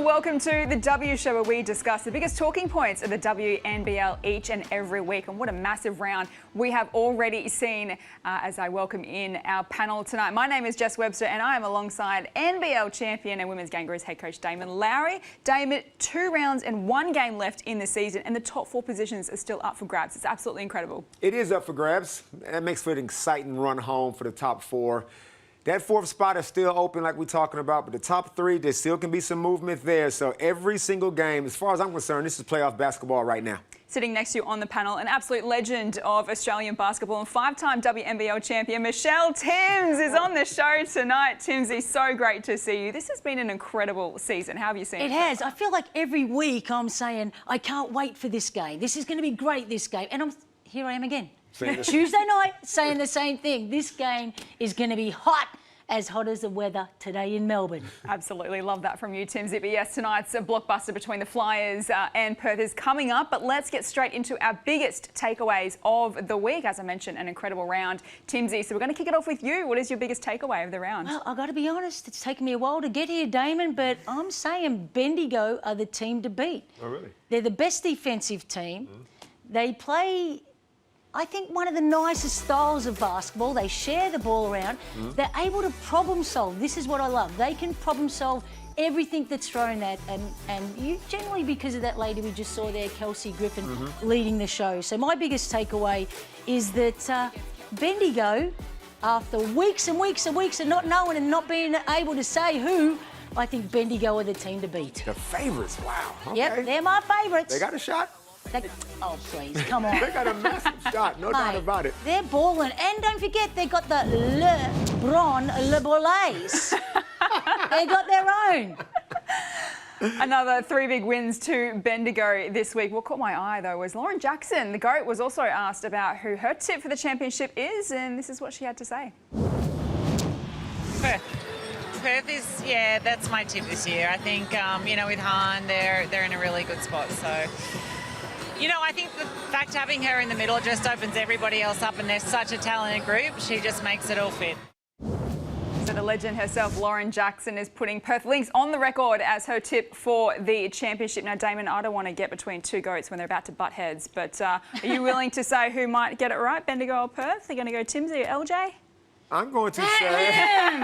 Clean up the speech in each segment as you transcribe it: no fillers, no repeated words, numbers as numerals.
welcome to the W Show, where we discuss the biggest talking points of the WNBL each and every week. And what a massive round we have already seen as I welcome in our panel tonight. My name is Jess Webster and I am alongside NBL champion and Women's Game Gurus head coach Damon Lowry. Damon, 2 rounds and 1 game left in the season and the top 4 positions are still up for grabs. It's absolutely incredible. It is up for grabs. That makes for an exciting run home for the top 4. That 4th spot is still open like we're talking about, but the top 3, there still can be some movement there. So every single game, as far as I'm concerned, this is playoff basketball right now. Sitting next to you on the panel, an absolute legend of Australian basketball and 5-time WNBL champion, Michelle Timms, is on the show tonight. Timsy, so great to see you. This has been an incredible season. How have you seen it? It has. I feel like every week I'm saying, I can't wait for this game. This is going to be great, this game. And here I am again. Tuesday night, saying the same thing. This game is going to be hot as the weather today in Melbourne. Absolutely love that from you, Timsy. But yes, tonight's a blockbuster between the Flyers and Perth is coming up. But let's get straight into our biggest takeaways of the week. As I mentioned, an incredible round, Timsy. So we're going to kick it off with you. What is your biggest takeaway of the round? Well, I've got to be honest, it's taken me a while to get here, Damon, but I'm saying Bendigo are the team to beat. Oh, really? They're the best defensive team. They play, I think, one of the nicest styles of basketball. They share the ball around. They're able to problem solve. This is what I love. They can problem solve everything that's thrown at, and you generally, because of that lady we just saw there, Kelsey Griffin, leading the show. So my biggest takeaway is that Bendigo, after weeks and weeks and weeks of not knowing and not being able to say who, I think Bendigo are the team to beat. The favourites, wow. Okay. Yep, they're my favourites. They got a shot? Oh, please, come on. They got a massive shot, no doubt about it. They're balling. And don't forget, they got the Le Borlase. They got their own. Another 3 big wins to Bendigo this week. What caught my eye, though, was Lauren Jackson. The GOAT was also asked about who her tip for the championship is, and this is what she had to say. Perth is, yeah, that's my tip this year. I think, you know, with Han, they're in a really good spot, so... You know, I think the fact having her in the middle just opens everybody else up, and they're such a talented group. She just makes it all fit. So the legend herself, Lauren Jackson, is putting Perth Lynx on the record as her tip for the championship. Now, Damon, I don't want to get between 2 goats when they're about to butt heads, but are you willing to say who might get it right, Bendigo or Perth? They're going to go Timsy or LJ? I'm going to say...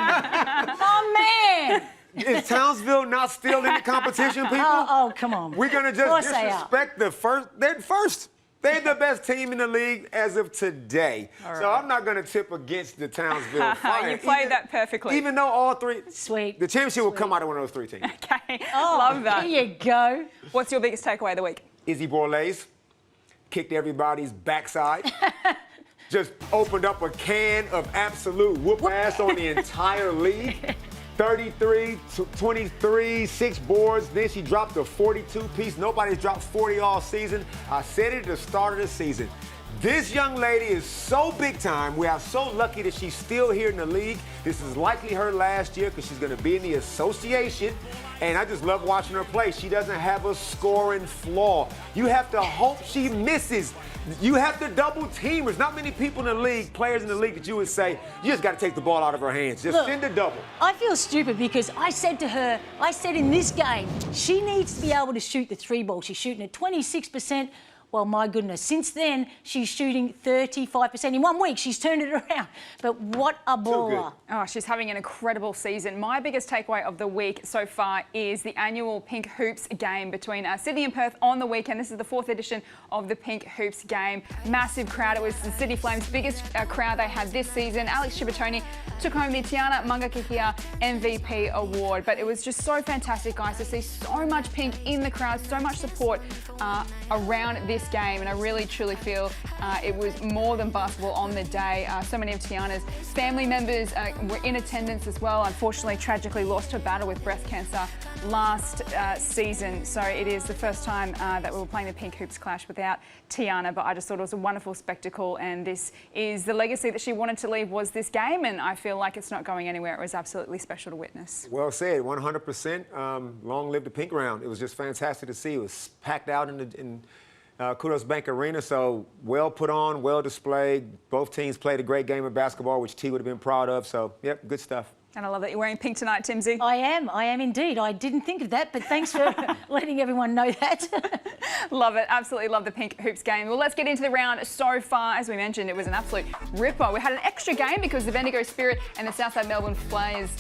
Oh, man! Is Townsville not still in the competition, people? Oh, come on. We're going to just disrespect the first. They're first. They're the best team in the league as of today. Right. So I'm not going to tip against the Townsville Fire. You played that perfectly. Even though all 3... Sweet. The championship will come out of one of those 3 teams. Okay. Love that. Here you go. What's your biggest takeaway of the week? Izzy Borlase kicked everybody's backside. Just opened up a can of absolute whoop ass on the entire league. 33, 23, 6 boards. Then she dropped a 42-piece. Nobody's dropped 40 all season. I said it at the start of the season. This young lady is so big time. We are so lucky that she's still here in the league. This is likely her last year because she's going to be in the association. And I just love watching her play. She doesn't have a scoring flaw. You have to hope she misses. You have to double team. There's not many people in the league, players in the league, that you would say, you just got to take the ball out of her hands. Just send a double. I feel stupid because I said to her, in this game, she needs to be able to shoot the 3 ball. She's shooting at 26%. Well, my goodness, since then, she's shooting 35%. In 1 week, she's turned it around. But what a baller. Oh, she's having an incredible season. My biggest takeaway of the week so far is the annual Pink Hoops game between Sydney and Perth on the weekend. This is the 4th edition of the Pink Hoops game. Massive crowd. It was the Sydney Flames' biggest crowd they had this season. Alex Shibatoni took home the Tiana Mangakahia MVP award. But it was just so fantastic, guys, to see so much pink in the crowd, so much support around this game, and I really truly feel it was more than basketball on the day. So many of Tiana's family members were in attendance as well. Unfortunately, tragically lost her battle with breast cancer last season, so it is the first time that we were playing the Pink Hoops Clash without Tiana, but I just thought it was a wonderful spectacle, and this is the legacy that she wanted to leave, was this game, and I feel like it's not going anywhere. It was absolutely special to witness. Well said, 100%. Long live the pink round. It was just fantastic to see. It was packed out in Kudos Bank Arena, so well put on, well displayed. Both teams played a great game of basketball, which T would have been proud of, so, yep, good stuff. And I love that you're wearing pink tonight, Timsy. I am indeed. I didn't think of that, but thanks for letting everyone know that. Love it, absolutely love the Pink Hoops game. Well, let's get into the round so far. As we mentioned, it was an absolute ripper. We had an extra game because the Bendigo Spirit and the Southside Melbourne Flyers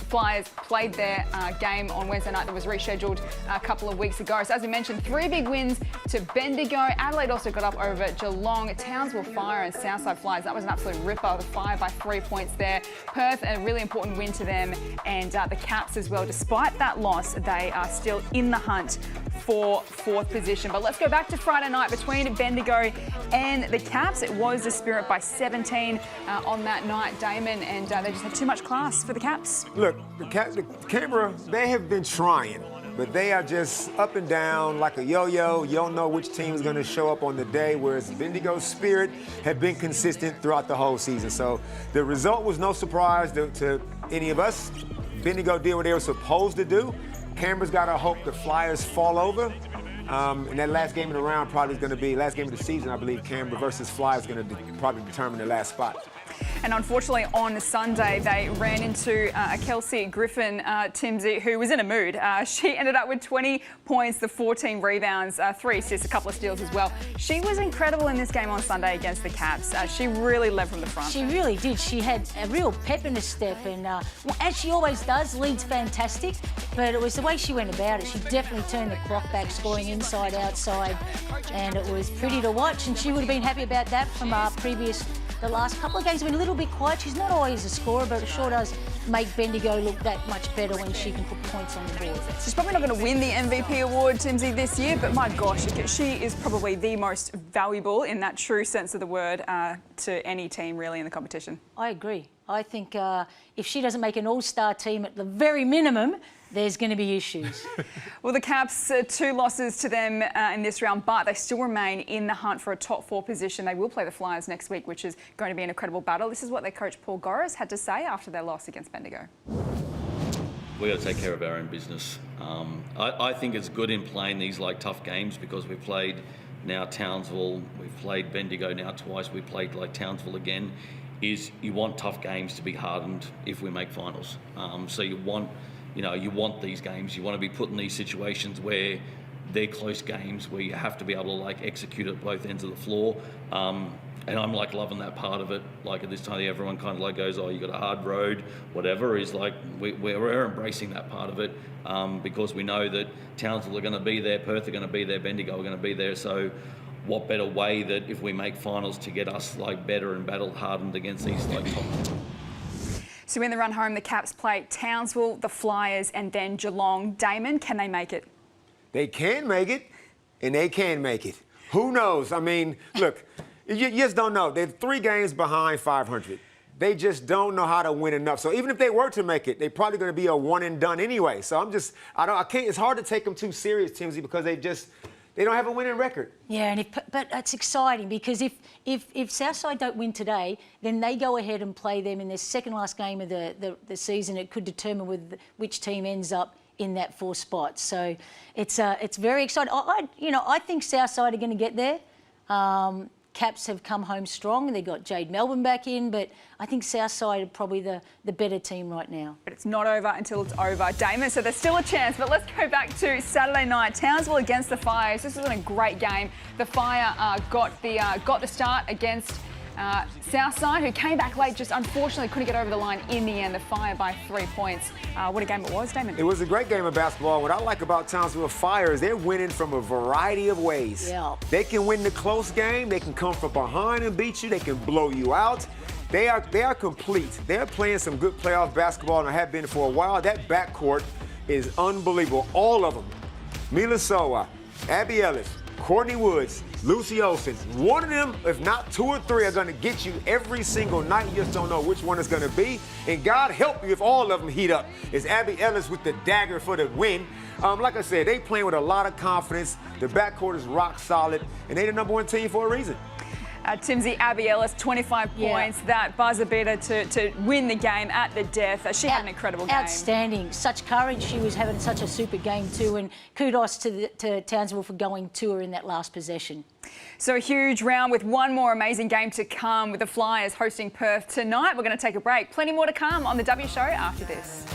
played their game on Wednesday night that was rescheduled a couple of weeks ago. So as we mentioned, 3 big wins to Bendigo. Adelaide also got up over Geelong, Townsville Fire and Southside Flyers. That was an absolute ripper. The Fire by 3 points there. Perth, a really important win to them. And the Caps as well. Despite that loss, they are still in the hunt for 4th position. But let's go back to Friday night between Bendigo and the Caps. It was the Spirit by 17 on that night, Damon, and they just had too much class for the Caps. Look, the Canberra, they have been trying, but they are just up and down like a yo-yo. You don't know which team is going to show up on the day, whereas Bendigo Spirit have been consistent throughout the whole season. So the result was no surprise to any of us. Bendigo did what they were supposed to do. Canberra's got to hope the Flyers fall over. And that last game of the round probably is going to be, last game of the season, I believe, Canberra versus Flyers is going to probably determine the last spot. And unfortunately, on Sunday, they ran into Kelsey Griffin, Timsy, who was in a mood. She ended up with 20 points, the 14 rebounds, 3 assists, a couple of steals as well. She was incredible in this game on Sunday against the Caps. She really led from the front. She really did. She had a real pep in her step, and as she always does, leads fantastic. But it was the way she went about it. She definitely turned the clock back, scoring inside, outside, and it was pretty to watch. And she would have been happy about that from the last couple of games. Have been a little bit quiet. She's not always a scorer, but it sure does make Bendigo look that much better when she can put points on the board. She's probably not going to win the MVP award, Timsy, this year, but my gosh, she is probably the most valuable in that true sense of the word to any team really in the competition. I agree. I think if she doesn't make an all-star team at the very minimum, there's going to be issues. Well, the Caps, 2 losses to them in this round, but they still remain in the hunt for a top 4 position. They will play the Flyers next week, which is going to be an incredible battle. This is what their coach, Paul Gorris, had to say after their loss against Bendigo. We've got to take care of our own business. I think it's good in playing these tough games because we've played now Townsville, we've played Bendigo now twice, we played Townsville again. Is you want tough games to be hardened if we make finals. So you want these games. You want to be put in these situations where they're close games, where you have to be able to execute at both ends of the floor. And I'm loving that part of it. At this time, everyone kind of goes, "Oh, you got a hard road," whatever. Is we're embracing that part of it because we know that Townsville are going to be there, Perth are going to be there, Bendigo are going to be there. So, what better way that if we make finals to get us better and battle hardened against these top. So in the run home, the Caps play Townsville, the Flyers, and then Geelong. Damon, can they make it? They can make it, and they can make it. Who knows? I mean, look, you just don't know. They're 3 games behind 500. They just don't know how to win enough. So even if they were to make it, they're probably going to be a one and done anyway. So I can't. It's hard to take them too serious, Timsy, because they don't have a winning record. Yeah, but it's exciting because if Southside don't win today, then they go ahead and play them in their second last game of the season. It could determine which team ends up in that 4th spot. So it's very exciting. I think Southside are going to get there. Caps have come home strong. They got Jade Melbourne back in, but I think Southside are probably the better team right now. But it's not over until it's over, Damon, so there's still a chance. But let's go back to Saturday night. Townsville against the Fires. This wasn't a great game. The Fire got the start against Southside, who came back late, just unfortunately couldn't get over the line in the end. The Fire by 3 points. What a game it was, Damon. It was a great game of basketball. What I like about Townsville Fire is they're winning from a variety of ways. Yeah. They can win the close game. They can come from behind and beat you. They can blow you out. They are complete. They're playing some good playoff basketball, and have been for a while. That backcourt is unbelievable. All of them. Mila Sowa, Abby Ellis, Courtney Woods, Lucy Olsen. One of them, if not 2 or 3, are going to get you every single night. You just don't know which one it's going to be. And God help you if all of them heat up. It's Abby Ellis with the dagger for the win. Like I said, they playing with a lot of confidence. The backcourt is rock solid, and they're the #1 team for a reason. Timsy Abby Ellis, 25 points, that buzzer beater to win the game at the death. She had an incredible game. Outstanding. Such courage. She was having such a super game too, and kudos to Townsville for going to her in that last possession. So a huge round with one more amazing game to come with the Flyers hosting Perth tonight. We're going to take a break. Plenty more to come on the W Show after this.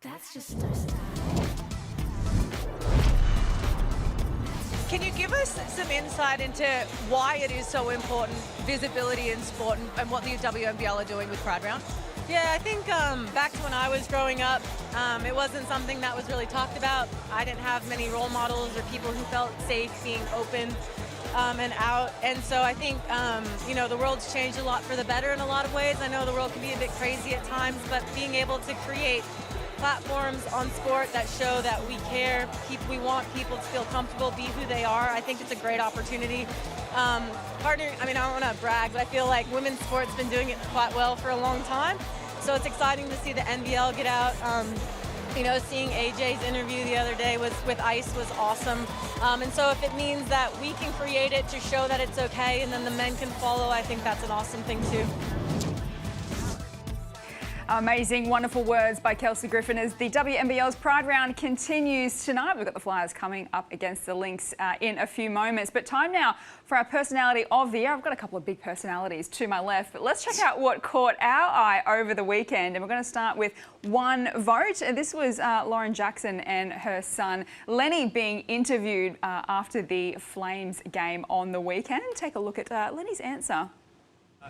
That's just no style. Can you give us some insight into why it is so important, visibility in sport, and what the WNBL are doing with Pride Round? Yeah, I think back to when I was growing up, it wasn't something that was really talked about. I didn't have many role models or people who felt safe being open and out. And so I think, you know, the world's changed a lot for the better in a lot of ways. I know the world can be a bit crazy at times, but being able to create platforms on sport that show that we care, we want people to feel comfortable, be who they are. I think it's a great opportunity. Partnering, I mean, I don't want to brag, but I feel like women's sport's been doing it quite well for a long time. So it's exciting to see the NBL get out. You know, seeing AJ's interview the other day with Ice was awesome. And so if it means that we can create it to show that it's okay and then the men can follow, I think that's an awesome thing too. Amazing, wonderful words by Kelsey Griffin as the WNBL's Pride Round continues tonight. We've got the Flyers coming up against the Lynx in a few moments. But time now for our personality of the year. I've got a couple of big personalities to my left, but let's check out what caught our eye over the weekend. And we're going to start with one vote. This was Lauren Jackson and her son Lenny being interviewed after the Flames game on the weekend. Take a look at Lenny's answer.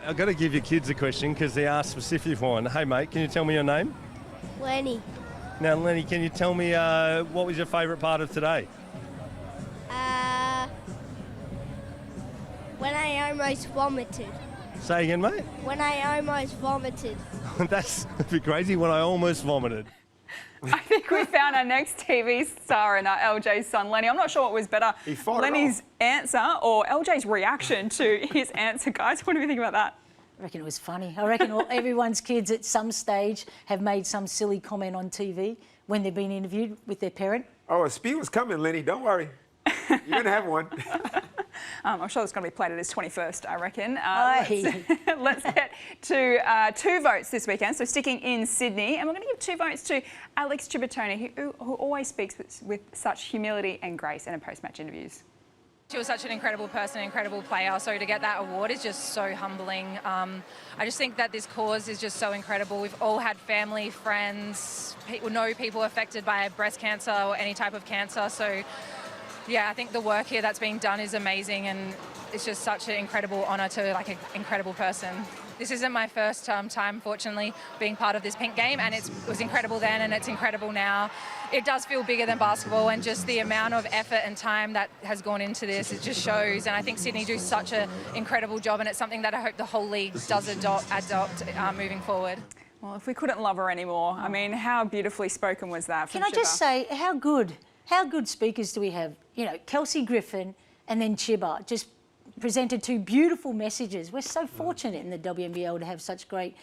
I've got to give your kids a question because they asked specifically for one. Hey, mate, can you tell me your name? Lenny. Now, Lenny, can you tell me what was your favourite part of today? When I almost vomited. Say again, mate? When I almost vomited. That's a bit crazy, when I almost vomited. I think we found our next TV star in LJ's son, Lenny. I'm not sure what was better, Lenny's answer or LJ's reaction to his answer. Guys, what do you think about that? I reckon it was funny. I reckon everyone's kids at some stage have made some silly comment on TV when they've been interviewed with their parent. Oh, a speed was coming, Lenny. Don't worry. You're going to have one. I'm sure it's going to be played at his 21st, I reckon. Let's get to 2 votes this weekend. So sticking in Sydney, and we're going to give 2 votes to Alex Chibatoni, who always speaks with such humility and grace in her post-match interviews. She was such an incredible person, an incredible player, so to get that award is just so humbling. I just think that this cause is just so incredible. We've all had family, friends, know people affected by breast cancer or any type of cancer, so Yeah, I think the work here that's being done is amazing, and it's just such an incredible honour to like an incredible person. This isn't my first time, fortunately, being part of this pink game, and it was incredible then and it's incredible now. It does feel bigger than basketball, and just the amount of effort and time that has gone into this, it just shows. And I think Sydney do such an incredible job, and it's something that I hope the whole league does adopt moving forward. Well, if we couldn't love her anymore, I mean, how beautifully spoken was that from Can I just say, how good speakers do we have? You know, Kelsey Griffin and then Chibba just presented two beautiful messages. We're so fortunate in the WNBL to have such great,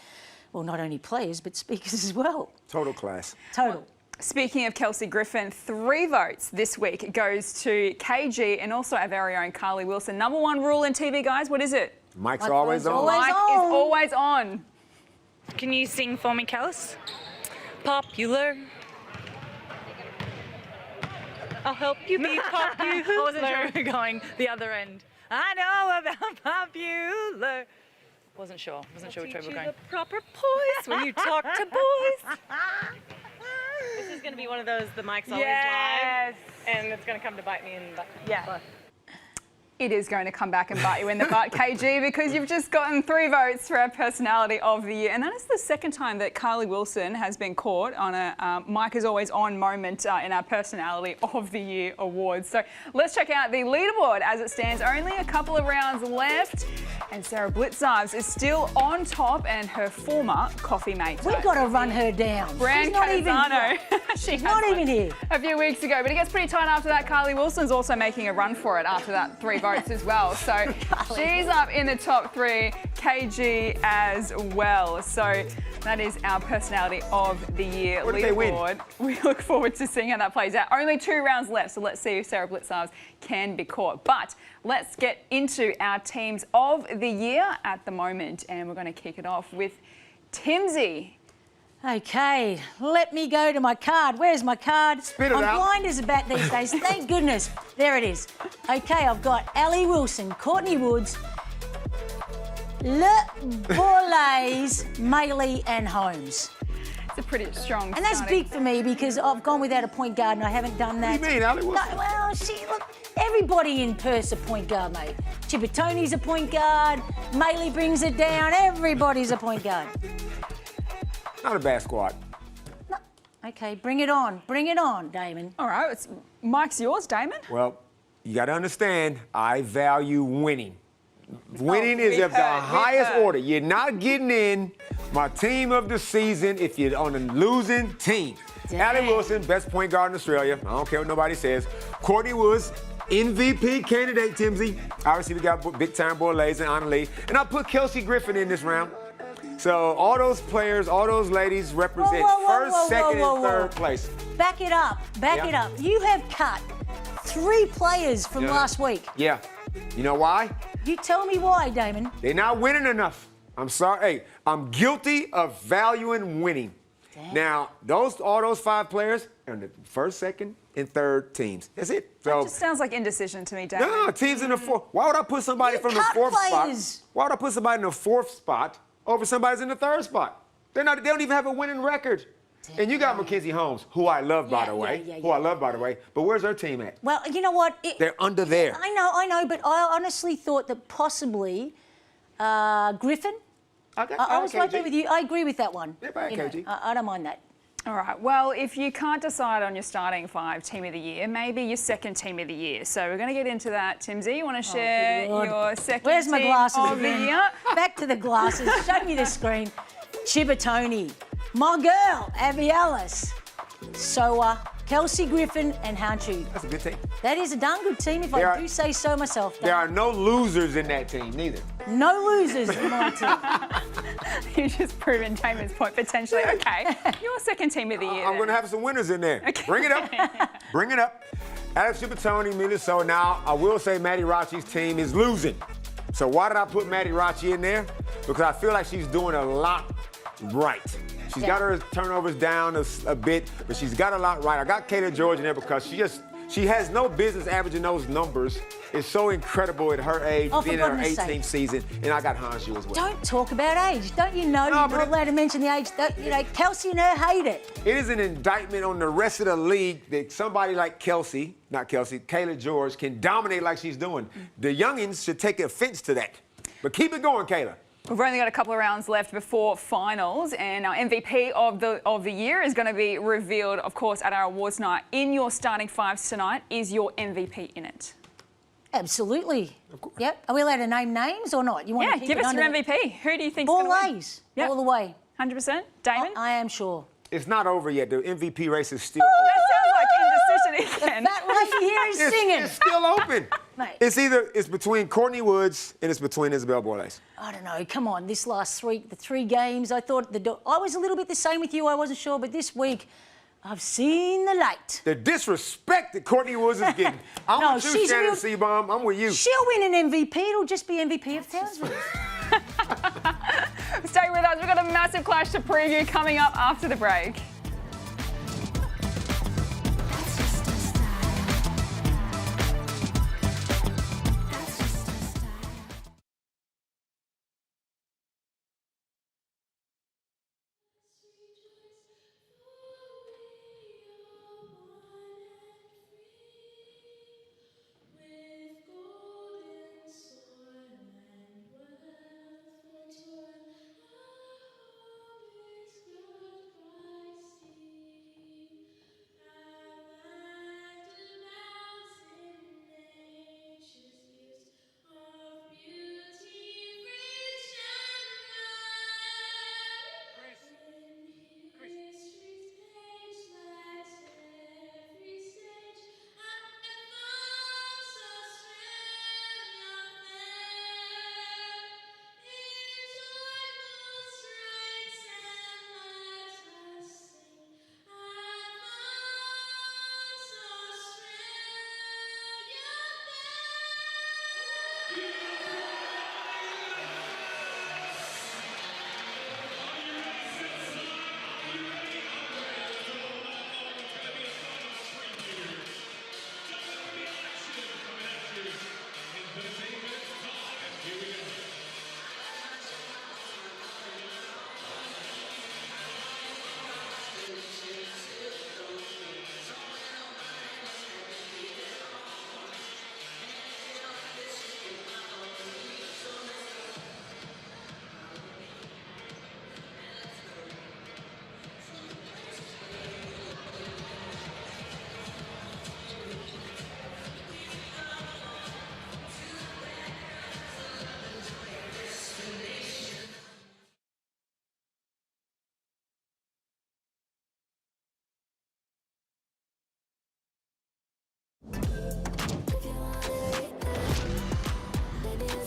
well, not only players, but speakers as well. Total class. Total. Speaking of Kelsey Griffin, 3 votes this week goes to KG and also our very own Carly Wilson. Number 1 rule in TV, guys, what is it? Mike's always on. Mike is always on. Can you sing for me, Kels? Popular. I'll help you be popular. I wasn't sure we were going the other end. I know about popular. Wasn't sure which way we were going. The proper poise when you talk to boys. This is going to be one of those, the mic's always live, and it's going to come to bite me in the butt. It is going to come back and bite you in the butt, KG, because you've just gotten 3 votes for our personality of the year. And that is the second time that Carly Wilson has been caught on a Mike is always on moment in our personality of the year awards. So let's check out the leaderboard as it stands. Only a couple of rounds left. And Sarah Blitzarves is still on top, and her former coffee mate. We've got to run her down. Brand Cazano. She's not even here. A few weeks ago, but it gets pretty tight after that. Carly Wilson's also making a run for it after that 3 votes as well. So she's up in the top 3, KG as well. So that is our personality of the year leaderboard. We look forward to seeing how that plays out. Only 2 rounds left, so let's see if Sarah Blitzarves can be caught. But let's get into our teams of the year at the moment, and we're going to kick it off with Timsy. Okay, let me go to my card. Where's my card? Spit it out. I'm blind as a bat these days. Thank goodness. There it is. Okay, I've got Ali Wilson, Courtney Woods, Borlase, Maley and Holmes. It's a pretty strong And that's starting. big for me because I've gone without a point guard and I haven't done that. What do you mean, Ali Wilson? No, well, look, everybody in Perth's a point guard, mate. Chippertoni's a point guard, Maley brings it down, everybody's a point guard. Not a bad squad. No. Okay, bring it on, Damon. All right, Mike's yours, Damon. Well, you got to understand, I value winning. Winning is of the highest order. You're not getting in my team of the season if you're on a losing team. Ali Wilson, best point guard in Australia. I don't care what nobody says. Courtney Woods, MVP candidate, Timsy. Obviously, we got big-time Borlase and Annalie. And I put Kelsey Griffin in this round. So all those players, all those ladies represent first, second, and third place. Back it up, it up. You have cut 3 players from last week. Yeah. You know why? You tell me why, Damon. They're not winning enough. I'm sorry. Hey, I'm guilty of valuing winning. Damn. Now, all those 5 players are in the first, second, and third teams. That's it. So It just sounds like indecision to me, Damon. no, teams in the 4th. Why would I put somebody from the 4th spot? Why would I put somebody in the 4th spot over somebody's in the 3rd spot? They don't even have a winning record. Damn. And you got Mackenzie Holmes, who I love, by the way. Who I love, by the way. But where's her team at? Well, you know what? They're under there. I know, but I honestly thought that possibly Griffin. I was right there with you. I agree with that one. Yeah, by KG. I don't mind that. All right, well, if you can't decide on your starting 5 team of the year, maybe your second team of the year. So we're going to get into that. Timsy, you want to share your second Where's my team glasses of again? the year? Back to the glasses. Show me the screen. Chibbertoni, my girl, Abby Ellis, Soa, Kelsey Griffin and Hanchu. That's a good team. That is a darn good team, if I do say so myself. There are no losers in that team, neither. No losers in my team. You've just proven Damon's point potentially. Okay, your second team of the year. I'm going to have some winners in there. Okay. Bring it up. Bring it up. Alex Chibbertoni, Minnesota. Now, I will say Maddie Rachi's team is losing. So why did I put Maddie Rachi in there? Because I feel like she's doing a lot right. She's got her turnovers down a bit, but she's got a lot right. I got Kayla George in there because She has no business averaging those numbers. It's so incredible at her age, Oh, for being in her goodness 18th sake. season, and I got Hanju as well. Don't talk about age. Don't you know No, you're but not allowed to mention the age? You know, Kelsey and her hate it. It is an indictment on the rest of the league that somebody like Kayla George can dominate like she's doing. The youngins should take offense to that. But keep it going, Kayla. We've only got a couple of rounds left before finals, and our MVP of the year is going to be revealed, of course, at our awards night. In your starting fives tonight, is your MVP in it? Absolutely. Yep. Are we allowed to name names or not? You want to keep give it us your under MVP. Who do you think is going to win? Borlase. All the way. 100%? Damon? I am sure. It's not over yet. The MVP race is still That sounds like indecision again. That referee here is singing. It's still open. Mate. It's between Courtney Woods and it's between Isabel Borlase. I don't know. Come on, this last the three games, I thought I was a little bit the same with you. I wasn't sure, but this week I've seen the light. The disrespect that Courtney Woods is getting. I'm with you, Shannon Seabaum. I'm with you. She'll win an MVP. It'll just be MVP of Townsville. Stay with us. We've got a massive clash to preview coming up after the break.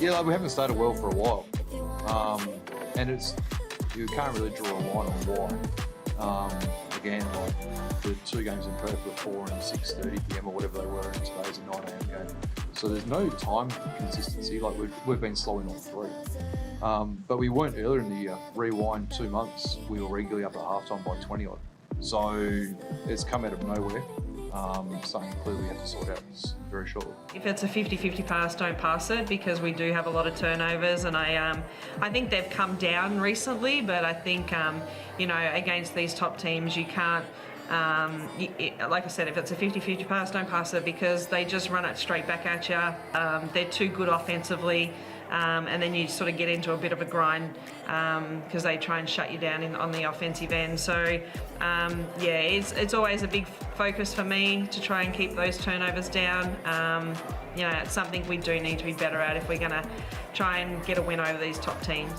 Yeah, like we haven't started well for a while, and you can't really draw a line on why. Again, like the two games in Perth were 4 and 6:30 p.m. or whatever they were, and today's a 9 a.m. game. So there's no time consistency. Like we've been slowing on three, but we weren't earlier in the year. Rewind 2 months, we were regularly up at halftime by 20 odd. So it's come out of nowhere. Something clearly we have to sort out very shortly. If it's a 50-50 pass, don't pass it, because we do have a lot of turnovers, and I think they've come down recently, but I think against these top teams you can't. Like I said, if it's a 50-50 pass, don't pass it, because they just run it straight back at you. They're too good offensively. And then you sort of get into a bit of a grind because they try and shut you down on the offensive end. So, it's always a big focus for me to try and keep those turnovers down. It's something we do need to be better at if we're going to try and get a win over these top teams.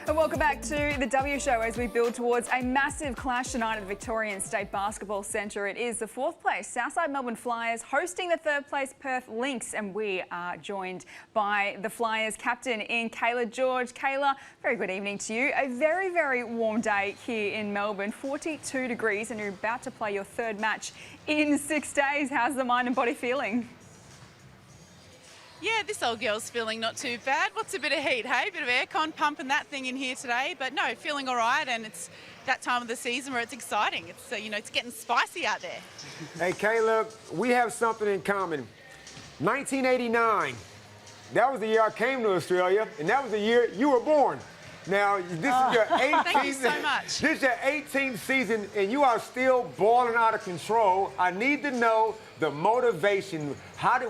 And welcome back to the W Show as we build towards a massive clash tonight at the Victorian State Basketball Centre. It is the 4th place Southside Melbourne Flyers hosting the 3rd place Perth Lynx, and we are joined by the Flyers captain in Kayla George. Kayla, very good evening to you. A very, very warm day here in Melbourne, 42 degrees, and you're about to play your 3rd match in 6 days. How's the mind and body feeling? Yeah, this old girl's feeling not too bad. What's a bit of heat, hey? Bit of aircon pumping that thing in here today. But no, feeling all right, and it's that time of the season where it's exciting. It's, it's getting spicy out there. Hey, Kayla, we have something in common. 1989, that was the year I came to Australia, and that was the year you were born. Now, this is your 18th Thank you so much. This is your 18th season, and you are still balling out of control. I need to know the motivation.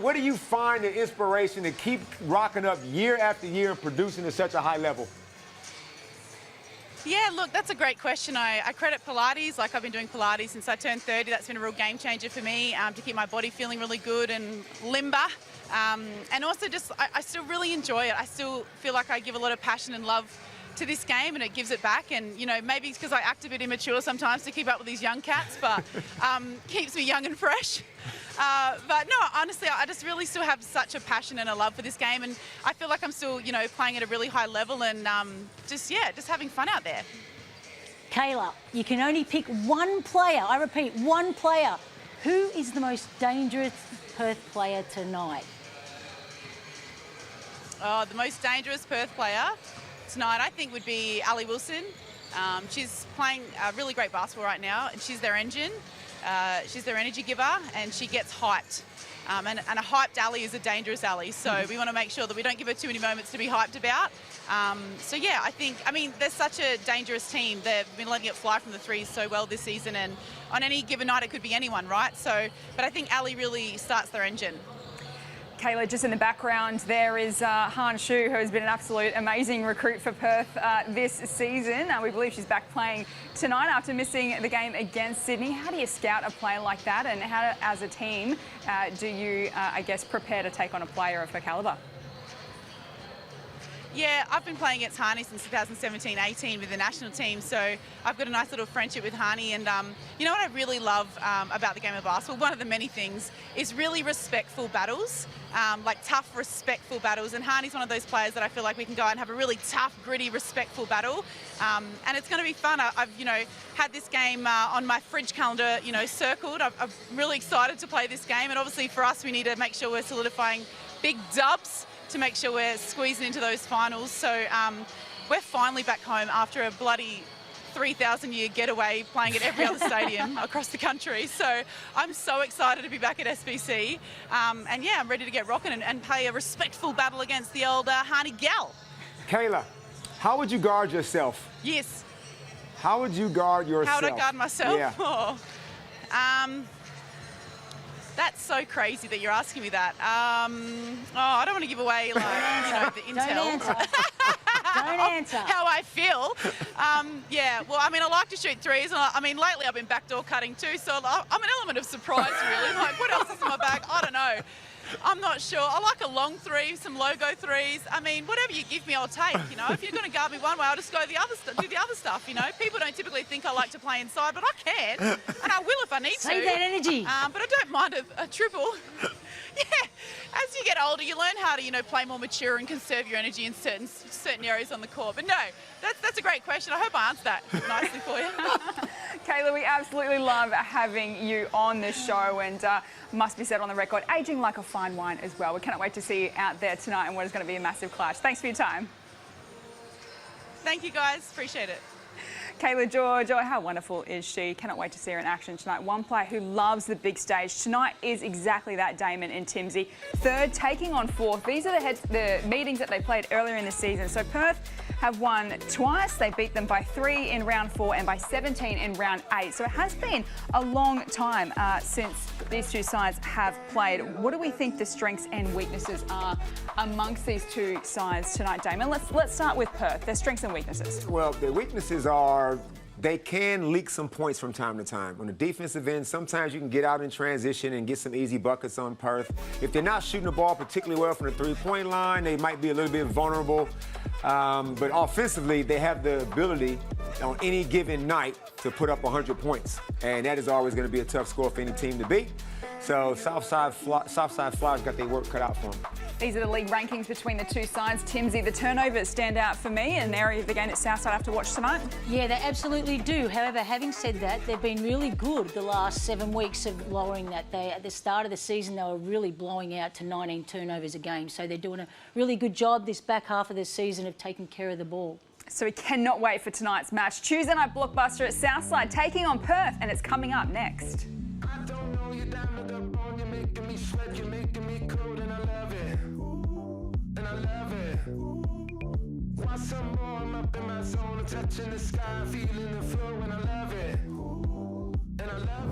Where do you find the inspiration to keep rocking up year after year and producing at such a high level? Yeah, look, that's a great question. I credit Pilates. Like, I've been doing Pilates since I turned 30. That's been a real game changer for me, to keep my body feeling really good and limber. And also just, I still really enjoy it. I still feel like I give a lot of passion and love to this game, and it gives it back. And maybe it's because I act a bit immature sometimes to keep up with these young cats, but keeps me young and fresh. But no, honestly, I just really still have such a passion and a love for this game, and I feel like I'm still playing at a really high level, and just having fun out there. Kayla, you can only pick one player. I repeat, one player. Who is the most dangerous Perth player tonight? Oh, the most dangerous Perth player tonight, I think, would be Ali Wilson. She's playing really great basketball right now, and she's their engine. She's their energy giver, and she gets hyped. And a hyped Ali is a dangerous Ali, so we want to make sure that we don't give her too many moments to be hyped about. So yeah, they're such a dangerous team. They've been letting it fly from the threes so well this season, and on any given night it could be anyone, right? But I think Ali really starts their engine. Kayla, just in the background, there is Han Shu, who has been an absolute amazing recruit for Perth this season. We believe she's back playing tonight after missing the game against Sydney. How do you scout a player like that, and how, as a team, do you, prepare to take on a player of her calibre? Yeah, I've been playing against Hani since 2017-18 with the national team, so I've got a nice little friendship with Hani. And you know what I really love about the game of basketball? One of the many things is really respectful battles, like tough, respectful battles. And Hani's one of those players that I feel like we can go out and have a really tough, gritty, respectful battle, and it's going to be fun. I've had this game on my fridge calendar, circled. I'm really excited to play this game, and obviously for us, we need to make sure we're solidifying big dubs to make sure we're squeezing into those finals. So we're finally back home after a bloody 3,000-year getaway playing at every other stadium across the country. So I'm so excited to be back at SBC. And yeah, I'm ready to get rocking and play a respectful battle against the old Hani gal. Kayla, how would you guard yourself? Yes. How would you guard yourself? How would I guard myself? Yeah. Oh. That's so crazy that you're asking me that. I don't want to give away the intel. Don't answer. Don't answer. How I feel. Yeah, well, I like to shoot threes. And lately I've been backdoor cutting too, so I'm an element of surprise, really. Like, what else is in my bag? I don't know. I'm not sure. I like a long three, some logo threes. Whatever you give me, I'll take. If you're going to guard me one way, I'll just go do the other stuff. People don't typically think I like to play inside, but I can, and I will if I need to. Save that energy. But I don't mind a triple. Yeah. As you get older, you learn how to, play more mature and conserve your energy in certain areas on the court. But no, that's a great question. I hope I answered that nicely for you. Kayla, we absolutely love having you on the show, and must be said on the record, aging like a fine wine as well. We cannot wait to see you out there tonight and what is going to be a massive clash. Thanks for your time. Thank you, guys. Appreciate it. Kayla George, oh, how wonderful is she? Cannot wait to see her in action tonight. One player who loves the big stage. Tonight is exactly that, Damon and Timsy. Third taking on fourth. These are the meetings that they played earlier in the season. So Perth have won twice. They beat them by 3 in round 4 and by 17 in round 8. So it has been a long time since these two sides have played. What do we think the strengths and weaknesses are amongst these two sides tonight, Damon? Let's start with Perth. Their strengths and weaknesses. Well, the weaknesses are they can leak some points from time to time. On the defensive end, sometimes you can get out in transition and get some easy buckets on Perth. If they're not shooting the ball particularly well from the three-point line, they might be a little bit vulnerable. But offensively, they have the ability on any given night to put up 100 points. And that is always going to be a tough score for any team to beat. So Southside Flyers got their work cut out for them. These are the league rankings between the two sides. Timsy, the turnovers stand out for me, an area of the game at Southside I have to watch tonight. Yeah, they absolutely do. However, having said that, they've been really good the last 7 weeks of lowering that. At the start of the season, they were really blowing out to 19 turnovers a game. So they're doing a really good job this back half of the season of taking care of the ball. So we cannot wait for tonight's match. Tuesday night blockbuster at Southside taking on Perth, and it's coming up next. Touching the sky, feeling the flow, and I love it. And I love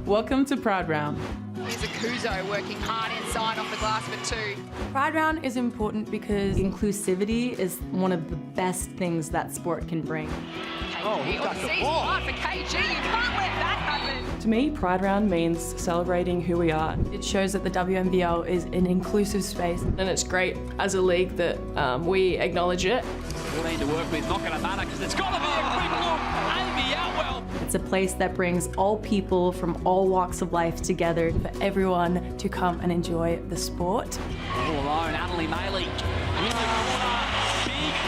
it. Welcome to Pride Round. Here's a Kuzo working hard inside off the glass for 2. Pride Round is important because inclusivity is one of the best things that sport can bring. KG, for KG, you can't let that happen. To me, Pride Round means celebrating who we are. It shows that the WNBL is an inclusive space. And it's great as a league that we acknowledge it. We'll need to work with, not going to matter because it's got to be a quick look. Amy Outwell. It's a place that brings all people from all walks of life together for everyone to come and enjoy the sport. All alone, Adelaide Maley.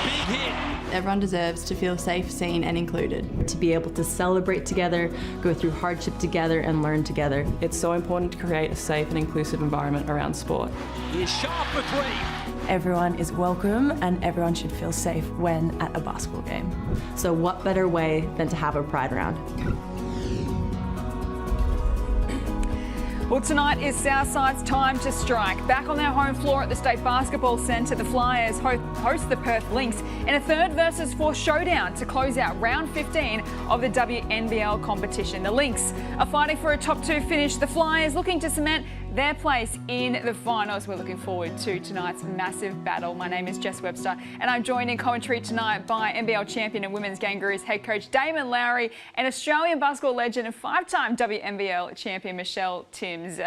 Big hit. Everyone deserves to feel safe, seen and included. To be able to celebrate together, go through hardship together and learn together. It's so important to create a safe and inclusive environment around sport. He's sharp for 3. Everyone is welcome and everyone should feel safe when at a basketball game. So what better way than to have a Pride Round? Well, tonight is Southside's time to strike. Back on their home floor at the State Basketball Centre, the Flyers host the Perth Lynx in a 3rd versus 4th showdown to close out round 15 of the WNBL competition. The Lynx are fighting for a top 2 finish. The Flyers looking to cement their place in the finals. We're looking forward to tonight's massive battle. My name is Jess Webster and I'm joined in commentary tonight by NBL champion and Women's Kangaroos head coach Damon Lowry and Australian basketball legend and 5-time WNBL champion Michelle Timms.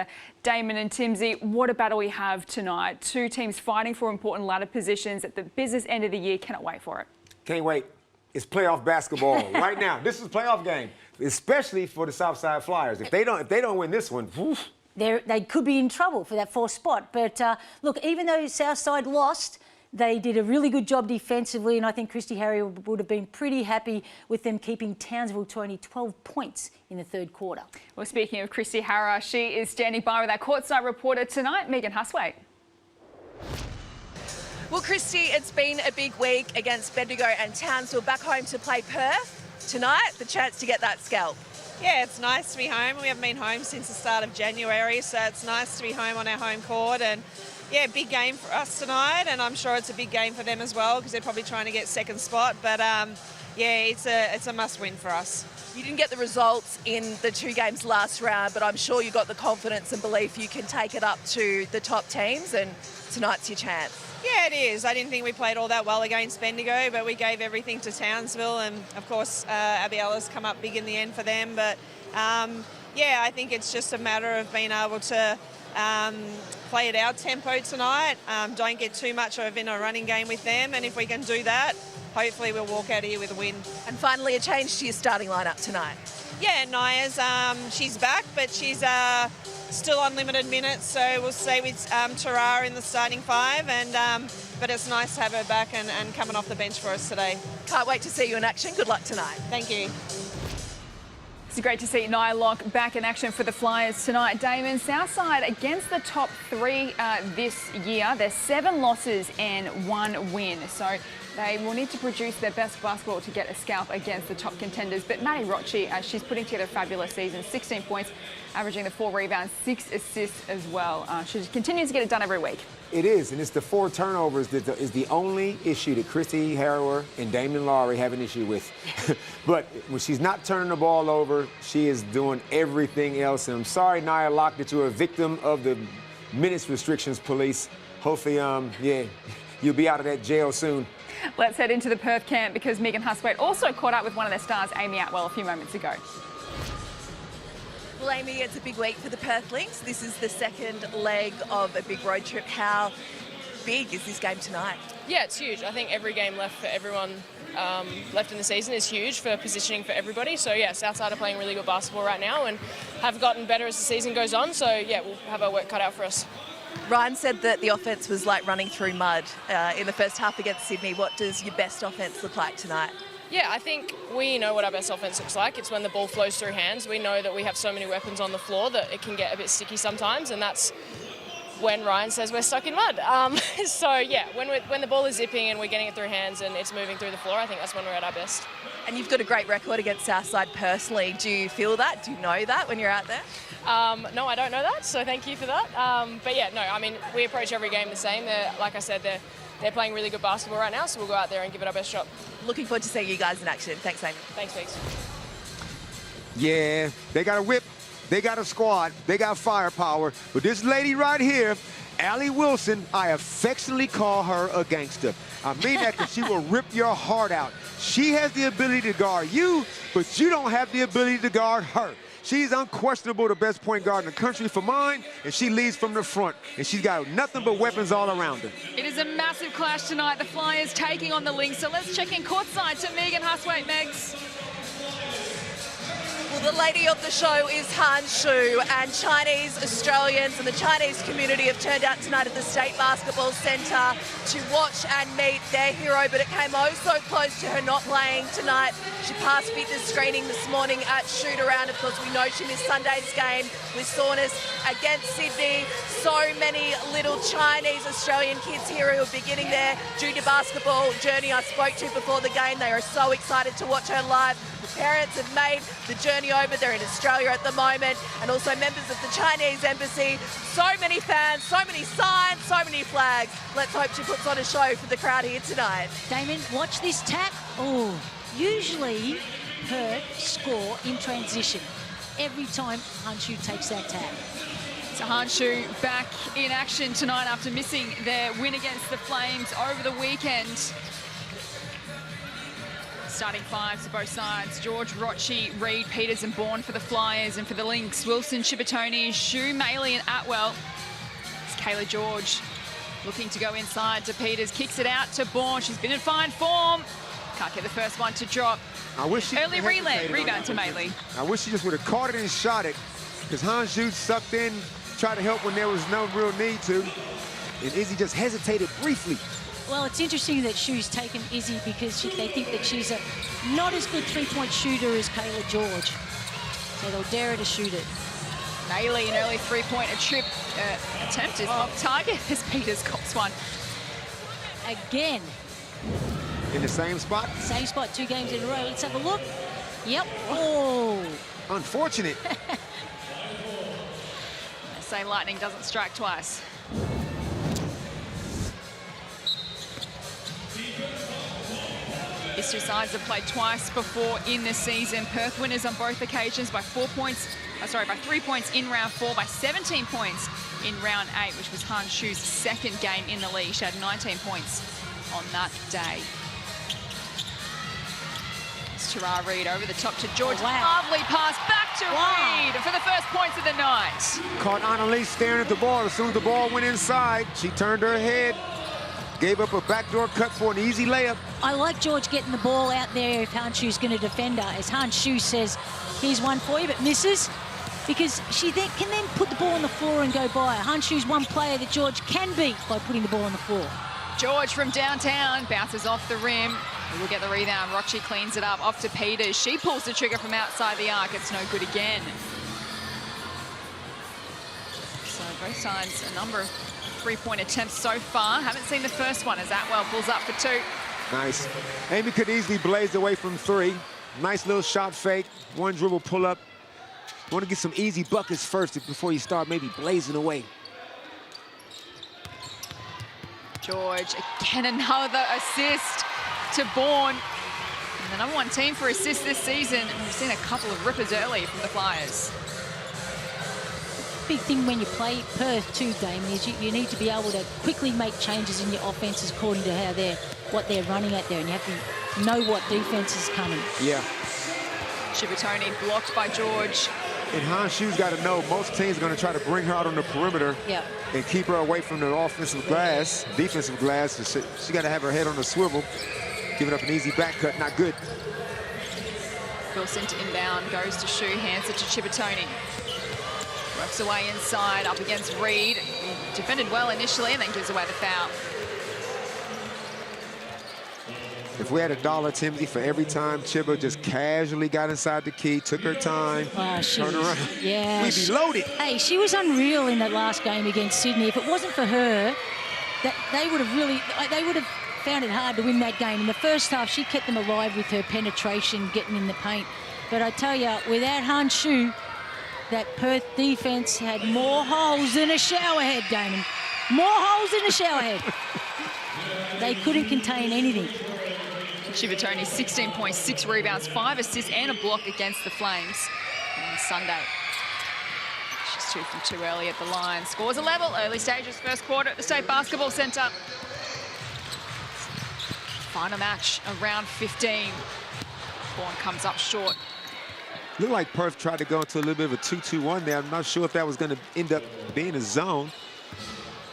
Damon and Timsy, what a battle we have tonight. 2 teams fighting for important ladder positions at the business end of the year. Cannot wait for it. Can't wait. It's playoff basketball right now. This is a playoff game, especially for the Southside Flyers. If they don't win this one, woof. They could be in trouble for that 4th spot. But look, even though Southside lost, they did a really good job defensively, and I think Christy Harrier would have been pretty happy with them keeping Townsville to only 12 points in the 3rd quarter. Well, speaking of Christy Harrier, she is standing by with our courtside reporter tonight, Megan Huswaite. Well, Christy, it's been a big week against Bendigo and Townsville. Back home to play Perth. Tonight, the chance to get that scalp. Yeah, it's nice to be home. We haven't been home since the start of January, so it's nice to be home on our home court. And yeah, big game for us tonight, and I'm sure it's a big game for them as well because they're probably trying to get 2nd spot. But yeah, it's a must-win for us. You didn't get the results in the 2 games last round, but I'm sure you got the confidence and belief you can take it up to the top teams, and tonight's your chance. Yeah, it is. I didn't think we played all that well against Bendigo, but we gave everything to Townsville, and of course, Abiella's come up big in the end for them. But yeah, I think it's just a matter of being able to play at our tempo tonight. Don't get too much of in a running game with them, and if we can do that, hopefully we'll walk out of here with a win. And finally, a change to your starting lineup tonight. Yeah, Naya's she's back, but she's still on limited minutes, so we'll stay with Tarara in the starting 5, and but it's nice to have her back and coming off the bench for us today. Can't wait to see you in action. Good luck tonight. Thank you. It's great to see Nia Locke back in action for the Flyers tonight. Damon, Southside against the top 3 this year. There's 7 losses and 1 win. So they will need to produce their best basketball to get a scalp against the top contenders. But Maddie Rocci, she's putting together a fabulous season. 16 points, averaging the 4 rebounds, 6 assists as well. She continues to get it done every week. It is, and it's the 4 turnovers that is the only issue that Christy Harrier and Damon Lowry have an issue with. But when she's not turning the ball over, she is doing everything else. And I'm sorry, Nia Locke, that you're a victim of the minutes restrictions police. Hopefully, yeah, you'll be out of that jail soon. Let's head into the Perth camp because Megan Huswaite also caught up with one of their stars, Amy Atwell, a few moments ago. Well, Amy, it's a big week for the Perth Lynx. This is the 2nd leg of a big road trip. How big is this game tonight? Yeah, it's huge. I think every game left for everyone left in the season is huge for positioning for everybody. So, yeah, Southside are playing really good basketball right now and have gotten better as the season goes on. So, yeah, we'll have our work cut out for us. Ryan said that the offense was like running through mud in the first half against Sydney. What does your best offense look like tonight? Yeah, I think we know what our best offense looks like. It's when the ball flows through hands. We know that we have so many weapons on the floor that it can get a bit sticky sometimes, and that's when Ryan says we're stuck in mud. So, yeah, when the ball is zipping and we're getting it through hands and it's moving through the floor, I think that's when we're at our best. And you've got a great record against Southside personally. Do you feel that? Do you know that when you're out there? No, I don't know that, so thank you for that. But, yeah, no, I mean, we approach every game the same. Like I said, they're playing really good basketball right now, so we'll go out there and give it our best shot. Looking forward to seeing you guys in action. Thanks, Amy. Thanks, Weeks. Yeah, they got a whip, they got a squad, they got firepower. But this lady right here, Allie Wilson, I affectionately call her a gangster. I mean that because she will rip your heart out. She has the ability to guard you, but you don't have the ability to guard her. She's unquestionable the best point guard in the country for mine, and she leads from the front, and she's got nothing but weapons all around her. It is a massive clash tonight. The Flyers taking on the Lynx. So let's check in courtside to Megan Huswaite. Megs. Well, the lady of the show is Han Shu, and Chinese Australians and the Chinese community have turned out tonight at the State Basketball Centre to watch and meet their hero, but it came oh so close to her not playing tonight. She passed fitness screening this morning at shoot-around. Of course, we know she missed Sunday's game with soreness against Sydney. So many little Chinese Australian kids here who are beginning their junior basketball journey I spoke to before the game. They are so excited to watch her live. The parents have made the journey over. They're in Australia at the moment, and also members of the Chinese embassy. So many fans, so many signs, so many flags. Let's hope she puts on a show for the crowd here tonight. Damon, watch this tap. Oh, usually Perth score in transition every time Hanshu takes that tap. So Hanshu back in action tonight after missing their win against the Flames over the weekend. Starting fives to both sides. George, Rochi, Reid, Peters and Bourne for the Flyers, and for the Lynx, Wilson, Shibatoni, Shu, Maley and Atwell. It's Kayla George looking to go inside to Peters, kicks it out to Bourne. She's been in fine form. Can't get the first one to drop. I wish she early rebound to Maley. I wish she just would have caught it and shot it, because Hanshu sucked in, tried to help when there was no real need to, and Izzy just hesitated briefly. Well, it's interesting that Shu's taken Izzy because they think that she's a not as good three-point shooter as Kayla George. So they'll dare her to shoot it. Maley, an early three-point attempt is off target as Peters cops one. Again. In the same spot? Same spot, 2 games in a row. Let's have a look. Yep. Oh. Unfortunate. I say lightning doesn't strike twice. These two sides have played twice before in the season. Perth winners on both occasions by 3 points in round 4, by 17 points in round 8, which was Han Shu's second game in the league. She had 19 points on that day. It's Tara Reid over the top to George. Lovely pass back to Reid for the first points of the night. Caught Annalise staring at the ball. As soon as the ball went inside, she turned her head, gave up a backdoor cut for an easy layup. I like George getting the ball out there if Hanshu's going to defend her. As Hanshu says, here's one for you, but misses. Because she can then put the ball on the floor and go by. Hanshu's one player that George can beat by putting the ball on the floor. George from downtown bounces off the rim. We'll get the rebound. Rochi cleans it up off to Peters. She pulls the trigger from outside the arc. It's no good again. So both sides, a number of three-point attempts so far. Haven't seen the first one as Atwell pulls up for 2. Nice. Amy could easily blaze away from 3. Nice little shot fake. One dribble pull up. Want to get some easy buckets first before you start maybe blazing away. George, again, another assist to Bourne. And the #1 team for assists this season. And we've seen a couple of rippers early from the Flyers. Big thing when you play Perth too, Damien, is you need to be able to quickly make changes in your offenses according to what they're running at there, and you have to know what defense is coming. Yeah. Shibatoni blocked by George. And Hanshu's got to know most teams are going to try to bring her out on the perimeter. Yeah. and keep her away from the offensive glass, defensive glass. She got to have her head on the swivel. Giving up an easy back cut, not good. Wilson to inbound, goes to Shu, hands it to Chibatoni. Works away inside, up against Reed. He defended well initially and then gives away the foul. If we had $1, Timothy, for every time Chiba just casually got inside the key, took her time, turned around, yeah, we'd be loaded. Hey, she was unreal in that last game against Sydney. If it wasn't for her, they would have found it hard to win that game. In the first half, she kept them alive with her penetration, getting in the paint. But I tell you, without Han Shu, that Perth defense had more holes than a shower head, Damon. More holes than a shower head. They couldn't contain anything. Chivatoni, 16.6 rebounds, 5 assists and a block against the Flames on Sunday. She's 2 from 2 early at the line. Scores a level, early stages, first quarter at the State Basketball Centre. Final match, around 15. Bourne comes up short. Looked like Perth tried to go into a little bit of a 2-2-1 there. I'm not sure if that was going to end up being a zone,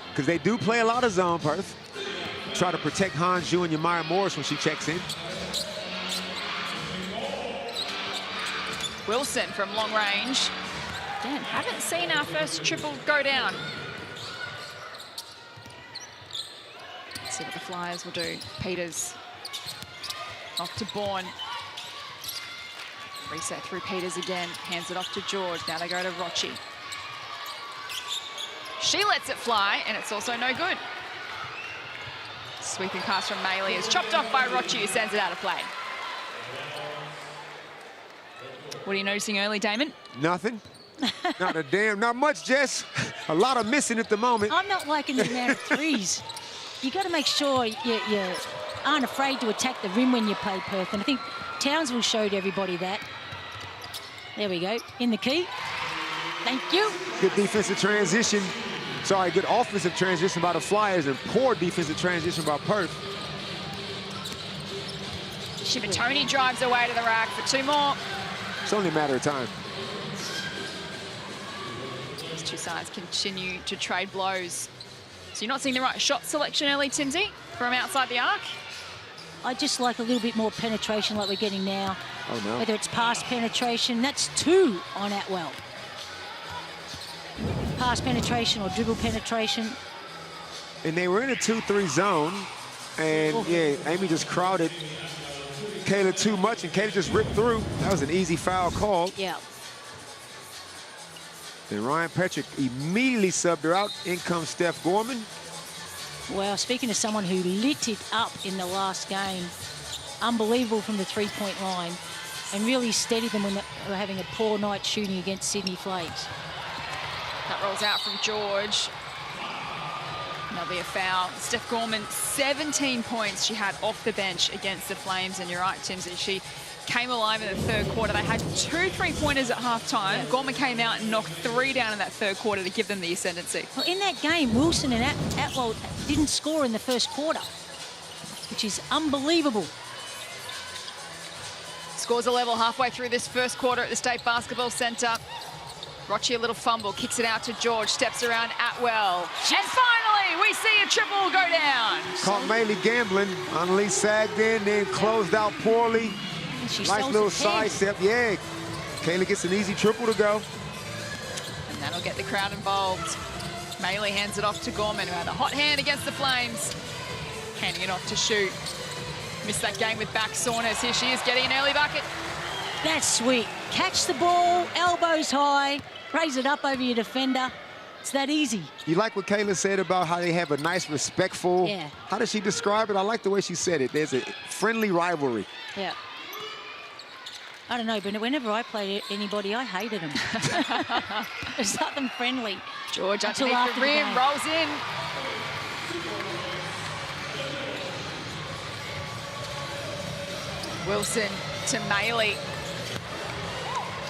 because they do play a lot of zone, Perth. Try to protect Hanju and Yamira Morris when she checks in. Wilson from long range. Again, haven't seen our first triple go down. Let's see what the Flyers will do. Peters off to Bourne. Reset through Peters again. Hands it off to George. Now they go to Rochi. She lets it fly, and it's also no good. Sweeping pass from Maley is chopped off by Rochi, who sends it out of play. What are you noticing early, Damon? Nothing. Not much, Jess. A lot of missing at the moment. I'm not liking the amount of threes. You got to make sure you aren't afraid to attack the rim when you play Perth, and I think Townsville showed everybody that. There we go, in the key. Thank you. Good defensive transition. Sorry, good offensive transition by the Flyers and poor defensive transition by Perth. Chivatoni drives away to the rack for 2 more. It's only a matter of time. These two sides continue to trade blows. So you're not seeing the right shot selection early, Timsy, from outside the arc? I just like a little bit more penetration like we're getting now. Oh, no. Whether it's pass penetration, that's 2 on Atwell. Pass penetration or dribble penetration. And they were in a 2-3 zone. And, yeah, Amy just crowded Kayla too much, and Kayla just ripped through. That was an easy foul call. Yeah. And Ryan Petrick immediately subbed her out. In comes Steph Gorman. Well, speaking of someone who lit it up in the last game, unbelievable from the 3-point line, and really steadied them when they were having a poor night shooting against Sydney Flames. That rolls out from George. There'll be a foul. Steph Gorman, 17 points she had off the bench against the Flames. And you're right, Timsy, she came alive in the third quarter. They had 2 3-pointers at halftime. Yeah. Gorman came out and knocked 3 down in that third quarter to give them the ascendancy. Well, in that game, Wilson and Atwell didn't score in the first quarter, which is unbelievable. Scores a level halfway through this first quarter at the State Basketball Centre. Rochi, a little fumble, kicks it out to George, steps around Atwell. And finally, we see a triple go down. Caught Maley gambling. Annalise sagged in, then closed out poorly. Nice little sidestep. Yeah, Kayla gets an easy triple to go. And that'll get the crowd involved. Maley hands it off to Gorman, who had a hot hand against the Flames. Handing it off to Shoot. Missed that game with back soreness. Here she is getting an early bucket. That's sweet. Catch the ball, elbows high, raise it up over your defender. It's that easy. You like what Kayla said about how they have a nice, respectful... Yeah. How does she describe it? I like the way she said it. There's a friendly rivalry. Yeah. I don't know, but whenever I played anybody, I hated them. There's nothing friendly. George underneath the rim, rolls in. Wilson to Maley.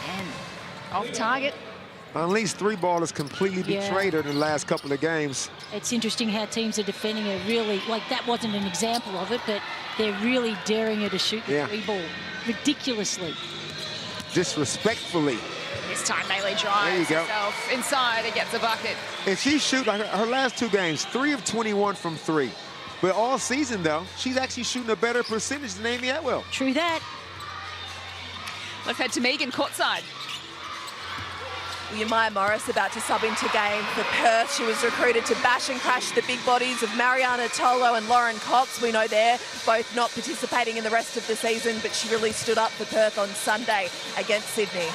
And off target. Annalise 3-ball completely betrayed her in the last couple of games. It's interesting how teams are defending her really, like that wasn't an example of it, but they're really daring her to shoot the 3-ball ridiculously. Disrespectfully. This time, Melee drives herself inside and gets a bucket. And she shoot like her last 2 games, 3 of 21 from 3. But all season, though, she's actually shooting a better percentage than Amy Atwell. True that. Let's head to Megan courtside. Maya Morris about to sub into game for Perth. She was recruited to bash and crash the big bodies of Mariana Tolo and Lauren Cox. We know they're both not participating in the rest of the season, but she really stood up for Perth on Sunday against Sydney.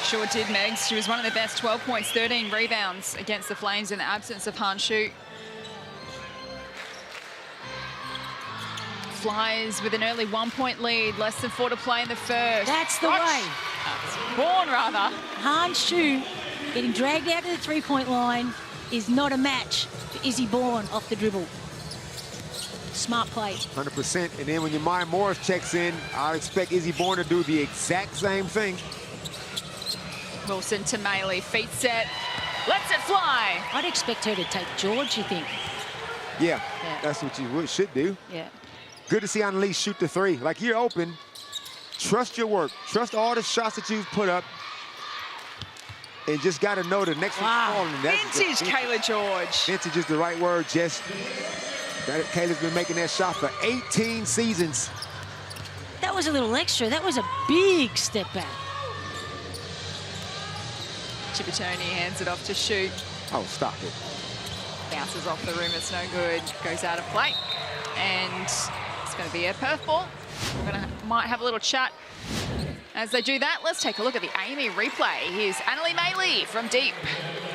Sure did, Megs. She was one of the best, 12 points, 13 rebounds against the Flames in the absence of Han Shu. Flyers with an early 1-point lead, less than 4 to play in the first. That's the way. Born, rather. Han Shu getting dragged out to the three-point line is not a match for Izzy Bourne off the dribble. Smart play. 100%. And then when your Maya Morris checks in, I expect Izzy Bourne to do the exact same thing. Wilson to Maley, feet set, lets it fly. I'd expect her to take George, you think? Yeah, that's what you should do. Yeah. Good to see Annalise shoot the 3. Like, you're open. Trust your work. Trust all the shots that you've put up. And just got to know the next one's falling. Vintage Kayla George. Vintage is the right word, Jess. Kayla's been making that shot for 18 seasons. That was a little extra. That was a big step back. Chippertoni hands it off to shoot. Oh, stop it. Bounces off the rim, it's no good. Goes out of play. And it's going to be a Perth ball. Might have a little chat. As they do that, let's take a look at the Amy replay. Here's Annalie Maley from deep.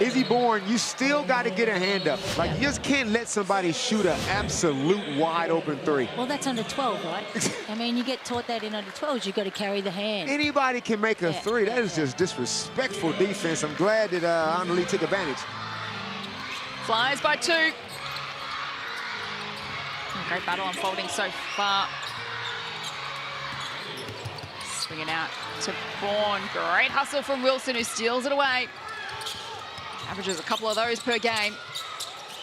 Izzy Bourne, you still got to get a hand up. Like, you just can't let somebody shoot an absolute wide open 3. Well, that's under 12, right? I mean, you get taught that in under 12s. You've got to carry the hand. Anybody can make a 3. That is just disrespectful defense. I'm glad that Annalie took advantage. Flies by 2. Great battle unfolding so far. Swinging out to Bourne. Great hustle from Wilson, who steals it away. Averages a couple of those per game.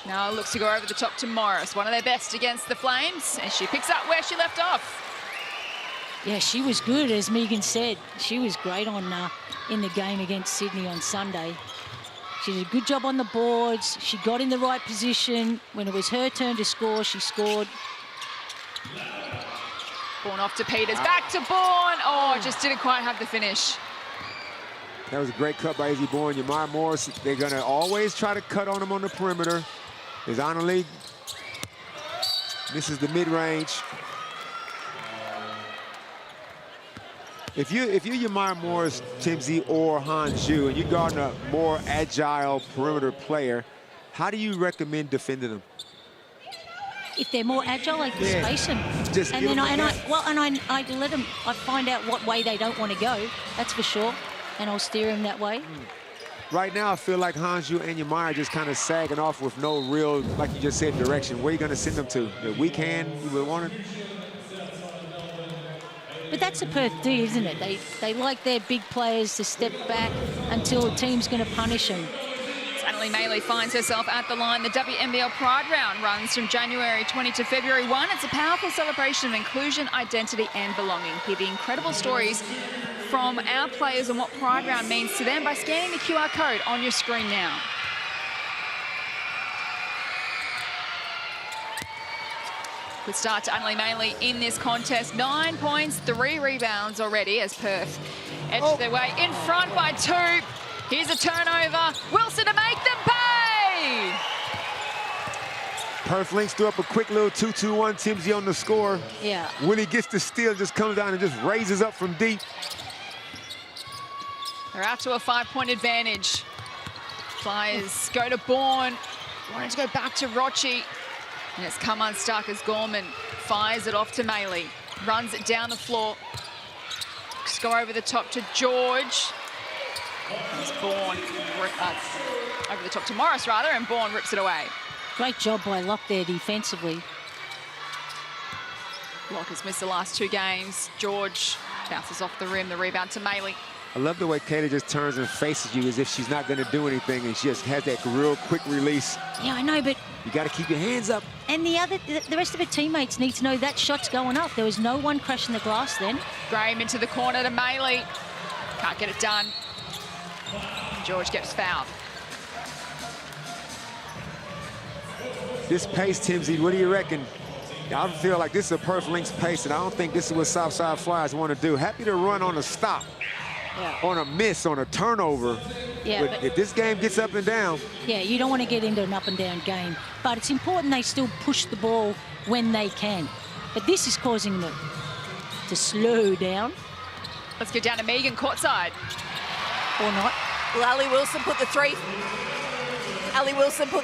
Now looks to go over the top to Morris, one of their best against the Flames, and she picks up where she left off. Yeah, she was good, as Megan said. She was great on in the game against Sydney on Sunday. She did a good job on the boards. She got in the right position. When it was her turn to score, she scored. Bourne off to Peters, back to Bourne. Oh, just didn't quite have the finish. That was a great cut by Izzy Bourne. Yamar Morris, they're going to always try to cut on him on the perimeter. As Annalie misses the mid-range. If you're Yamar Morris, Timsy, or Han Shu, and you're guarding a more agile perimeter player, how do you recommend defending them? If they're more agile, I can space them. Just and then I let them. I find out what way they don't want to go. That's for sure, and I'll steer them that way. Right now, I feel like Hanju and Yamar are just kind of sagging off with no real, like you just said, direction. Where are you going to send them to? The weak hand, you would want it? But that's a Perth D, isn't it? They like their big players to step back until a team's going to punish them. Annalie Maley finds herself at the line. The WNBL Pride Round runs from January 20 to February 1. It's a powerful celebration of inclusion, identity and belonging. Hear the incredible stories from our players and what Pride Round means to them by scanning the QR code on your screen now. Good start to Annalie Maley in this contest. 9 points, 3 rebounds already as Perth edge their way in front by 2. Here's a turnover. Wilson to make them pay! Perth Lynx threw up a quick little 2-2-1. Timsy on the score. Yeah. Willie gets the steal, just comes down and just raises up from deep. They're out to a 5-point advantage. Flyers go to Bourne. Wanted to go back to Rochi. And it's come unstuck as Gorman fires it off to Maley. Runs it down the floor. Score over the top to George. It's Bourne over the top to Morris, rather, and Bourne rips it away. Great job by Locke there defensively. Locke has missed the last 2 games. George bounces off the rim, the rebound to Maley. I love the way Kayla just turns and faces you as if she's not going to do anything, and she just has that real quick release. Yeah, I know, but you got to keep your hands up. And the rest of her teammates need to know that shot's going up. There was no one crashing the glass then. Graham into the corner to Maley. Can't get it done. George gets fouled. This pace, Timsy, what do you reckon? I feel like this is a Perth Lynx pace, and I don't think this is what Southside Flyers want to do. Happy to run on a stop, on a miss, on a turnover. Yeah, but if this game gets up and down. Yeah, you don't want to get into an up and down game. But it's important they still push the ball when they can. But this is causing them to slow down. Let's go down to Megan courtside. Or not. Well, Ali Wilson put the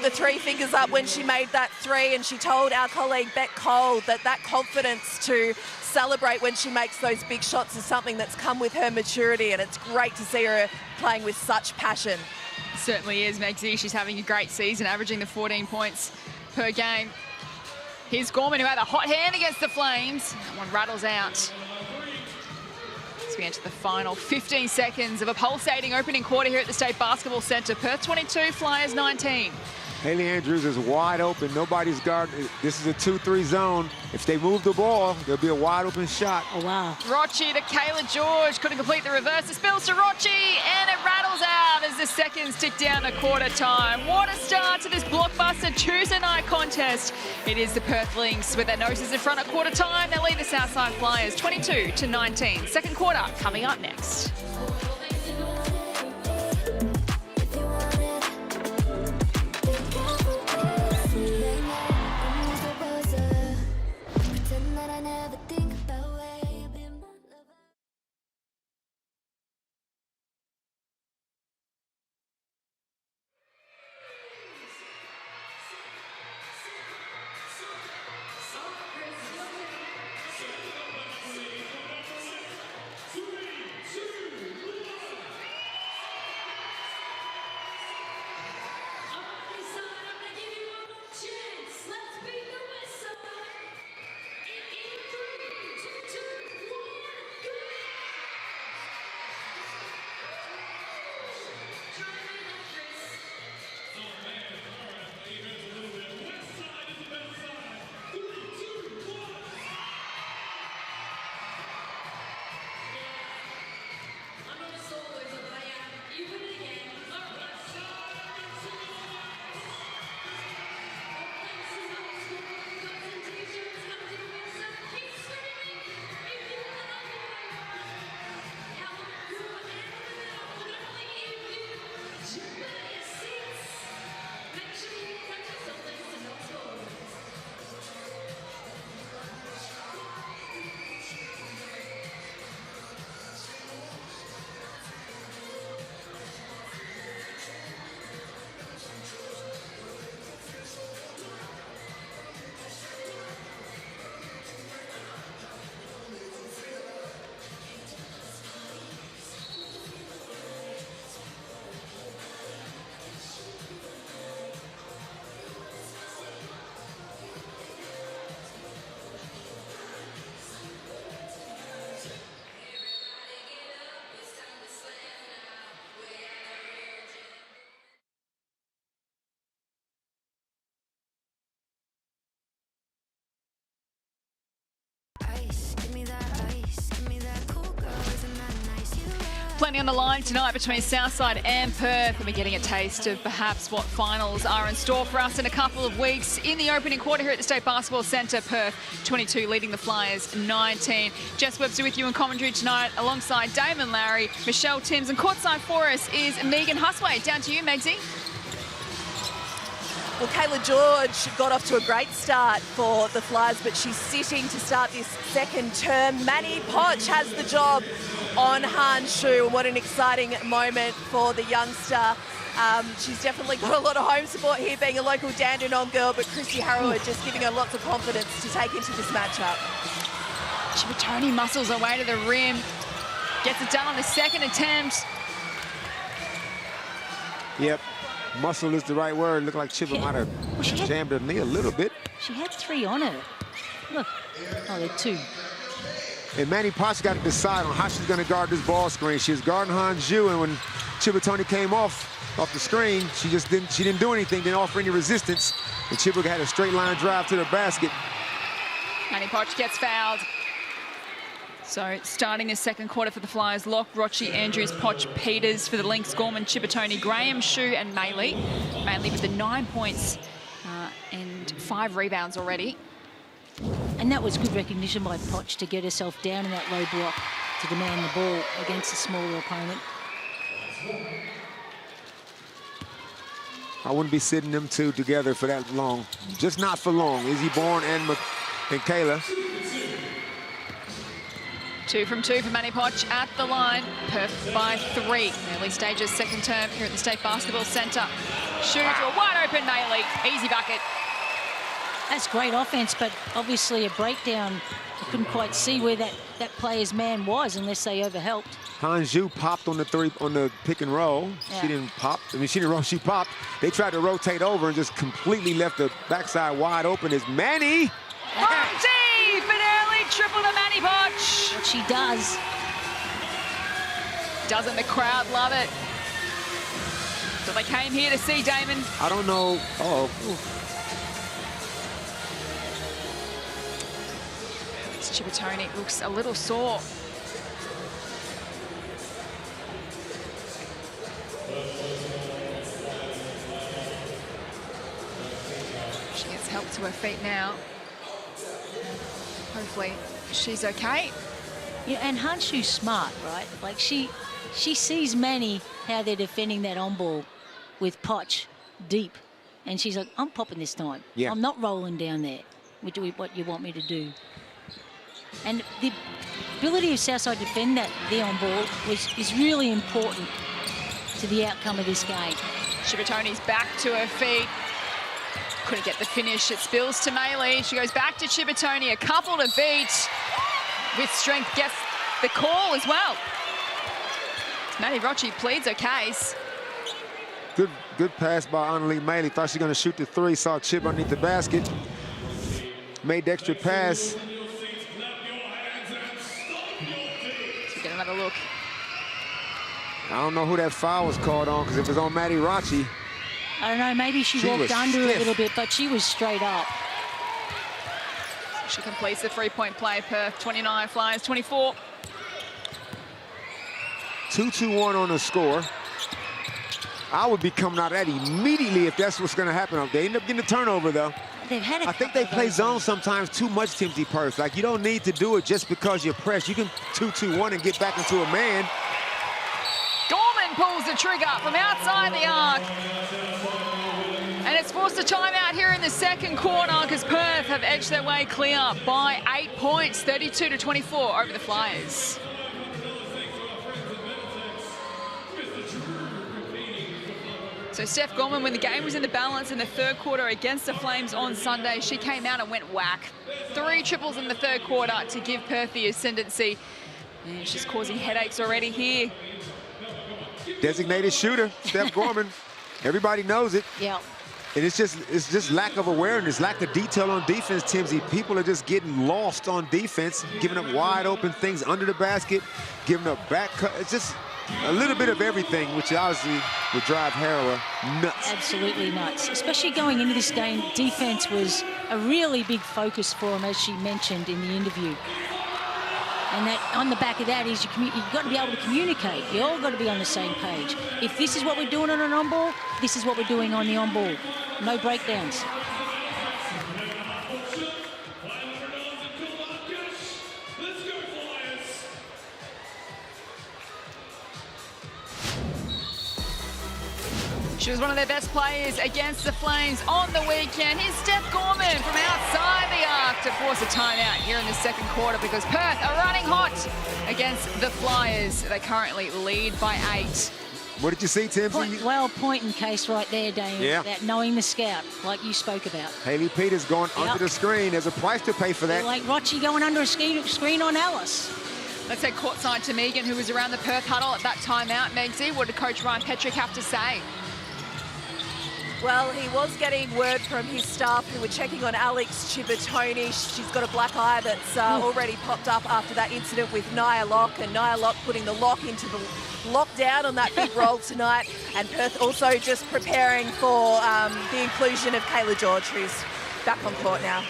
three fingers up when she made that three, and she told our colleague Bet Cole that confidence to celebrate when she makes those big shots is something that's come with her maturity, and it's great to see her playing with such passion. Certainly is, Megsy. She's having a great season, averaging the 14 points per game. Here's Gorman, who had a hot hand against the Flames. That one rattles out. As we enter the final 15 seconds of a pulsating opening quarter here at the State Basketball Centre. Perth 22, Flyers 19. Haley Andrews is wide open. Nobody's guarding. This is a 2-3 zone. If they move the ball, there'll be a wide open shot. Oh, wow. Rochi to Kayla George. Couldn't complete the reverse. It spills to Rochi, and it rattles out as the seconds tick down to quarter time. What a start to this blockbuster Tuesday night contest. It is the Perth Lynx with their noses in front at quarter time. They lead the Southside Flyers 22-19. Second quarter coming up next. Plenty on the line tonight between Southside and Perth, and we're getting a taste of perhaps what finals are in store for us in a couple of weeks. In the opening quarter here at the State Basketball Centre, Perth 22 leading the Flyers 19. Jess Webster with you in commentary tonight alongside Damon Larry, Michelle Timms, and courtside for us is Megan Husway. Down to you, Megsy. Well, Kayla George got off to a great start for the Flyers, but she's sitting to start this second term. Manny Potch has the job on Han Shu, and what an exciting moment for the youngster. She's definitely got a lot of home support here, being a local Dandenong girl, but Christy Harrower just giving her lots of confidence to take into this matchup. Chibatoni muscles her way to the rim, gets it done on the second attempt. Yep. Muscle is the right word. Looked like Chipper might have jammed her knee a little bit. She had 3 on her. Look. Oh, they're 2. And Manny Potts got to decide on how she's going to guard this ball screen. She was guarding Hanju, and when Chibatoni came off the screen, she didn't do anything, didn't offer any resistance. And Chipper had a straight line drive to the basket. Manny Potts gets fouled. So starting the second quarter for the Flyers, Locke, Rochi, Andrews, Poch, Peters for the Lynx, Gorman, Chippertoni, Graham, Shue and Maley. Maley with the 9 points and 5 rebounds already. And that was good recognition by Poch to get herself down in that low block to demand the ball against a smaller opponent. I wouldn't be sitting them two together for that long. Just not for long. Izzy Bourne and Kayla. 2 from 2 for Manny Poch at the line. Perth by 3. Early stages, second term here at the State Basketball Centre. Shoots to a wide open Maley. Easy bucket. That's great offense, but obviously a breakdown. I couldn't quite see where that player's man was unless they overhelped. Hanju popped on the pick and roll. Yeah. She didn't pop. I mean, she didn't roll, she popped. They tried to rotate over and just completely left the backside wide open. Is Manny. From deep, an early triple to Manny Poch. What she does. Doesn't the crowd love it? So they came here to see, Damon. I don't know. Chippertoni looks a little sore. She gets help to her feet now. Hopefully she's okay. Yeah, and Hanshu's smart, right? Like she sees Manny how they're defending that on ball with Poch deep, and she's like, I'm popping this time. Yeah. I'm not rolling down there. What you want me to do? And the ability of Southside to defend that there on ball is really important to the outcome of this game. Chippertoni's back to her feet. Couldn't get the finish. It spills to Maley. She goes back to Chippertoni. A couple to beat. With strength, gets the call as well. Maddie Rochi pleads her case. Good pass by Annalie Maley. Thought she was going to shoot the 3. Saw Chip underneath the basket. Made the extra pass. Get another look. I don't know who that foul was called on, because if it was on Maddie Rochi. I don't know, maybe she walked under a little bit, but she was straight up. She completes the 3-point play. Perth 29, Flyers 24. 2-2-1 on the score. I would be coming out of that immediately if that's what's going to happen. They end up getting a turnover, though. They've had I think they play zone sometimes too much, Timothy Perth. Like, you don't need to do it just because you're pressed. You can 2-2-1 and get back into a man. Gorman pulls the trigger from outside the arc. And it's forced a timeout here in the second quarter because Perth have edged their way clear by 8 points, 32-24 over the Flyers. So Steph Gorman, when the game was in the balance in the third quarter against the Flames on Sunday, she came out and went whack. 3 triples in the third quarter to give Perth the ascendancy. And she's causing headaches already here. Designated shooter, Steph Gorman. Everybody knows it. Yeah. And it's just lack of awareness, lack of detail on defense, Timsy. People are just getting lost on defense, giving up wide open things under the basket, giving up back cut. It's just a little bit of everything, which obviously would drive Harrower nuts. Absolutely nuts. Especially going into this game, defense was a really big focus for him, as she mentioned in the interview. And that on the back of that is you've got to be able to communicate. You all got to be on the same page. If this is what we're doing on an on-ball, this is what we're doing on the on-ball. No breakdowns. She was one of their best players against the Flames on the weekend. Here's Steph Gorman from outside the arc to force a timeout here in the second quarter because Perth are running hot against the Flyers. They currently lead by 8. What did you see, Tim? Point and case right there, Dane. Yeah. That knowing the scout, like you spoke about. Haley Peters going under the screen. There's a price to pay for that. Like Rochi going under a screen on Alice. Let's head courtside to Megan, who was around the Perth huddle at that timeout. Megsy, what did Coach Ryan Petrick have to say? Well, he was getting word from his staff who were checking on Alex Chippertoni. She's got a black eye that's already popped up after that incident with Nia Locke, and Nia Locke putting the lock into the lockdown on that big roll tonight. And Perth also just preparing for the inclusion of Kayla George, who's back on court now.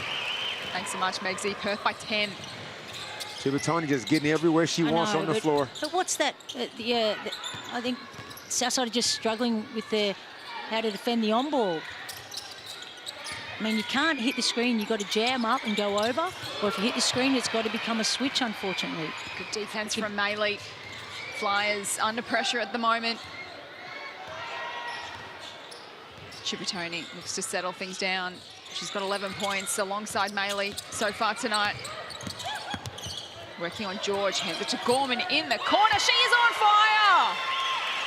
Thanks so much, Megsy. Perth by 10. Chibatoni just getting everywhere she wants on the floor. But what's that? I think Southside are just struggling with how to defend the on-ball. I mean, you can't hit the screen. You've got to jam up and go over. Or if you hit the screen, it's got to become a switch, unfortunately. Good defense from Maylee. Flyers under pressure at the moment. Chibatoni looks to settle things down. She's got 11 points alongside Maylee so far tonight. Working on George, hands it to Gorman in the corner. She is on fire!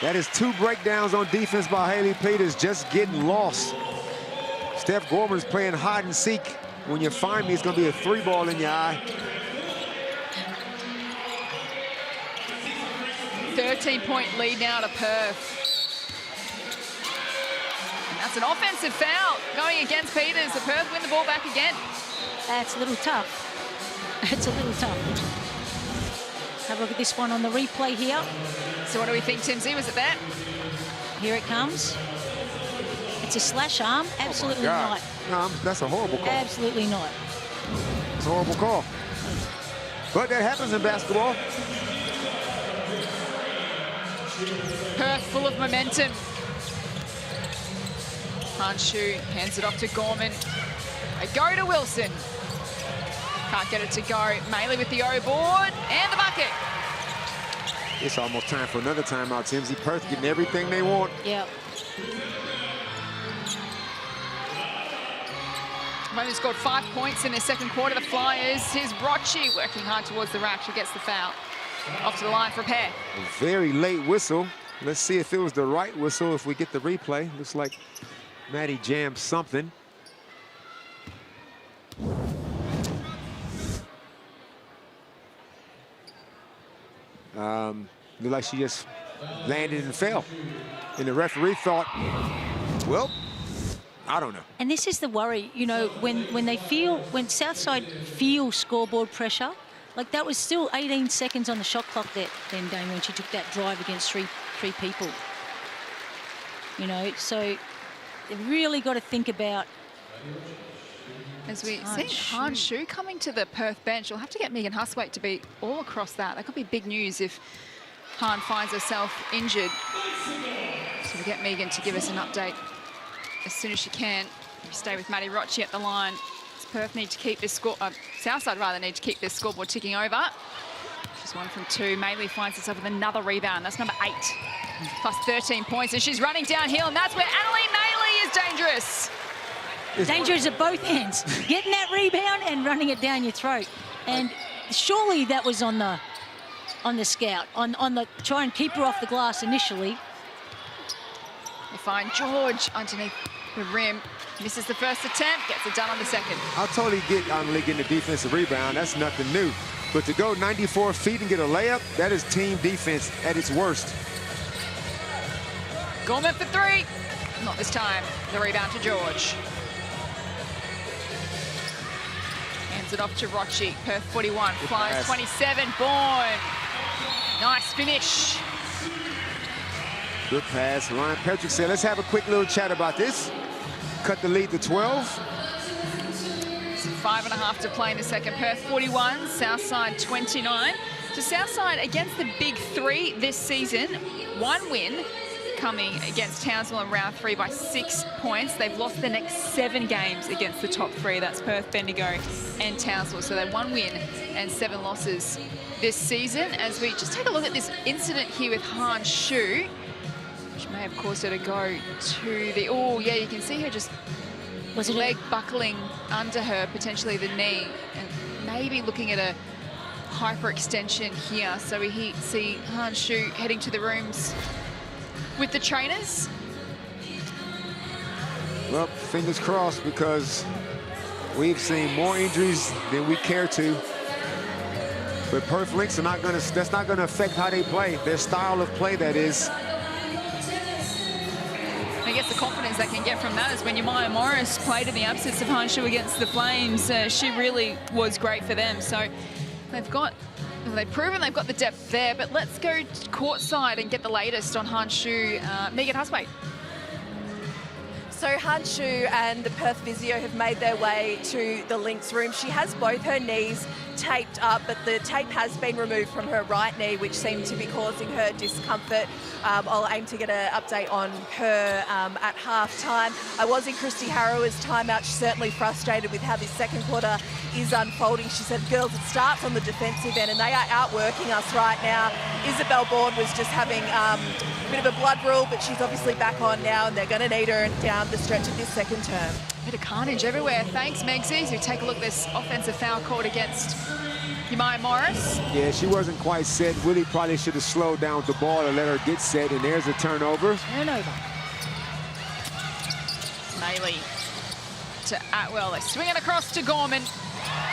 That is 2 breakdowns on defense by Haley Peters, just getting lost. Steph Gorman's playing hide and seek. When you find me, it's going to be a 3-ball in your eye. 13-point lead now to Perth. And that's an offensive foul going against Peters. The Perth win the ball back again. That's a little tough. It's a little tough. Have a look at this one on the replay here. So what do we think, Timsy? Was it that? Here it comes. It's a slash arm. Absolutely not. No, that's a horrible call. Absolutely not. It's a horrible call. But that happens in basketball. Perth full of momentum. Hanshu hands it off to Gorman. They go to Wilson. Can't get it to go. Maylee with the O-board and the bucket. It's almost time for another timeout, Timsy. Perth getting everything they want. Yeah. Only scored 5 points in their second quarter. The Flyers. Here's Rochi working hard towards the rack. She gets the foul. Off to the line for a pair. A very late whistle. Let's see if it was the right whistle if we get the replay. Looks like Maddie jammed something. Looked like she just landed and fell. And the referee thought, well, I don't know. And this is the worry, you know, when Southside feel scoreboard pressure, like that was still 18 seconds on the shot clock then, Dame, when she took that drive against three people. You know, so they've really got to think about. As we see Hanshu coming to the Perth bench, we'll have to get Megan Huswaite to be all across that. That could be big news if Han finds herself injured. So we'll get Megan to give us an update as soon as she can. We stay with Maddie Rochi at the line. Does Perth need to keep this Southside rather need to keep this scoreboard ticking over. She's 1 from 2. Maylee finds herself with another rebound. That's number 8, plus 13 points, and she's running downhill, and that's where Annalene Maylee is dangerous. Dangerous at both ends. Getting that rebound and running it down your throat. And surely that was on the scout, on the try and keep her off the glass initially. They find George underneath the rim. Misses the first attempt, gets it done on the second. I'll totally get Annalene getting the defensive rebound. That's nothing new. But to go 94 feet and get a layup, that is team defense at its worst. Gorman for 3. Not this time. The rebound to George. Hands it off to Rochi. Perth 41, Flyers 27. Bourne. Nice finish. Good pass. Ryan Patrick said, let's have a quick little chat about this. Cut the lead to 12. 5.5 to play in the second. Perth 41, Southside 29. So Southside against the big 3 this season. 1 win coming against Townsville in round 3 by 6 points. They've lost the next 7 games against the top 3. That's Perth, Bendigo and Townsville. So they're 1 win and 7 losses this season. As we just take a look at this incident here with Han Shu, which may have caused her to go to the... Oh, yeah, you can see her just... Was it leg buckling under her, potentially the knee, and maybe looking at a hyperextension here. So we see Han Shu heading to the rooms with the trainers. Well, fingers crossed, because we've seen more injuries than we care to. But Perth Lynx are not going to, that's not going to affect how they play, their style of play, that is. I guess the confidence they can get from that is when Yamaya Morris played in the absence of Hanshu against the Flames. She really was great for them. So they've proven they've got the depth there. But let's go courtside and get the latest on Hanshu. Megan Huswaite. So Han Shu and the Perth physio have made their way to the Lynx room. She has both her knees taped up, but the tape has been removed from her right knee, which seemed to be causing her discomfort. I'll aim to get an update on her at half-time. I was in Christy Harrower's timeout. She's certainly frustrated with how this second quarter is unfolding. She said, girls, it starts on the defensive end, and they are outworking us right now. Isabel Bourne was just having a bit of a blood rule, but she's obviously back on now, and they're going to need her down the stretch of this second term. Bit of carnage everywhere. Thanks, Meggsy. So take a look at this offensive foul called against Jemima Morris. Yeah, she wasn't quite set. Willie probably should have slowed down with the ball and let her get set, and there's a turnover. Turnover. Maley to Atwell. They swing it across to Gorman.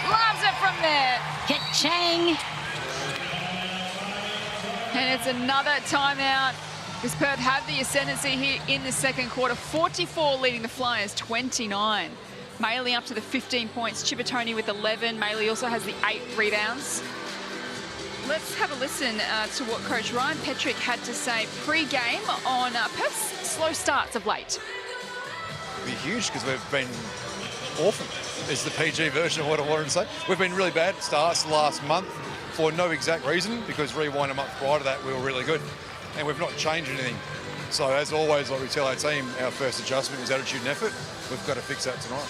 Loves it from there. Ka-chang. And it's another timeout. Because Perth have the ascendancy here in the second quarter. 44 leading the Flyers, 29. Maley up to the 15 points. Chippertoni with 11. Maley also has the 8 rebounds. Let's have a listen to what Coach Ryan Petrick had to say pre-game on Perth's slow starts of late. It'll be huge because we've been awful, is the PG version of what I wanted to say. We've been really bad at starts the last month for no exact reason, because rewind a month prior to that we were really good. And we've not changed anything. So as always, like we tell our team, our first adjustment is attitude and effort. We've got to fix that tonight.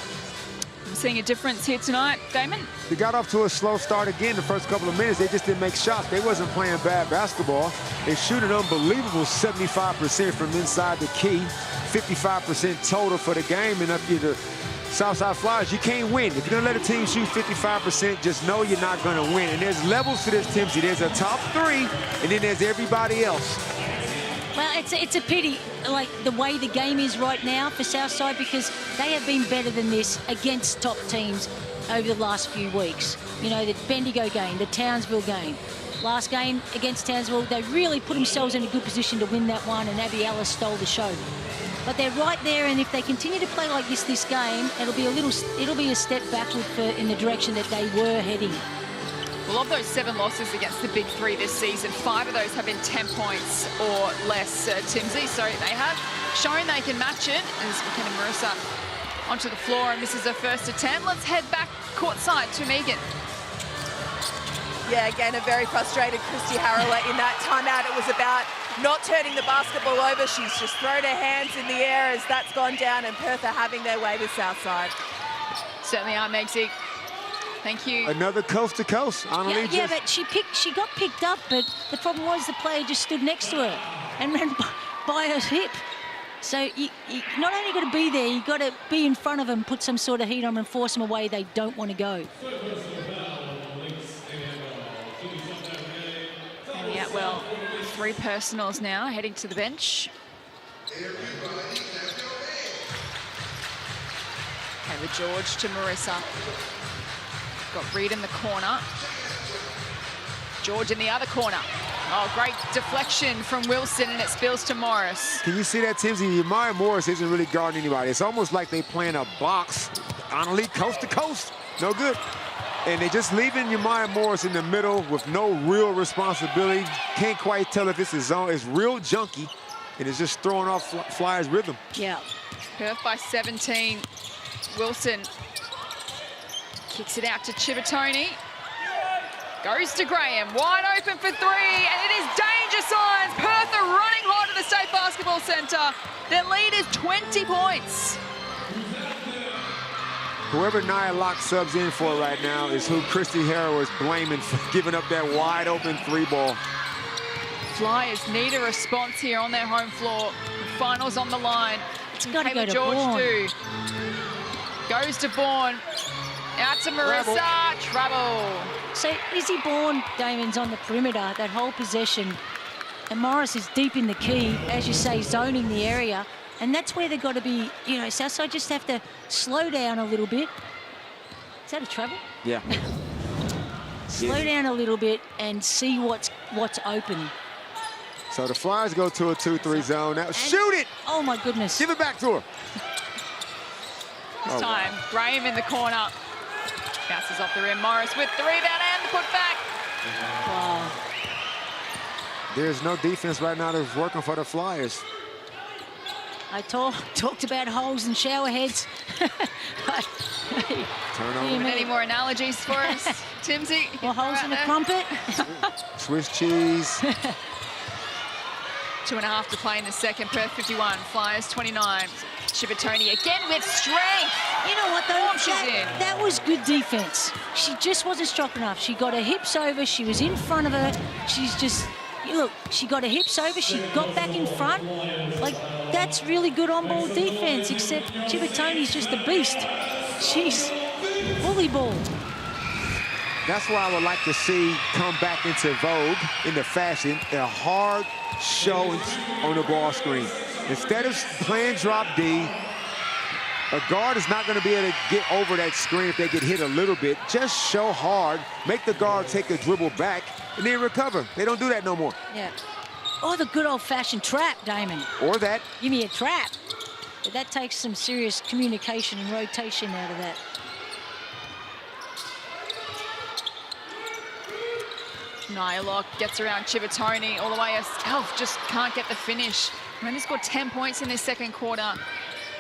I'm seeing a difference here tonight, Damon. They got off to a slow start again the first couple of minutes. They just didn't make shots. They wasn't playing bad basketball. They shoot an unbelievable 75% from inside the key, 55% total for the game. And up here, the Southside Flyers, you can't win. If you're going to let a team shoot 55%, just know you're not going to win. And there's levels to this, Timsy. There's a top 3, and then there's everybody else. Well, it's a pity, like, the way the game is right now for Southside, because they have been better than this against top teams over the last few weeks. You know, the Bendigo game, the Townsville game. Last game against Townsville, they really put themselves in a good position to win that one, and Abby Ellis stole the show. But they're right there, and if they continue to play like this game, it'll be a step backward in the direction that they were heading. Well, of those 7 losses against the big 3 this season, 5 of those have been 10 points or less, Timsy. So they have shown they can match it. As McKenna Marissa onto the floor and misses her first attempt. Let's head back courtside to Megan. Yeah, again, a very frustrated Christy Harrower in that timeout. It was about not turning the basketball over. She's just thrown her hands in the air as that's gone down, and Perth are having their way with Southside. Certainly are, Meggsy. Thank you. Another coast to coast. Yeah, but she got picked up, but the problem was the player just stood next to her and ran by her hip. So you not only got to be there, you got to be in front of them, put some sort of heat on them, and force them away they don't want to go. And yeah, well, 3 personals now heading to the bench. Kayla George to Marissa. Got Reed in the corner. George in the other corner. Oh, great deflection from Wilson, and it spills to Morris. Can you see that, Timsy? Maya Morris isn't really guarding anybody. It's almost like they playing a box. Annalie, coast to coast. No good. And they're just leaving Jemima Morris in the middle with no real responsibility. Can't quite tell if this is zone. It's real junky, and it's just throwing off Flyers' rhythm. Yeah. Perth by 17. Wilson kicks it out to Chippertoni. Goes to Graham, wide open for 3, and it is danger signs. Perth are running hot at the State Basketball Centre. Their lead is 20 points. Whoever Nia Locke subs in for right now is who Christy Harrower is blaming for giving up that wide open 3 ball. Flyers need a response here on their home floor. Finals on the line. It's got to go to George Bourne. do. Goes to Bourne. Out to Marissa. Trouble. So Izzy Borlase, Damon's on the perimeter, that whole possession. And Morris is deep in the key, as you say, zoning the area. And that's where they've got to be, you know, Southside just have to slow down a little bit. Is that a travel? Yeah. Slow down a little bit and see what's open. So the Flyers go to a 2-3 zone. Now shoot it! Oh, my goodness. Give it back to her. This time, Graham in the corner. Bounces off the rim. Morris with the rebound and the putback. Wow. There's no defense right now that's working for the Flyers. I talked about holes and shower heads. Turnover. Any more analogies for us, Timsy? More holes in a crumpet. Swiss cheese. 2.5 to play in the second. Perth 51, Flyers 29. Shibatoni again with strength. You know what, though? She's in. That was good defense. She just wasn't strong enough. She got her hips over. She was in front of her. She's just... Look, she got her hips over, she got back in front. Like, that's really good on-ball defense, except Shibatoni's just a beast. She's bully ball. That's why I would like to see come back into vogue in the fashion, a hard show on the ball screen. Instead of playing drop D, a guard is not going to be able to get over that screen if they get hit a little bit. Just show hard, make the guard take a dribble back, and then recover. They don't do that no more. Yeah. Or the good old-fashioned trap, Damon. Or that. Give me a trap. But that takes some serious communication and rotation out of that. Nylock gets around Shibatoni all the way herself, just can't get the finish. And they scored 10 points in this second quarter.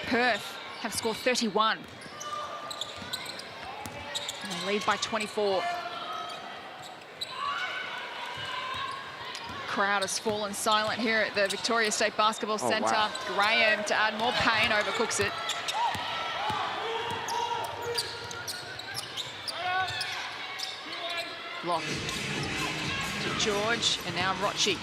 Perth have scored 31. And they lead by 24. Crowd has fallen silent here at the Victoria State Basketball Centre. Wow. Graham to add more pain, overcooks it. Block to George, and now Rochi.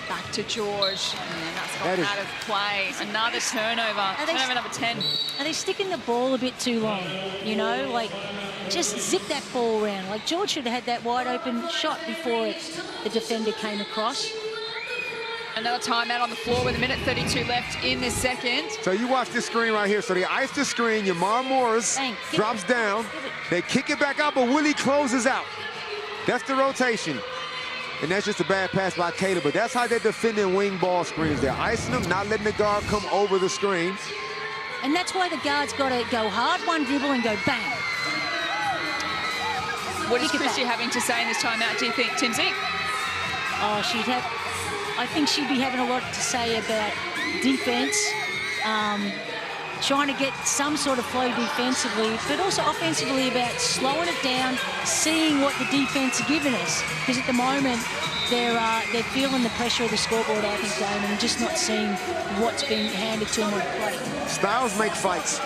Back to George, and that's gone out of play. Another turnover, turnover number 10. Are they sticking the ball a bit too long? You know, like, just zip that ball around. Like, George should have had that wide open shot before the defender came across. Another timeout on the floor with 1:32 left in the second. So you watch this screen right here. So they ice the screen, Yamar Morris drops down. They kick it back out, but Willie closes out. That's the rotation. And that's just a bad pass by Kayla, but that's how they're defending wing ball screens. They're icing them, not letting the guard come over the screen. And that's why the guard's got to go hard, one dribble, and go bang. What is Christie having to say in this timeout, do you think, Timsy? Oh, I think she'd be having a lot to say about defense, trying to get some sort of flow defensively, but also offensively about slowing it down, seeing what the defense are giving us. Because at the moment, they're feeling the pressure of the scoreboard, I think, Damon, and just not seeing what's being handed to them on the plate. Styles make fights.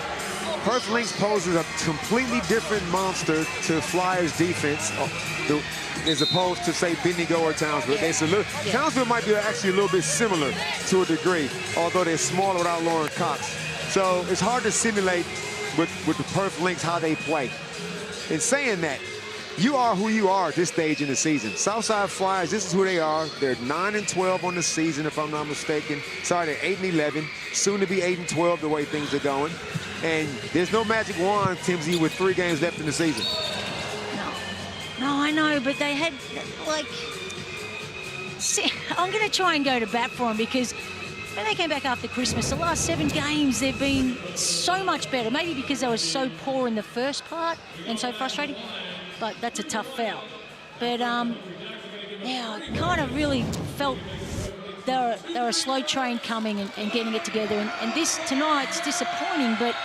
Perth Lynx poses a completely different monster to Flyers defense as opposed to, say, Bendigo or Townsville. Townsville might be actually a little bit similar to a degree, although they're smaller without Lauren Cox. So it's hard to simulate with the Perth Lynx how they play. In saying that, you are who you are at this stage in the season. Southside Flyers, this is who they are. They're 9-12 on the season, if I'm not mistaken. Sorry, they're 8-11, soon to be 8-12 the way things are going. And there's no magic wand, Timsy, with 3 games left in the season. No, I know, but they had, like... See, I'm going to try and go to bat for them because when they came back after Christmas, the last 7 games, they've been so much better. Maybe because they were so poor in the first part and so frustrating, but that's a tough foul. But, yeah, I kind of really felt they were a slow train coming and getting it together. And this tonight's disappointing, but...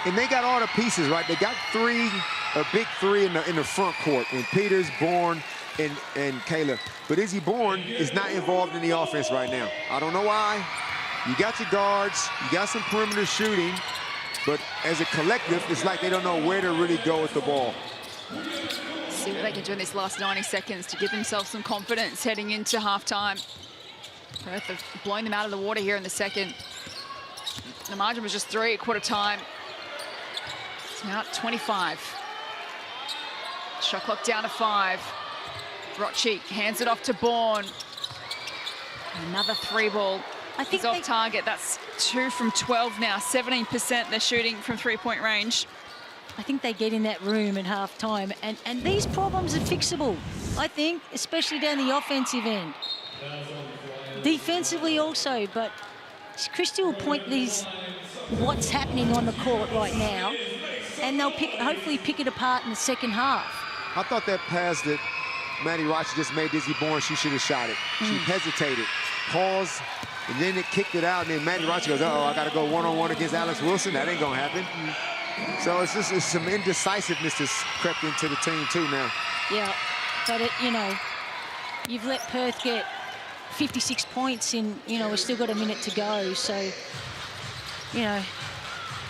And they got all the pieces, right? They got a big three in the front court, in Peters, Bourne, and Kayla. But Izzy Bourne is not involved in the offense right now. I don't know why. You got your guards, you got some perimeter shooting, but as a collective, it's like they don't know where to really go with the ball. See what they can do in this last 90 seconds to give themselves some confidence heading into halftime. Perth have blown them out of the water here in the second. The margin was just 3 at quarter time. It's now 25. Shot clock down to 5. Rochi hands it off to Bourne. Another 3 ball. I think off target. That's 2 from 12 now. 17% they're shooting from 3-point range. I think they get in that room at half-time, and these problems are fixable, I think, especially down the offensive end. Defensively also, but Christie will point what's happening on the court right now, and they'll hopefully pick it apart in the second half. I thought that pass that Maddie Rochi just made Izzy Bourne, she should have shot it. She hesitated. pause, and then it kicked it out, and then Maddie Rocha goes, uh-oh, I got to go one-on-one against Alex Wilson. That ain't going to happen. So it's some indecisiveness that's crept into the team, too, now. Yeah, but, you know, you've let Perth get 56 points in, you know, we've still got a minute to go. So, you know,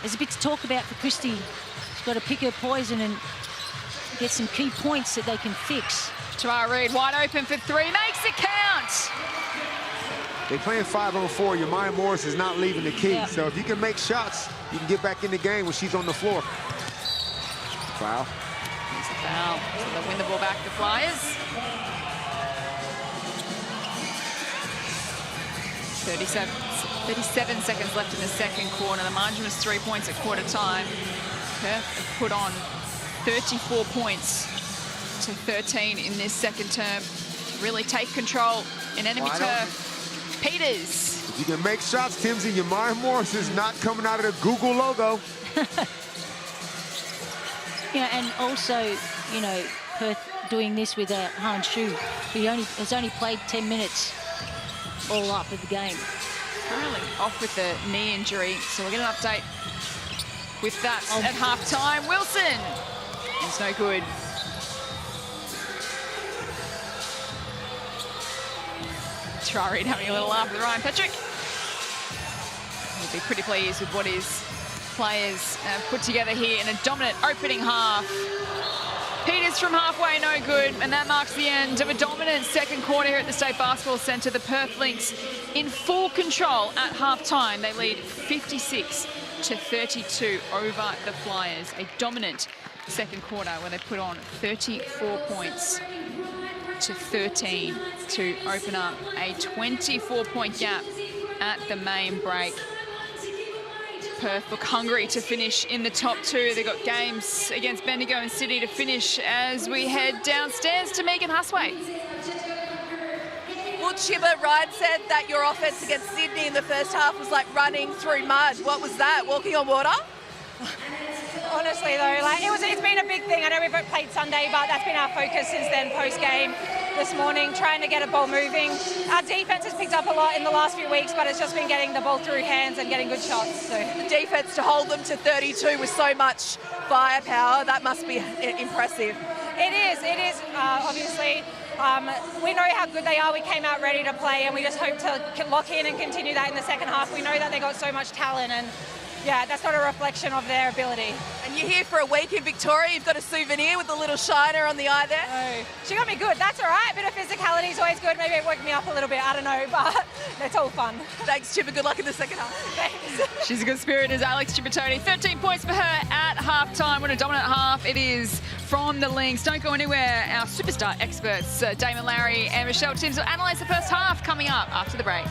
there's a bit to talk about for Christie. She's got to pick her poison and get some key points that they can fix. Tara Reid wide open for three, makes it count. They're playing 5-on-4. Jemima Morris is not leaving the key. Yeah. So if you can make shots, you can get back in the game when she's on the floor. Foul. It's a foul. So they'll win the ball back, the Flyers. 37 seconds left in the second quarter. The margin was 3 points at quarter time. Perth have put on 34 points to 13 in this second term. Really take control in enemy turf. Peters. If you can make shots, Timsy, Jemima Morris is not coming out of the Google logo. Yeah, and also, you know, Perth doing this with Han Shu, who has only played 10 minutes all up of the game. Currently off with the knee injury, so we'll get an update with that at half-time. Wilson is no good. Tara Reid having a little laugh with Ryan Petrick. He'll be pretty pleased with what his players have put together here in a dominant opening half. Peters from halfway, no good, and that marks the end of a dominant second quarter here at the State Basketball Centre. The Perth Lynx in full control at half-time. They lead 56-32 over the Flyers. A dominant second quarter where they put on 34 points to 13 to open up a 24-point gap at the main break. Perth look hungry to finish in the top two. They've got games against Bendigo and Sydney to finish as we head downstairs to Megan Huswaite. Well, Chibba, Ryan said that your offense against Sydney in the first half was like running through mud. What was that, walking on water? Honestly, though, like it's been a big thing. I know we've played Sunday, but that's been our focus since then, post-game this morning, trying to get a ball moving. Our defense has picked up a lot in the last few weeks, but it's just been getting the ball through hands and getting good shots. So the defense to hold them to 32 with so much firepower, that must be impressive. It is, obviously. We know how good they are. We came out ready to play, and we just hope to lock in and continue that in the second half. We know that they got so much talent, and yeah, that's not a reflection of their ability. And you're here for a week in Victoria. You've got a souvenir with a little shiner on the eye there. Oh, she got me good. That's all right. A bit of physicality is always good. Maybe it woke me up a little bit. I don't know, but it's all fun. Thanks, Chipper. Good luck in the second half. Thanks. She's a good spirit, is Alex Chippertoni. 13 points for her at half-time. What a dominant half it is from the Lynx. Don't go anywhere. Our superstar experts, Damon Lowry and Michelle Timms, will analyse the first half coming up after the break.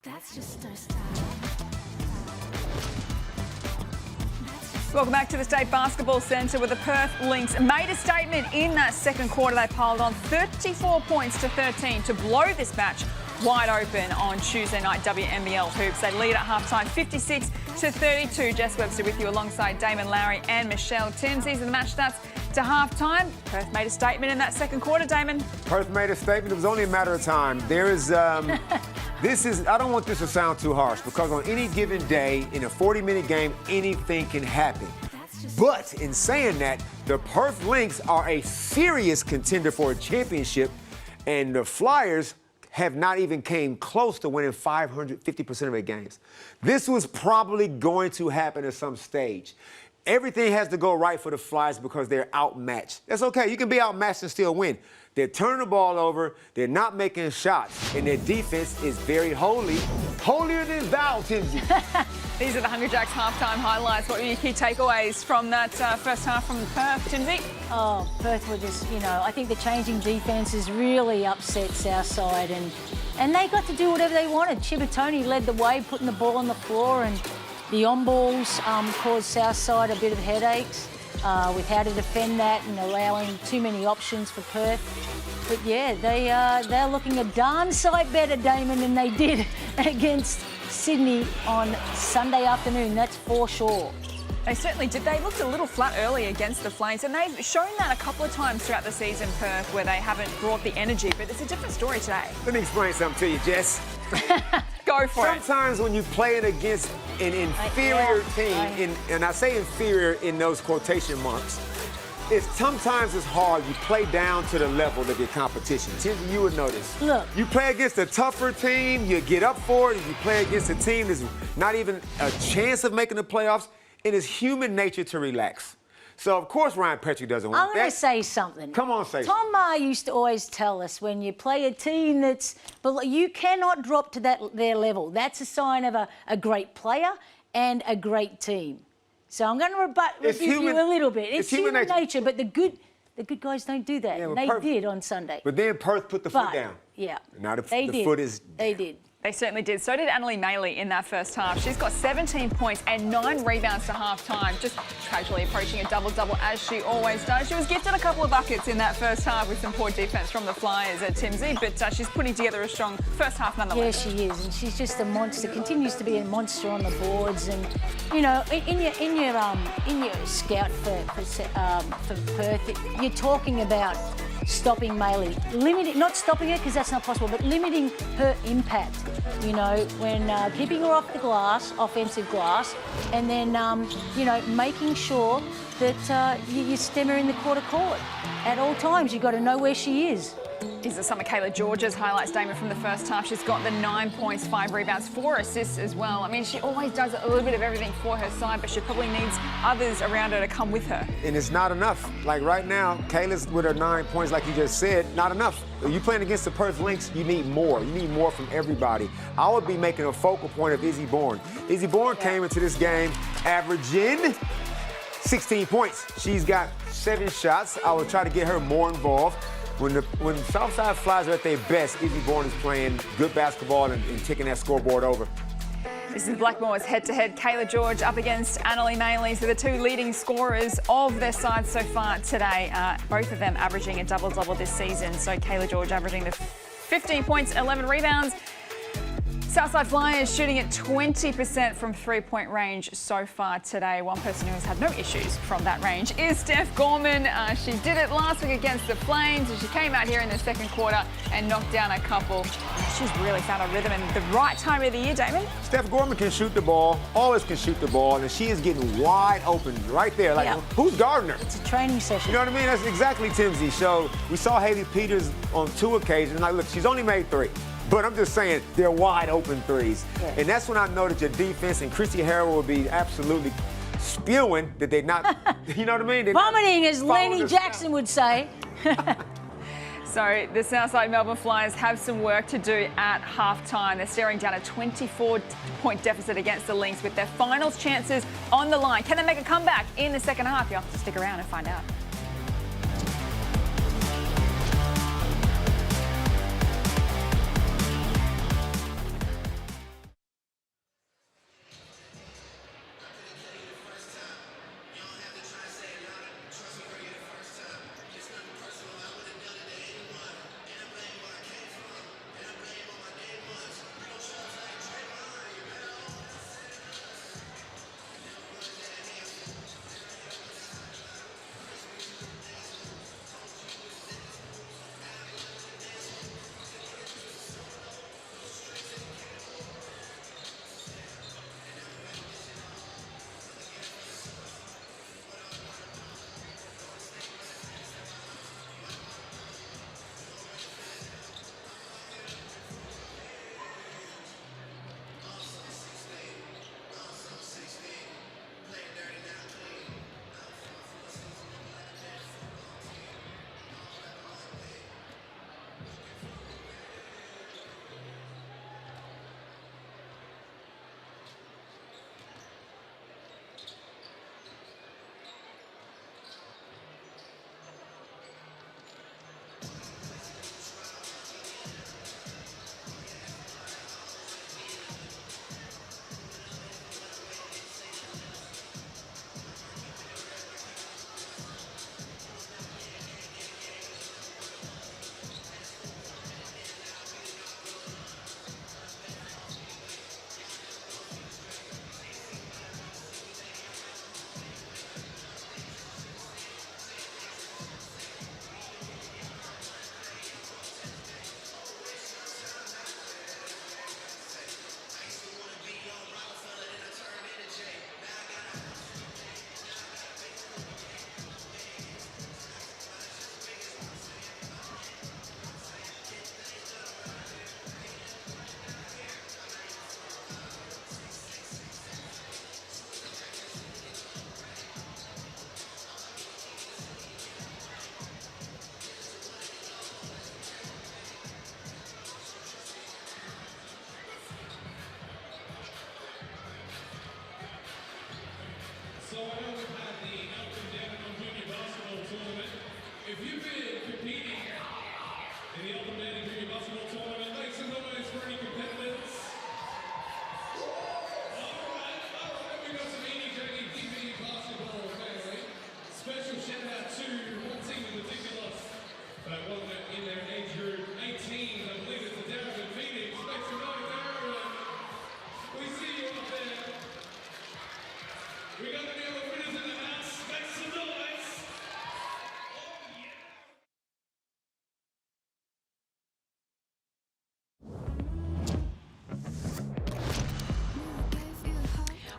That's just our style. Welcome back to the State Basketball Centre, where the Perth Lynx made a statement in that second quarter. They piled on 34 points to 13 to blow this match wide open on Tuesday night WNBL hoops. They lead at halftime 56-32. Jess Webster with you alongside Damon Lowry and Michelle Timms. These are the match stats to halftime. Perth made a statement in that second quarter, Damon. Perth made a statement. It was only a matter of time. There is, I don't want this to sound too harsh, because on any given day in a 40-minute game, anything can happen. But in saying that, the Perth Lynx are a serious contender for a championship, and the Flyers have not even came close to winning 550% of their games. This was probably going to happen at some stage. Everything has to go right for the Flyers because they're outmatched. That's okay. You can be outmatched and still win. They're turning the ball over. They're not making shots. And their defense is very holy. Holier than thou, Timsy. These are the Hungry Jacks halftime highlights. What were your key takeaways from that first half from Perth, Timsy? Oh, Perth were just, I think the changing defence has really upset Southside, and they got to do whatever they wanted. Chibatoni led the way, putting the ball on the floor, and the on-balls caused Southside a bit of headaches with how to defend that and allowing too many options for Perth. But yeah, they're looking a darn sight better, Damon, than they did against Sydney on Sunday afternoon. That's for sure. They certainly did. They looked a little flat early against the Flames, and they've shown that a couple of times throughout the season, Perth, where they haven't brought the energy. But it's a different story today. Let me explain something to you, Jess. Go for it. Sometimes when you play it against an inferior team, and I say inferior in those quotation marks, sometimes it's hard. You play down to the level of your competition. Tim, you would notice. Look. You play against a tougher team, you get up for it, and you play against a team that's not even a chance of making the playoffs, it is human nature to relax. So, of course, Ryan Petrie doesn't want that. I'm going to say something. Come on, say Tom Maher used to always tell us, when you play a team that's... You cannot drop to their level. That's a sign of a great player and a great team. So I'm going to rebut you a little bit. It's human nature, but the good guys don't do that. Yeah, they did on Sunday. But then Perth put the foot down. Yeah. Now the foot is down. They did. They certainly did. So did Annalie Maley in that first half. She's got 17 points and 9 rebounds to half-time, just casually approaching a double-double as she always does. She was gifted a couple of buckets in that first half with some poor defence from the Flyers at Timsy, but she's putting together a strong first half nonetheless. Yeah, she is, and she's just a monster. Continues to be a monster on the boards, and in your scout for Perth, you're talking about stopping Maley, not stopping her because that's not possible, but limiting her impact. When keeping her off the glass, offensive glass, and then making sure that you stem her in the quarter court at all times. You've got to know where she is. These are some of Kayla George's highlights, Damon, from the first half. She's got the 9 points, 5 rebounds, 4 assists as well. I mean, she always does a little bit of everything for her side, but she probably needs others around her to come with her. And it's not enough. Like right now, Kayla's with her 9 points, like you just said, not enough. If you're playing against the Perth Lynx, you need more. You need more from everybody. I would be making a focal point of Izzy Borlase. Izzy Borlase came into this game averaging 16 points. She's got 7 shots. I would try to get her more involved. When Southside Flyers are at their best, Izzy Borlase is playing good basketball and taking that scoreboard over. This is Blackmore's head-to-head. Kayla George up against Annalie Maley. So the 2 leading scorers of their side so far today. Both of them averaging a double-double this season. So Kayla George averaging the 15 points, 11 rebounds. Southside Flyers shooting at 20% from three-point range so far today. One person who has had no issues from that range is Steph Gorman. She did it last week against the Flames, and she came out here in the second quarter and knocked down a couple. She's really found a rhythm in the right time of the year, Damon. Steph Gorman can shoot the ball, always can shoot the ball, and she is getting wide open right there. Like, who's guarding her? It's a training session. You know what I mean? That's exactly Timsy. So we saw Haley Peters on 2 occasions. Like, look, she's only made 3. But I'm just saying, they're wide open threes. Yeah. And that's when I know that your defense and Christy Harrell will be absolutely spewing that they're not, you know what I mean? They're vomiting, as Lenny Jackson would say. So the Southside Melbourne Flyers have some work to do at halftime. They're staring down a 24-point deficit against the Lynx with their finals chances on the line. Can they make a comeback in the second half? You'll have to stick around and find out.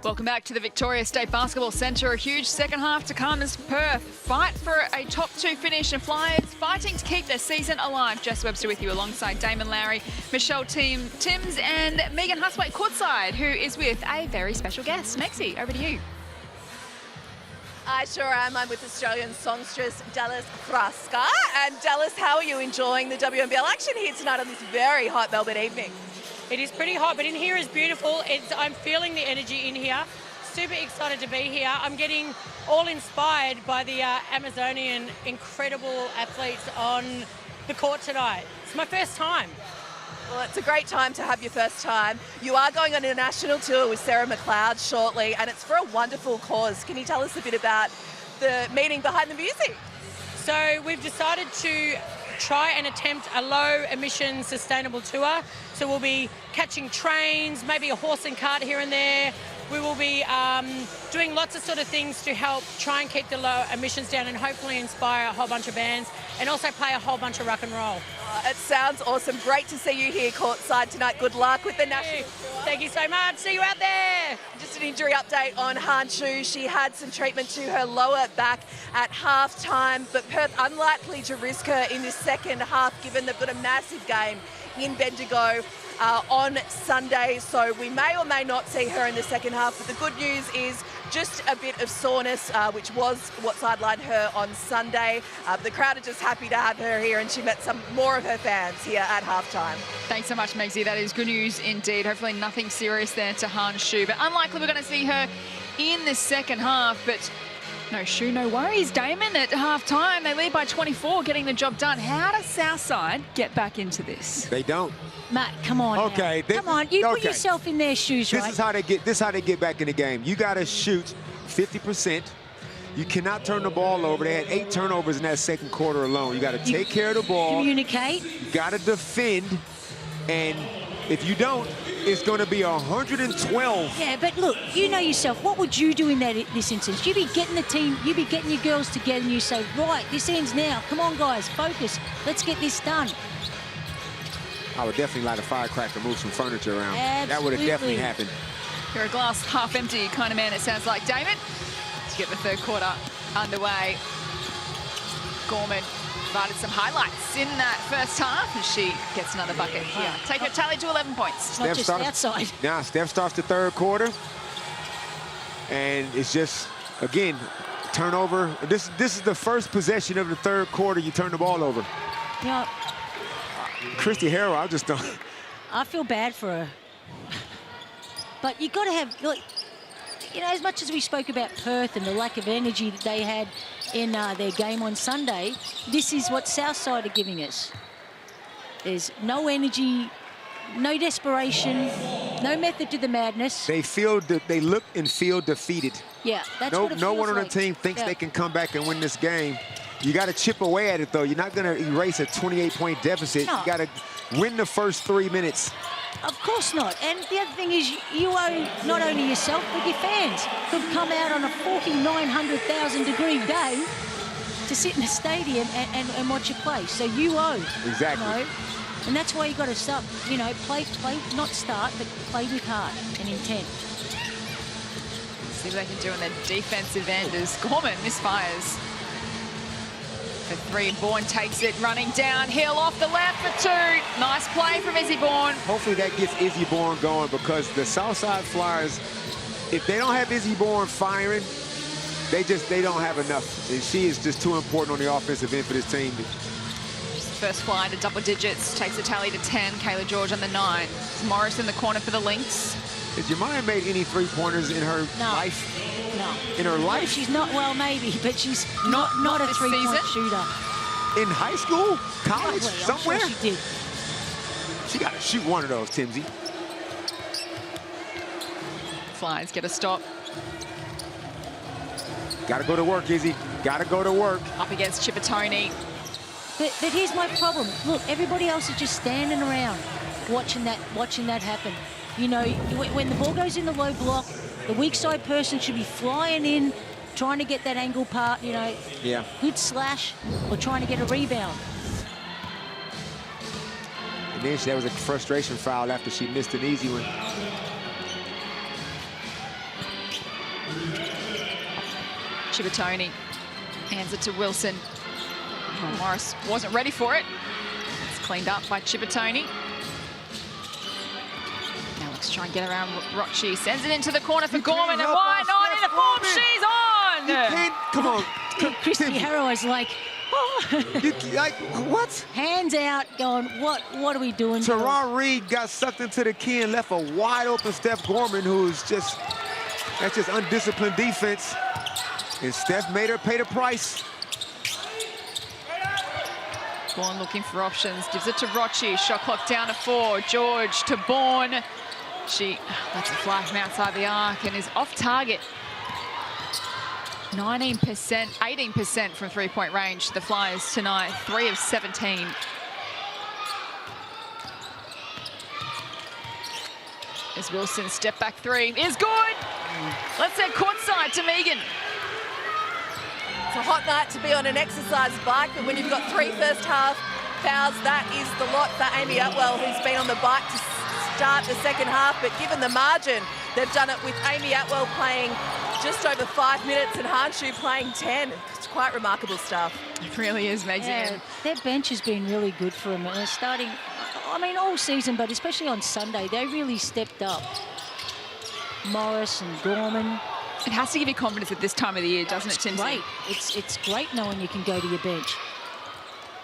Welcome back to the Victoria State Basketball Centre. A huge second half to come as Perth fight for a top 2 finish and Flyers fighting to keep their season alive. Jess Webster with you alongside Damon Lowry, Michelle Timms and Megan Huswaite courtside, who is with a very special guest. Mexi, over to you. I sure am. I'm with Australian songstress Dallas Frasca. And Dallas, how are you enjoying the WNBL action here tonight on this very hot Melbourne evening? It is pretty hot, but in here is beautiful. I'm feeling the energy in here. Super excited to be here. I'm getting all inspired by the Amazonian incredible athletes on the court tonight. It's my first time. Well, it's a great time to have your first time. You are going on a national tour with Sarah McLeod shortly, and it's for a wonderful cause. Can you tell us a bit about the meaning behind the music? So we've decided to try and attempt a low emission sustainable tour. So we'll be catching trains, maybe a horse and cart here and there. We will be doing lots of sort of things to help try and keep the low emissions down and hopefully inspire a whole bunch of bands and also play a whole bunch of rock and roll. It sounds awesome. Great to see you here courtside tonight. Good luck with the national. Thank you so much. See you out there. Just an injury update on Han Shu. She had some treatment to her lower back at half-time, but Perth unlikely to risk her in this second half given they've got a massive game in Bendigo on Sunday, so we may or may not see her in the second half. But the good news is just a bit of soreness, which was what sidelined her on Sunday. The crowd are just happy to have her here, and she met some more of her fans here at halftime. Thanks so much, Megzy. That is good news indeed. Hopefully nothing serious there to Han Shu, but unlikely we're going to see her in the second half. But no Shu, no worries. Damon, at half-time, they lead by 24, getting the job done. How does Southside get back into this? They don't. Matt, come on. Okay. Come on. You put yourself in their shoes, right? This is how they get back in the game. You got to shoot 50%. You cannot turn the ball over. They had 8 turnovers in that second quarter alone. You got to take care of the ball. Communicate. You got to defend. And if you don't, it's going to be 112. Yeah, but look, you know yourself. What would you do in this instance? You'd be getting the team, you'd be getting your girls together, and you say, right, this ends now. Come on, guys, focus. Let's get this done. I would definitely light a firecracker, move some furniture around. Absolutely. That would have definitely happened. You're a glass half empty kind of man, it sounds like. Damon, to get the third quarter underway. Gorman provided some highlights in that first half as she gets another bucket here. Take her tally to 11 points. It's not just outside. Now, Steph starts the third quarter. And it's just, again, turnover. This is the first possession of the third quarter. You turn the ball over. Yeah. Christy Harrell, I just don't. I feel bad for her. But you got to have, like, you know, as much as we spoke about Perth and the lack of energy that they had in their game on Sunday, this is what Southside are giving us. There's no energy, no desperation, no method to the madness. They look and feel defeated. Yeah, that's what it no feels one on like. the team thinks they can come back and win this game. You got to chip away at it, though. You're not going to erase a 28-point deficit. No. You got to win the first 3 minutes. Of course not. And the other thing is you owe not only yourself, but your fans could come out on a 4900,000 degree day to sit in a stadium and watch you play. So you owe. Exactly. You know? And that's why you got to start, you know, play, not start, but play with heart and intent. See what they can do on the defensive end as Gorman misfires. For 3, Bourne takes it, running downhill off the left for 2. Nice play from Izzy Bourne. Hopefully that gets Izzy Bourne going, because the Southside Flyers, if they don't have Izzy Bourne firing, they don't have enough. And she is just too important on the offensive end for this team. First fly to double digits, takes the tally to 10. Kayla George on the 9. It's Morris in the corner for the Lynx. Has Jemiah made any three-pointers in her life? No. In her life? She's not, well, maybe, but she's not a this three-point season. shooter. In high school? College? Probably, Somewhere? I'm sure she did. She got to shoot one of those, Timsy. Flyers get a stop. Got to go to work, Izzy. Got to go to work. Up against Chippertoni. But here's my problem. Look, everybody else is just standing around watching that happen. You know, when the ball goes in the low block, the weak side person should be flying in, trying to get that angle part, you know, Yeah. good slash, or trying to get a rebound. And then that was a frustration foul after she missed an easy one. Chibatoni hands it to Wilson. Oh, Morris wasn't ready for it. It's cleaned up by Chibatoni. Alex trying to get around Rochi. Sends it into the corner for Gorman. And why not in the form? She's on! You can't, come on. Christy Harrow is like, Like, what? hands out, going, what are we doing? Terron Reed got sucked into the key and left a wide open Steph Gorman, who's just, that's just undisciplined defense. And Steph made her pay the price. Bourne looking for options, gives it to Rochi. Shot clock down to 4. George to Bourne. She lets it fly from outside the arc and is off target. 19%, 18% from three-point range, the Flyers tonight, 3 of 17. As Wilson step back 3 is good. Let's head courtside to Megan. It's a hot night to be on an exercise bike, but when you've got 3 first half fouls, that is the lot for Amy Atwell, who's been on the bike to start the second half. But given the margin, they've done it with Amy Atwell playing just over 5 minutes and Hanshu playing 10. It's quite remarkable stuff. It really is, Megsy. Yeah, their bench has been really good for them. And they're starting, I mean, all season, but especially on Sunday, they really stepped up. Morris and Gorman. It has to give you confidence at this time of the year, doesn't it, Tim? Great. It's great knowing you can go to your bench.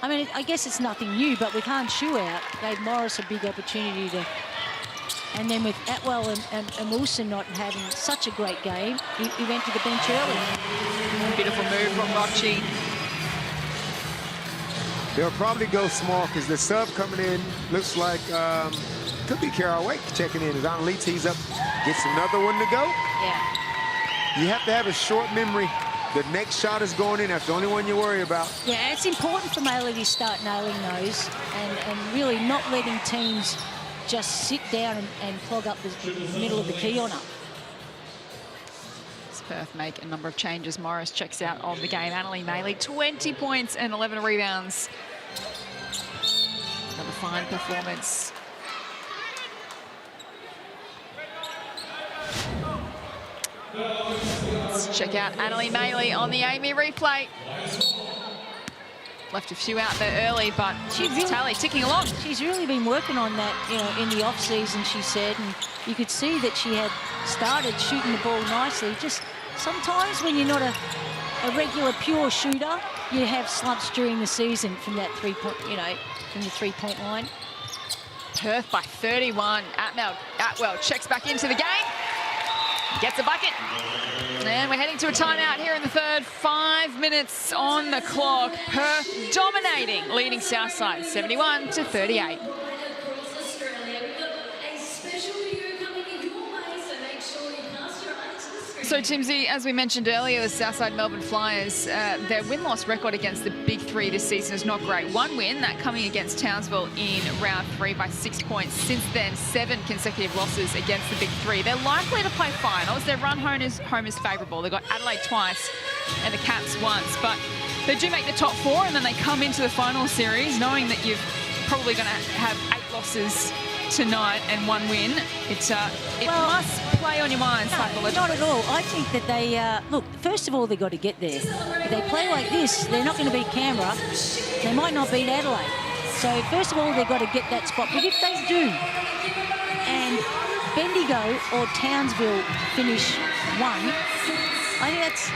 I mean, I guess it's nothing new, but with Hanshu out, gave Morris a big opportunity to. And then with Atwell and Wilson not having such a great game, he went to the bench early. Beautiful move from Rochi. They'll probably go small because the sub coming in looks like could be Carol Wake checking in. As Annalise tees up, gets another one to go. Yeah. You have to have a short memory. The next shot is going in. That's the only one you worry about. Yeah, and it's important for Maley to start nailing those and really not letting teams just sit down and clog up the middle of the key on her. Perth make a number of changes. Morris checks out of the game. Annalie Maley, 20 points and 11 rebounds. Another fine performance. Let's check out Annalie Maley on the Amy replay. Left a few out there early, but Tally ticking along. She's really been working on that, you know, in the off season, she said, and you could see that she had started shooting the ball nicely. Just sometimes when you're not a regular pure shooter, you have slumps during the season from that 3-point, you know, from the 3-point line. Perth by 31. Atwell checks back into the game. Gets a bucket. And we're heading to a timeout here in the third. 5 minutes on the clock. Perth dominating, leading Southside 71-38. So, Timsy, as we mentioned earlier, the Southside Melbourne Flyers, their win-loss record against the Big Three this season is not great. One win, that coming against Townsville in round 3 by 6 points. Since then, 7 consecutive losses against the Big Three. They're likely to play finals. Their run home is favourable. They've got Adelaide twice and the Cats once, but they do make the top 4 and then they come into the final series knowing that you're probably going to have 8 losses tonight and 1 win. It must play on your mind psychologically. Not at all. I think that they, look, first of all, they've got to get there. If they play like this, they're not going to beat Canberra. They might not beat Adelaide. So, first of all, they've got to get that spot. But if they do, and Bendigo or Townsville finish 1, I think that's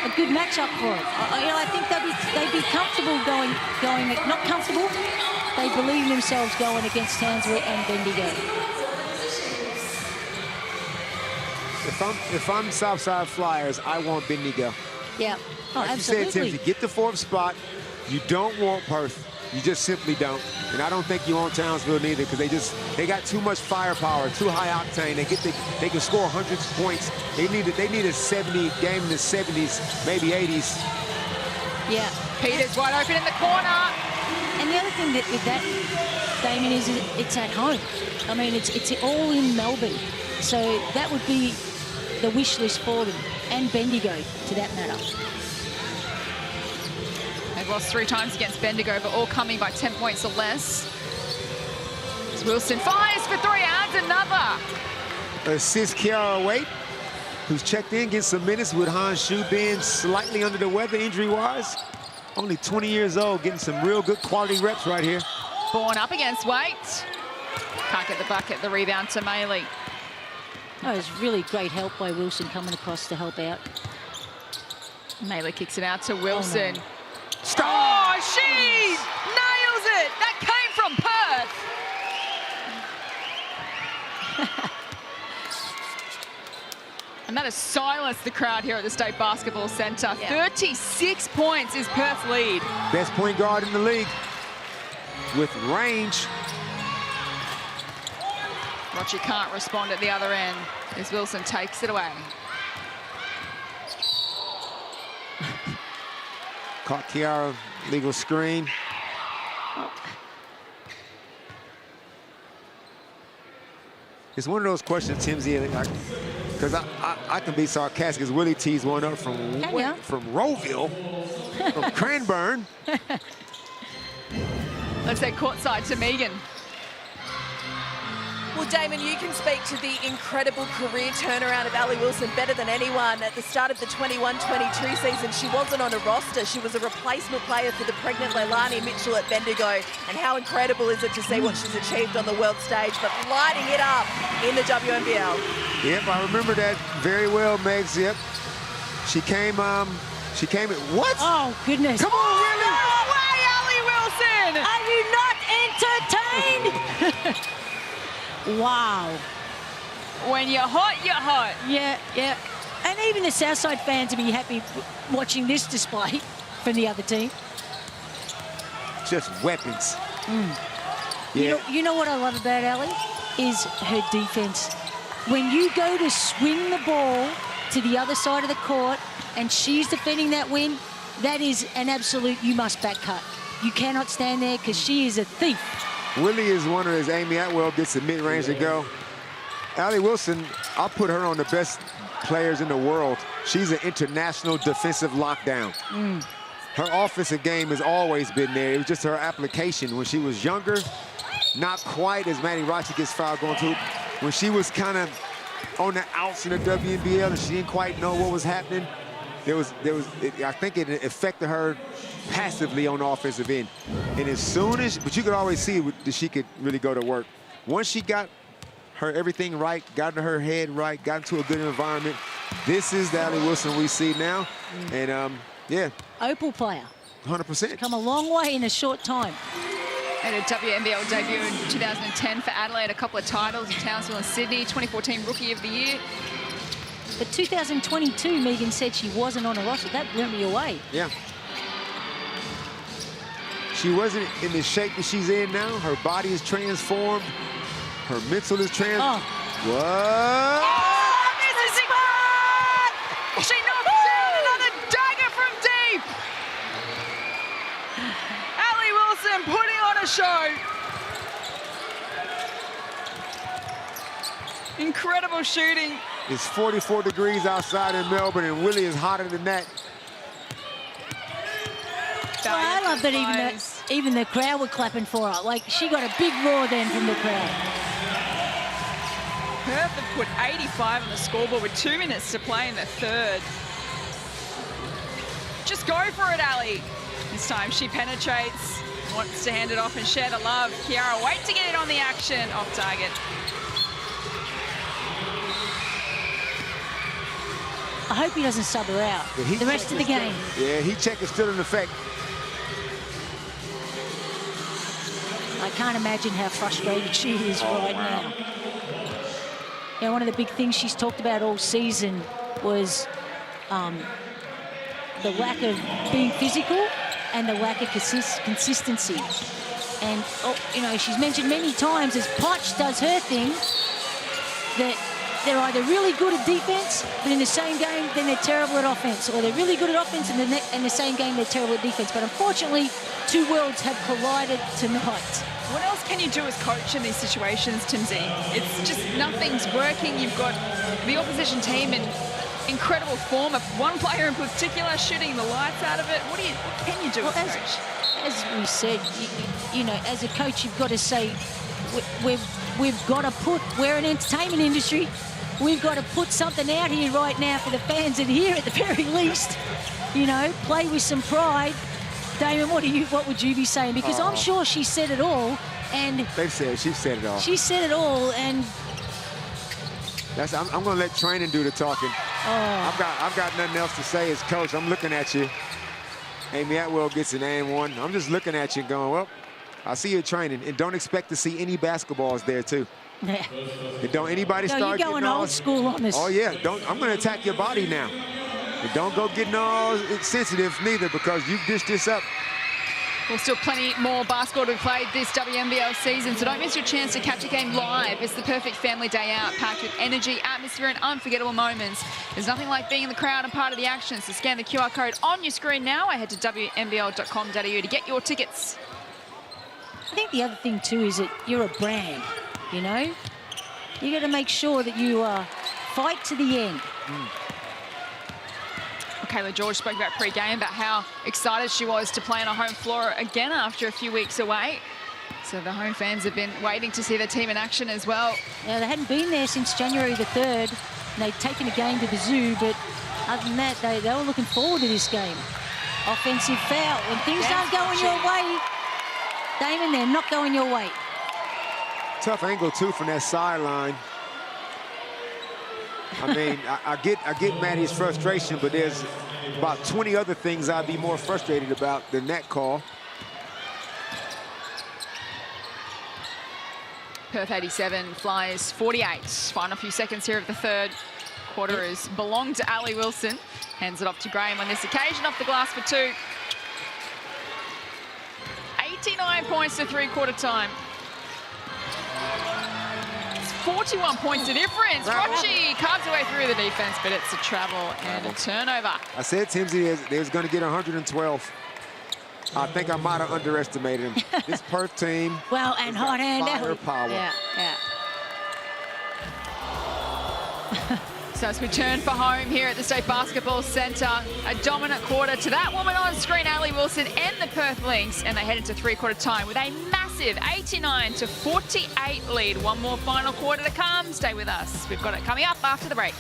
a good matchup for it. You know, I think they'd be comfortable going, not comfortable, they believe in themselves going against Townsville and Bendigo. If I'm Southside Flyers, I want Bendigo. Yeah, oh, like absolutely. you said, Tim, to get the 4th spot, you don't want Perth. You just simply don't. And I don't think you want Townsville neither because they got too much firepower, too high octane. They can score hundreds of points. They need a 70 game in the 70s, maybe 80s. Yeah. Peters wide open in the corner. And the other thing that with that, Damien, is it's at home. I mean, it's all in Melbourne. So that would be the wish list for them, and Bendigo, to that matter. They've lost 3 times against Bendigo, but all coming by 10 points or less. As Wilson fires for 3, adds another. Assist Kiara Wade. who's checked in, getting some minutes with Han Shu being slightly under the weather injury-wise. Only 20 years old, getting some real good quality reps right here. Born up against weight. Can't get the bucket, the rebound to Maley. Oh, it was really great help by Wilson coming across to help out. Maley kicks it out to Wilson. Oh, no. Stop! Oh, she nails it! That came from Perth. And that has silenced the crowd here at the State Basketball Centre. Yeah. 36 points is Perth's lead. Best point guard in the league with range. Rochi can't respond at the other end as Wilson takes it away. Caught Kiara, legal screen. It's one of those questions, Timsy, because I can be sarcastic as Willie tees one up from Rowville, from Cranbourne. Let's head courtside to Megan. Well, Damon, you can speak to the incredible career turnaround of Ali Wilson better than anyone. At the start of the 21-22 season, she wasn't on a roster. She was a replacement player for the pregnant Leilani Mitchell at Bendigo. And how incredible is it to see what she's achieved on the world stage, but lighting it up in the WNBL. Yep, I remember that very well, Megs. Yep. She came at what? Oh, goodness. Come on, really? No way, Ali Wilson! Are you not entertained? Wow. When you're hot, you're hot. Yeah, yeah. And even the Southside fans will be happy watching this display from the other team. Just weapons. Yeah. You know what I love about Ali? Is her defense. When you go to swing the ball to the other side of the court and she's defending that win, that is an absolute you must back cut. You cannot stand there because she is a thief. Willie is one of those. Amy Atwell gets the mid-range to go. Ali Wilson, I'll put her on the best players in the world. She's an international defensive lockdown. Her offensive game has always been there. It was just her application. When she was younger, not quite as Maddie Rochi gets fouled going to. When she was kind of on the outs in the WNBL and she didn't quite know what was happening, I think it affected her passively on the offensive end. And as soon as, but you could always see that she could really go to work. Once she got her everything right, got into her head right, got into a good environment, this is the Ali Wilson we see now. And yeah. Opal player. 100%. Come a long way in a short time. Had a WNBL debut in 2010 for Adelaide, a couple of titles in Townsville and Sydney, 2014 Rookie of the Year. But 2022, Megan said she wasn't on a roster. That blew me away. Yeah. She wasn't in the shape that she's in now. Her body is transformed. Her mental is transformed. What? Oh, this is it! She knocks down another dagger from deep. Ali Wilson putting on a show. Incredible shooting. It's 44 degrees outside in Melbourne, and Willie is hotter than that. Well, I love that even the crowd were clapping for her. Like, she got a big roar then from the crowd. Perth have put 85 on the scoreboard with 2 minutes to play in the third. Just go for it, Ali. This time she penetrates, wants to hand it off and share the love. Kiara, wait to get it on the action, off target. I hope he doesn't sub her out the rest of the game. Yeah, heat check is still in effect. I can't imagine how frustrated she is right now. Yeah, one of the big things she's talked about all season was the lack of being physical and the lack of consistency. And, you know, she's mentioned many times as Potch does her thing that they're either really good at defense, but in the same game, then they're terrible at offense, or they're really good at offense, and in the same game, they're terrible at defense. But unfortunately, two worlds have collided tonight. What else can you do as coach in these situations, Timsy? It's just nothing's working. You've got the opposition team in incredible form. One player in particular shooting the lights out of it. What can you do as a coach? As we said, you know, as a coach, you've got to say, we've got to we're an entertainment industry. we've got to put something out here right now for the fans in here at the very least. You know, play with some pride. Damon, what would you be saying? Because I'm sure she said it all, and she said it all. She said it all, and I'm going to let training do the talking. I've got nothing else to say as coach. I'm looking at you. Amy Atwell gets an and one. I'm just looking at you and going, well, I see you training, and don't expect to see any basketballs there too. Yeah. And don't anybody start you're going getting old school on this. Oh yeah, I'm going to attack your body now. And don't go getting all sensitive neither, because you've dished this up. Well, still plenty more basketball to be played this WNBL season, so don't miss your chance to catch a game live. It's the perfect family day out, packed with energy, atmosphere, and unforgettable moments. There's nothing like being in the crowd and part of the action, so scan the QR code on your screen now or head to WNBL.com.au to get your tickets. I think the other thing too is that you're a brand, you know? You got to make sure that you fight to the end. Kayla George spoke about pre-game about how excited she was to play on a home floor again after a few weeks away. So the home fans have been waiting to see their team in action as well. Yeah, they hadn't been there since January the 3rd. And they'd taken a game to the zoo, but other than that, they were looking forward to this game. Offensive foul. When things aren't going your way, Damon, they're not going your way. Tough angle too from that sideline. I mean, I get Maddie's frustration, but there's about 20 other things I'd be more frustrated about than that call. Perth 87, Flyers 48. Final few seconds here of the third quarter has belonged to Ali Wilson. Hands it off to Graham on this occasion, off the glass for 2. 89 points to three-quarter time. 41 points to difference. Rochi carves her way through the defense, but it's a travel and a turnover. I said Timsy they was going to get 112. I think I might have underestimated him. This Perth team. Well, and hot hand out. Power. Yeah. So as we turn for home here at the State Basketball Centre, a dominant quarter to that woman on screen, Ali Wilson, and the Perth Lynx, and they head into three-quarter time with a massive 89-48 lead. One more final quarter to come. Stay with us. We've got it coming up after the break.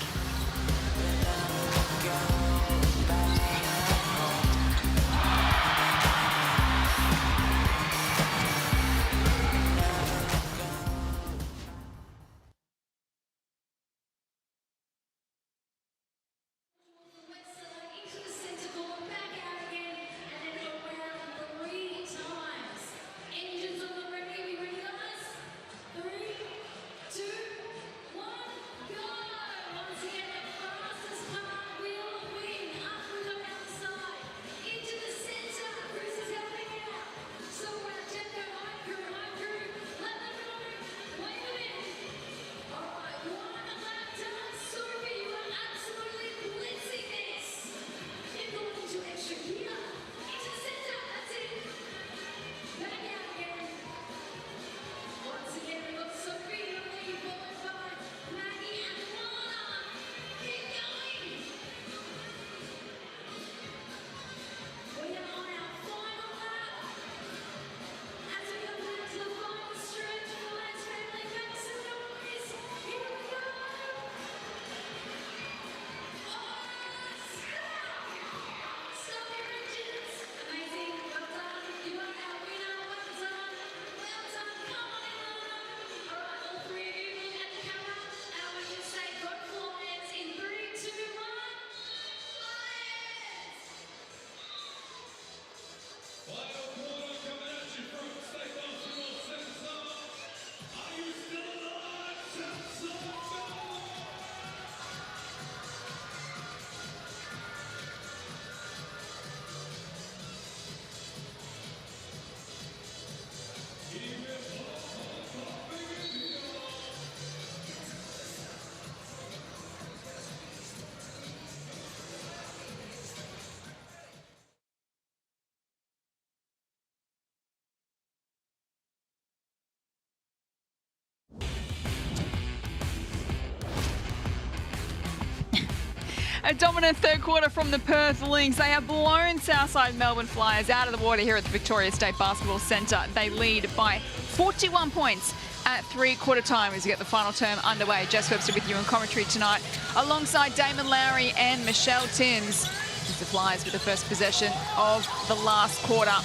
A dominant third quarter from the Perth Lynx. They have blown Southside Melbourne Flyers out of the water here at the Victoria State Basketball Centre. They lead by 41 points, at 3/4 time as we get the final term underway. Jess Webster with you in commentary tonight, alongside Damon Lowry and Michelle Timms. As the Flyers with the first possession of the last quarter.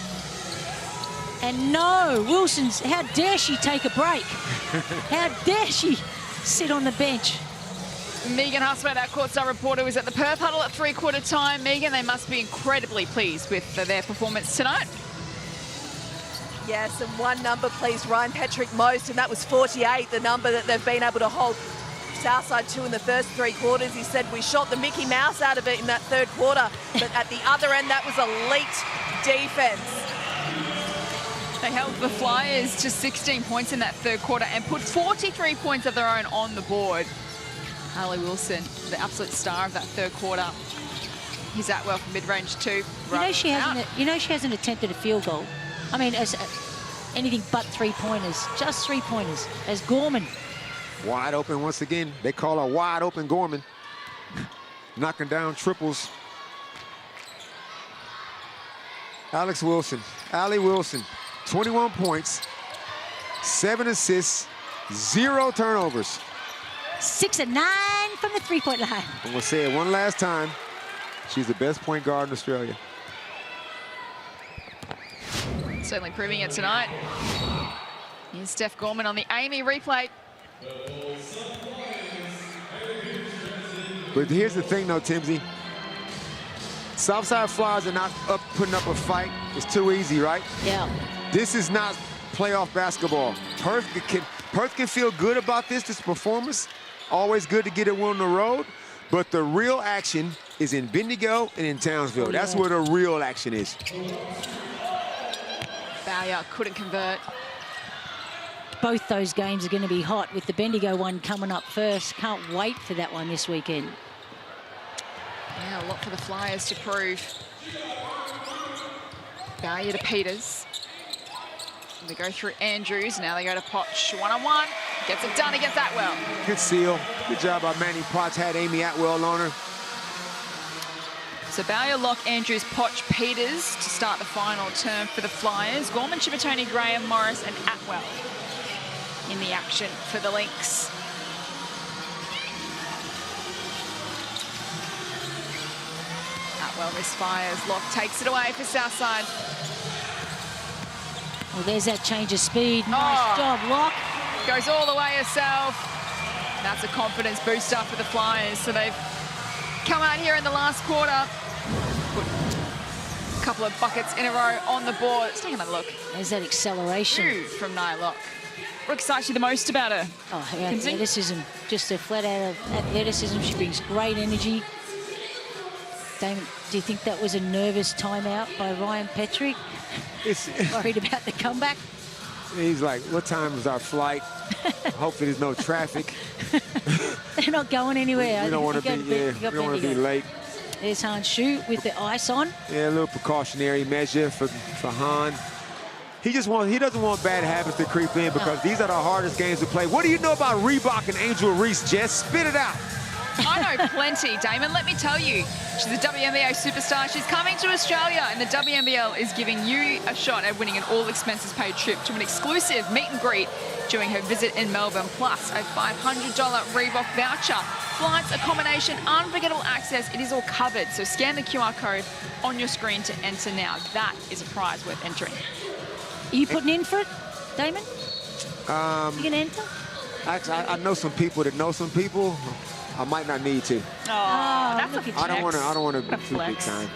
And no, Wilson's, how dare she take a break? How dare she sit on the bench? Megan Husband, our courtside reporter, was at the Perth huddle at 3/4 time. Megan, they must be incredibly pleased with their performance tonight. Yes, and one number pleased Ryan Petrick most, and that was 48, the number that they've been able to hold Southside to in the first 3 quarters. He said we shot the Mickey Mouse out of it in that 3rd quarter, but at the other end, that was elite defense. They held the Flyers to 16 points in that 3rd quarter and put 43 points of their own on the board. Ali Wilson, the absolute star of that 3rd quarter. He's at well for mid-range too. You know she hasn't attempted a field goal. I mean, as anything but 3-pointers, just 3-pointers. As Gorman. Wide open once again. They call her wide open Gorman. Knocking down triples. Ali Wilson, 21 points, 7 assists, 0 turnovers. 6 of 9 from the 3-point line. I'm gonna say it one last time. She's the best point guard in Australia. Certainly proving it tonight. Here's Steph Gorman on the Amy replay. But here's the thing though, Timsy. Southside Flyers are not putting up a fight. It's too easy, right? Yeah. This is not playoff basketball. Perth can feel good about this performance. Always good to get a win on the road. But the real action is in Bendigo and in Townsville. Oh, yeah. That's where the real action is. Bowyer couldn't convert. Both those games are going to be hot, with the Bendigo one coming up first. Can't wait for that one this weekend. Yeah, a lot for the Flyers to prove. Bowyer to Peters. They go through Andrews, now they go to Potch. 1-on-1, gets it done against Atwell. Good seal. Good job by Manny Potts. Had Amy Atwell on her. So Bowyer, Locke, Andrews, Potch, Peters to start the final term for the Flyers. Gorman, Chivatoni, Graham, Morris and Atwell in the action for the Lynx. Atwell misfires. Locke takes it away for Southside. Well, there's that change of speed. Nice job, Locke. Goes all the way herself. That's a confidence booster for the Flyers. So they've come out here in the last quarter. Put a couple of buckets in a row on the board. Let's take another look. There's that acceleration. From Nia Locke. What excites you the most about her? Oh, her athleticism. Just a flat out of athleticism. She brings great energy. Damon, do you think that was a nervous timeout by Ryan Petrick? Worried about the comeback? He's like, what time is our flight? Hopefully there's no traffic. They're not going anywhere. We don't want to be late. There's Han Shu with the ice on. Yeah, a little precautionary measure for Han. He doesn't want bad habits to creep in, because these are the hardest games to play. What do you know about Reebok and Angel Reese, Jess? Spit it out. I know plenty, Damon. Let me tell you. She's a WNBL superstar. She's coming to Australia, and the WNBL is giving you a shot at winning an all-expenses-paid trip to an exclusive meet and greet during her visit in Melbourne, plus a $500 Reebok voucher. Flights, accommodation, unforgettable access. It is all covered. So scan the QR code on your screen to enter now. That is a prize worth entering. Are you putting in for it, Damon? You gonna enter? Actually, I know some people that know some people. I might not need to. Oh, that's a I don't want to be too big time.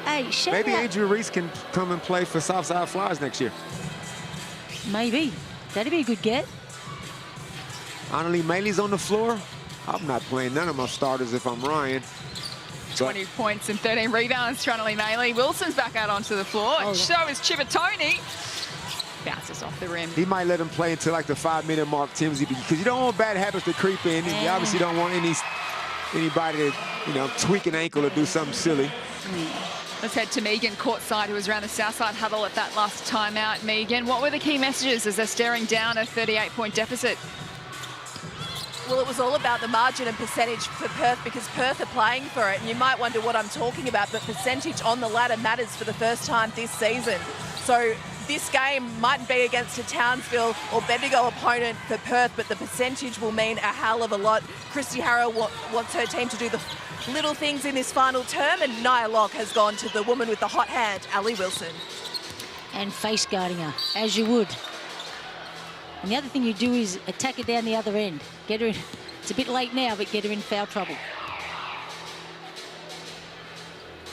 Hey, maybe Angel Reese can come and play for Southside Flyers next year. Maybe. That'd be a good get. Annalie Maley's on the floor. I'm not playing none of my starters if I'm Ryan. 20 points and 13 rebounds, Tronelli Maley. Wilson's back out onto the floor. So is Chivatoni. Bounces off the rim. He might let him play until like the 5-minute mark, Timsy, because you don't want bad habits to creep in. Yeah. You obviously don't want anybody to, tweak an ankle or do something silly. Let's head to Megan courtside, who was around the Southside huddle at that last timeout. Megan, what were the key messages as they're staring down a 38-point deficit? Well, it was all about the margin and percentage for Perth, because Perth are playing for it. And you might wonder what I'm talking about, but percentage on the ladder matters for the first time this season. So this game mightn't be against a Townsville or Bendigo opponent for Perth, but the percentage will mean a hell of a lot. Christy Harrow wants her team to do the little things in this final term, and Nia Locke has gone to the woman with the hot hand, Ali Wilson. And face guarding her, as you would. And the other thing you do is attack her down the other end. Get her in. It's a bit late now, but get her in foul trouble.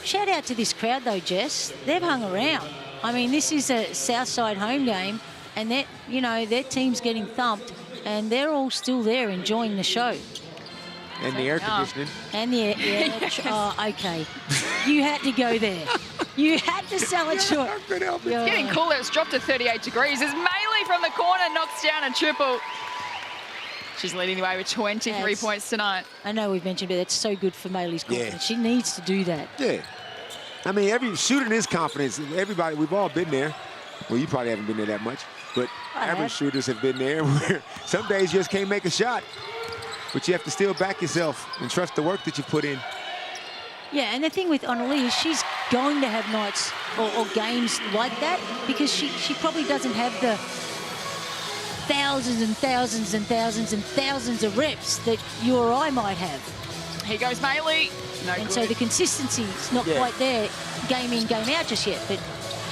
Shout out to this crowd though, Jess. They've hung around. I mean, this is a Southside home game, and their team's getting thumped, and they're all still there enjoying the show. And the air conditioning. And the air. Oh, okay. You had to go there. You had to sell it short. It's getting cooler. It's dropped to 38 degrees. As Maley from the corner knocks down a triple. She's leading the way with 23 points tonight. I know we've mentioned it. That's so good for Maley's confidence. Yeah. She needs to do that. Yeah. I mean, every shooting is confidence. Everybody, we've all been there. Well, you probably haven't been there that much, but average shooters have been there where some days you just can't make a shot. But you have to still back yourself and trust the work that you put in. Yeah, and the thing with Annalise, she's going to have nights or games like that because she probably doesn't have the thousands and thousands and thousands and thousands of reps that you or I might have. Here goes Maley. And so the consistency is not quite there game in, game out just yet, but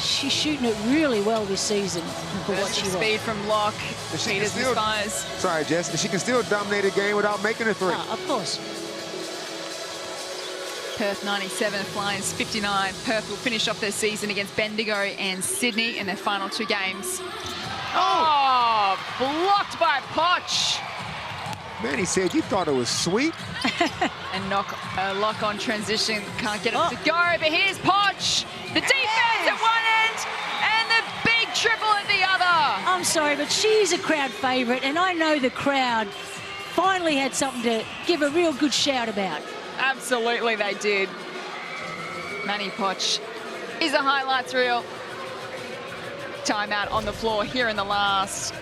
she's shooting it really well this season for what she was. Speed from Locke. Peters misfires. Sorry, Jess. And she can still dominate a game without making a three. Of course. Perth 97, Flyers 59. Perth will finish off their season against Bendigo and Sydney in their final two games. Oh, blocked by Poch. Manny said you thought it was sweet. And Locke on transition. Can't get it to go, but here's Poch. The defense at one end and the big triple at the other. I'm sorry, but she's a crowd favourite, and I know the crowd finally had something to give a real good shout about. Absolutely they did. Manny Poch is a highlights reel. Timeout on the floor here in the last.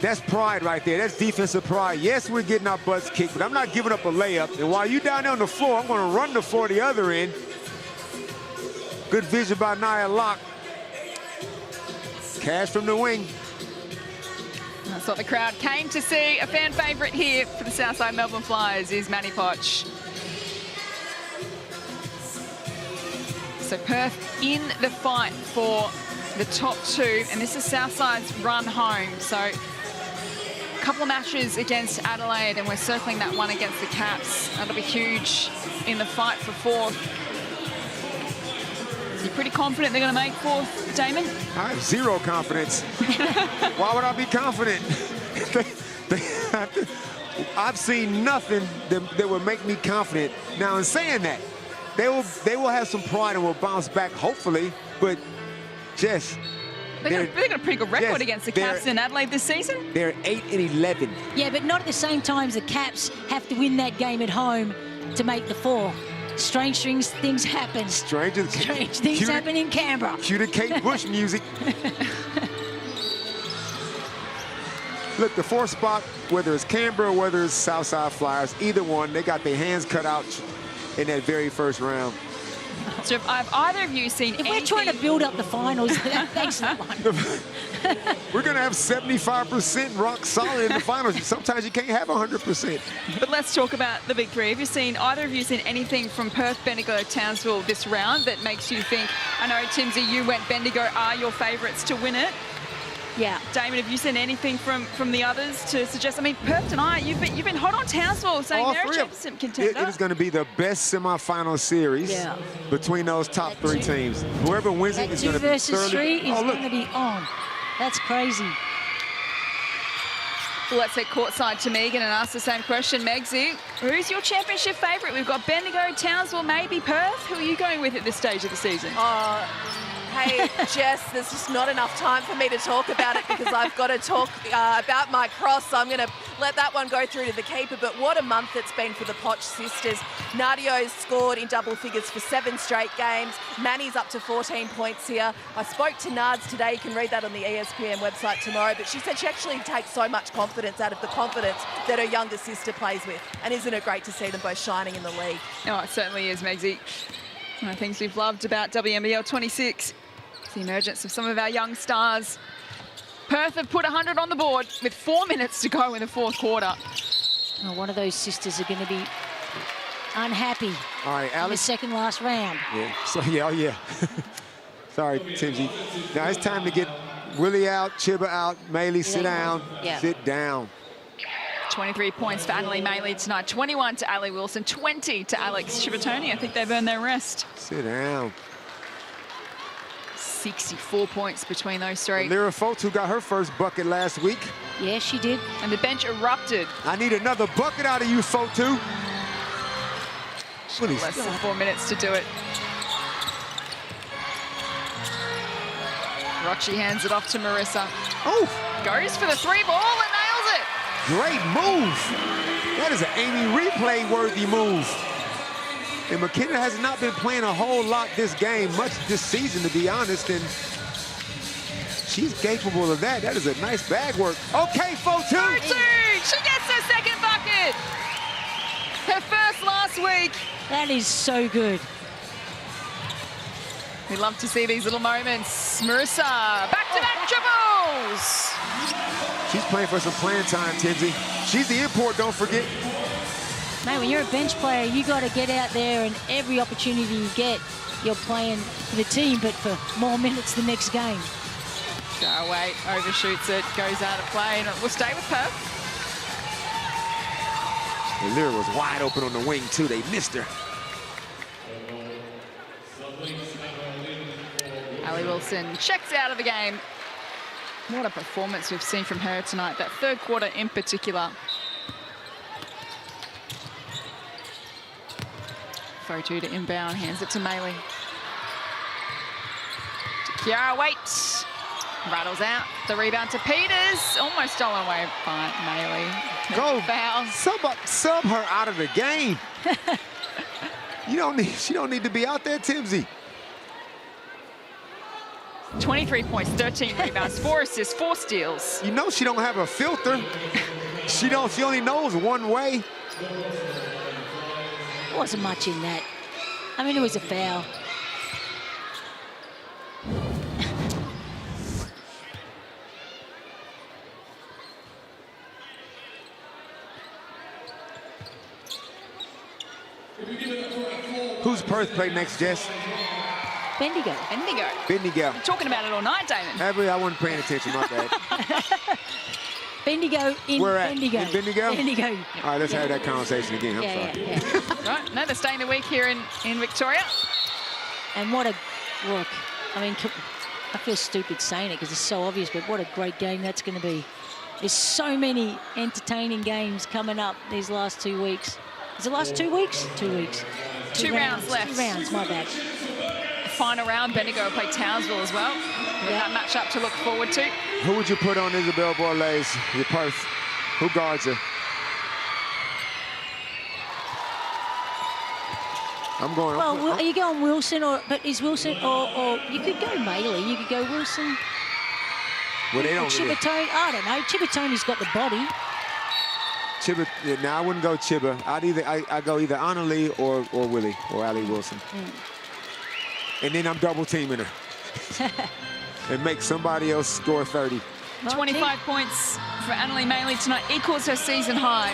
That's pride right there. That's defensive pride. Yes, we're getting our butts kicked, but I'm not giving up a layup. And while you down there on the floor, I'm going to run the floor the other end. Good vision by Nia Locke. Cash from the wing. That's what the crowd came to see. A fan favourite here for the Southside Melbourne Flyers is Manny Poch. So Perth in the fight for the top two, and this is Southside's run home. So a couple of matches against Adelaide, and we're circling that one against the Caps. That'll be huge in the fight for fourth. You're pretty confident they're going to make fourth, Damon? I have zero confidence. Why would I be confident? I've seen nothing that would make me confident. Now, in saying that, they will have some pride and will bounce back, hopefully. But, Jess, they've got a pretty good record against the Caps in Adelaide this season. They're 8-11. Yeah, but not at the same time as the Caps have to win that game at home to make the four. Strange things happen. Strange things happen in Canberra. Cue the Kate Bush music. Look, the fourth spot, whether it's Canberra or whether it's Southside Flyers, either one, they got their hands cut out in that very first round. So have either of you seen anything? We're trying to build up the finals, thanks a lot. We're going to have 75% rock solid in the finals. Sometimes you can't have 100%. But let's talk about the big three. Either of you seen anything from Perth, Bendigo, Townsville this round that makes you think, I know, Timsy, you went Bendigo are your favourites to win it? Yeah. Damon, have you seen anything from the others to suggest? I mean, Perth tonight, you've been hot on Townsville, saying they're a championship contender. It is going to be the best semifinal series between those top three teams. Whoever wins it is going to be versus three is going to be on. That's crazy. Well, let's head courtside to Megan and ask the same question. Megsy, who's your championship favourite? We've got Bendigo, Townsville, maybe Perth. Who are you going with at this stage of the season? Hey, Jess, there's just not enough time for me to talk about it because I've got to talk about my cross, so I'm going to let that one go through to the keeper. But what a month it's been for the Poch sisters. Nadio's scored in double figures for 7 straight games. Manny's up to 14 points here. I spoke to Nards today. You can read that on the ESPN website tomorrow. But she said she actually takes so much confidence out of the confidence that her younger sister plays with. And isn't it great to see them both shining in the league? Oh, it certainly is, Megsy. One of the things we've loved about WNBL26. The emergence of some of our young stars. Perth have put 100 on the board with 4 minutes to go in the fourth quarter. Oh, one of those sisters are going to be unhappy All right, in the Alex. second last round. Yeah. So yeah, oh yeah. Sorry, Timsy. Now it's time to get Willie out, Chibba out, Maley, sit down. Yeah. Sit down. 23 points for Annalie Maley tonight. 21 to Ali Wilson, 20 to Alex Chivatoni. I think they've earned their rest. Sit down. 64 points between those three. Lyra Fotu got her first bucket last week. Yeah, she did. And the bench erupted. I need another bucket out of you, Fotu. Less than 4 minutes to do it. Rochi hands it off to Marissa. Oh! Goes for the 3-ball and nails it. Great move. That is an Amy replay-worthy move. And McKenna has not been playing a whole lot this game, much this season, to be honest, and she's capable of that. That is a nice bag work. Okay, Fotu! She gets her second bucket. Her first last week. That is so good. We love to see these little moments. Marissa, back-to-back triples. She's playing for some playing time, Timsy. She's the import, don't forget. Mate, when you're a bench player, you got to get out there, and every opportunity you get, you're playing for the team, but for more minutes the next game. Wait, overshoots it, goes out of play, and it will stay with Perth. And Lyra was wide open on the wing, too. They missed her. Ali Wilson checks out of the game. What a performance we've seen from her tonight, that third quarter in particular. Fotu to inbound, hands it to Maley. To Kiara Waite. Rattles out. The rebound to Peters. Almost stolen away by Maley. Go. Foul. Sub her out of the game. She don't need to be out there, Timsy. 23 points, 13 rebounds, 4 assists, 4 steals. You know she don't have a filter. She only knows one way. Wasn't much in that. I mean, it was a foul. Who's Perth play next, Jess? Bendigo. Bendigo. Talking about it all night, Damon. I wasn't paying attention, my bad. Bendigo in Where at? Bendigo. In Bendigo? Bendigo. All right, let's have that conversation again. I'm sorry. Right, no, they're staying the week here in Victoria. And what a look. I mean, I feel stupid saying it because it's so obvious, but what a great game that's going to be. There's so many entertaining games coming up these last 2 weeks. Is it last 2 weeks? 2 weeks. Two rounds left. 2 rounds, my bad. Final round, Bendigo will play Townsville as well. That matchup to look forward to. Who would you put on Izzy Borlase, your Perth? Who guards her? I'm going. Well, are you going Wilson but is Wilson or you could go Maley, you could go Wilson. Well, they don't. Chivatoni, I don't know. Chivatoni's got the body. Chibba, I wouldn't go Chibba. I go either Annalie or Willie or Ali Wilson. And then I'm double teaming her. And make somebody else score 30. 25 points for Annalie Maley tonight, equals her season high.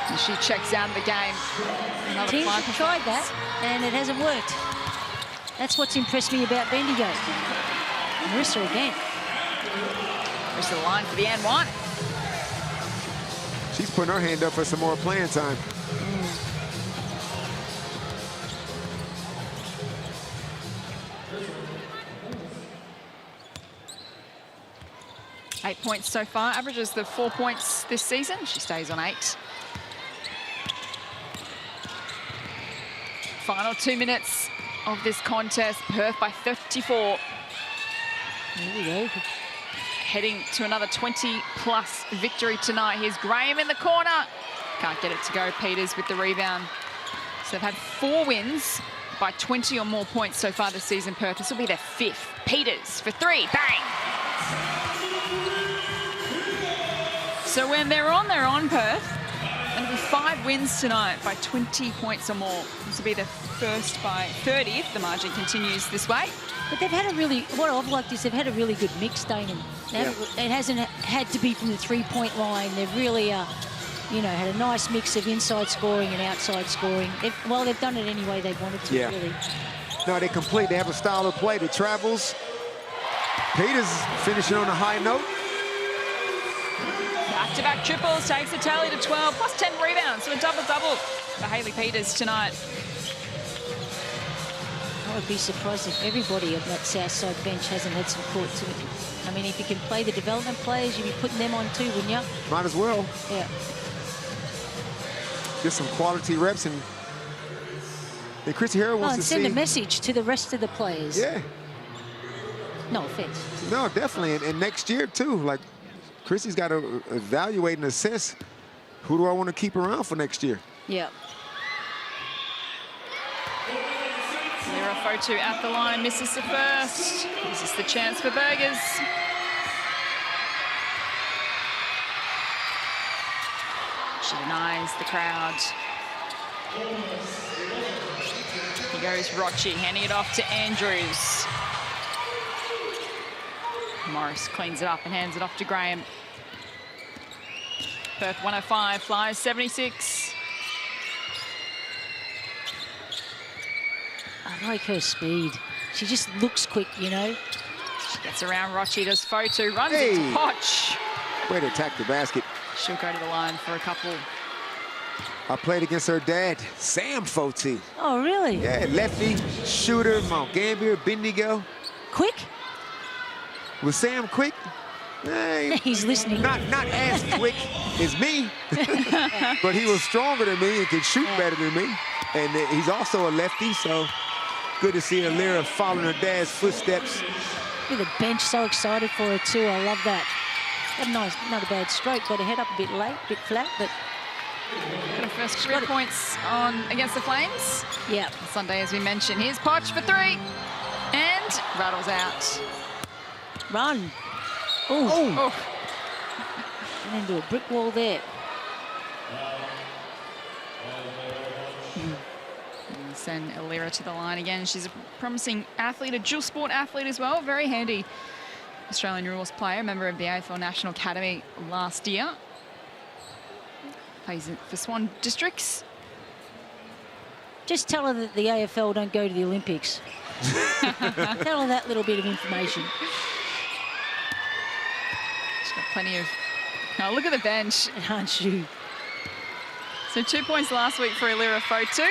And she checks out of the game. Another Teams fine have tried that, and it hasn't worked. That's what's impressed me about Bendigo. Marissa again. Marissa the line for the and one. She's putting her hand up for some more playing time. 8 points so far, averages the 4 points this season. She stays on 8. Final 2 minutes of this contest. Perth by 34. There we go. Heading to another 20-plus victory tonight. Here's Graham in the corner. Can't get it to go. Peters with the rebound. So they've had 4 wins by 20 or more points so far this season, Perth. This will be their 5th. Peters for 3. Bang! So when they're on Perth. It'll be 5 wins tonight by 20 points or more. This will be the first by 30 if the margin continues this way. But they've had a really, what I've liked is they've had a really good mix, Damon. It hasn't had to be from the three-point line. They've really, you know, had a nice mix of inside scoring and outside scoring. They've done it any way they wanted to, really. No, they complete. They have a style of play that travels. Peters finishing on a high note. Back-to-back triples takes the tally to 12, plus 10 rebounds, so a double-double for Hayley Peters tonight. I would be surprised if everybody on that Southside bench hasn't had some court to it. I mean, if you can play the development players, you'd be putting them on too, wouldn't you? Might as well. Yeah. Get some quality reps, and Chrissy Harrell wants to send a message to the rest of the players. Yeah. No offense. No, definitely, and next year too. Like, Chrissy's got to evaluate and assess who do I want to keep around for next year. Yeah. Lira Fotu at the line, misses the first. This is the chance for Burgers. She denies the crowd. Here goes Rochi, handing it off to Andrews. Morris cleans it up and hands it off to Graham. Perth 105, Flyers 76. I like her speed. She just looks quick, you know. She gets around Rochi, does Fotu, runs into Potch. Way to attack the basket. She'll go to the line for a couple. I played against her dad, Sam Fotu. Oh, really? Yeah, lefty, shooter, Mount Gambier, Bendigo. Quick? Was Sam quick? He's listening. Not as quick as me, but he was stronger than me and could shoot better than me. And he's also a lefty, so good to see Alira following her dad's footsteps. Look at the bench, so excited for her too. I love that. Got a nice, not a bad stroke. Got her head up a bit late, a bit flat, but got her first career points on against the Flames. Yeah. Sunday, as we mentioned. Here's Potch for 3, and rattles out. Run. Oh. And into a brick wall there. Send Alira to the line again. She's a promising athlete, a dual sport athlete as well. Very handy Australian rules player, member of the AFL National Academy last year. Plays for Swan Districts. Just tell her that the AFL don't go to the Olympics. Tell her that little bit of information. She's got plenty of... Oh, look at the bench. Aren't you? So 2 points last week for Alira Fotu.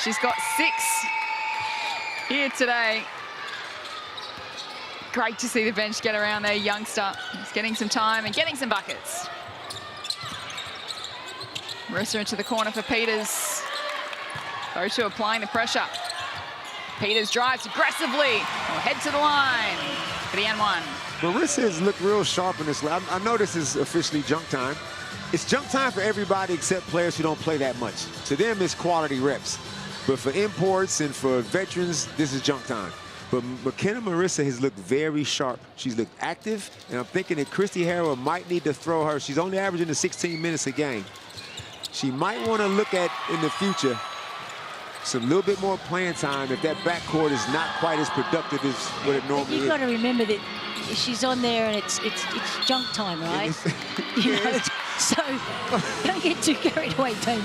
She's got 6 here today. Great to see the bench get around their youngster. He's getting some time and getting some buckets. Marissa into the corner for Peters. Fotu applying the pressure. Peters drives aggressively. Will head to the line for the N1. Marissa has looked real sharp in this. I know this is officially junk time. It's junk time for everybody except players who don't play that much. To them, it's quality reps. But for imports and for veterans, this is junk time. But McKenna Marissa has looked very sharp. She's looked active, and I'm thinking that Christy Harrell might need to throw her. She's only averaging 16 minutes a game. She might want to look at, in the future, some little bit more playing time if that backcourt is not quite as productive as what it normally is. You've got to remember that she's on there and it's junk time, right? You know, so don't get too carried away, Tony.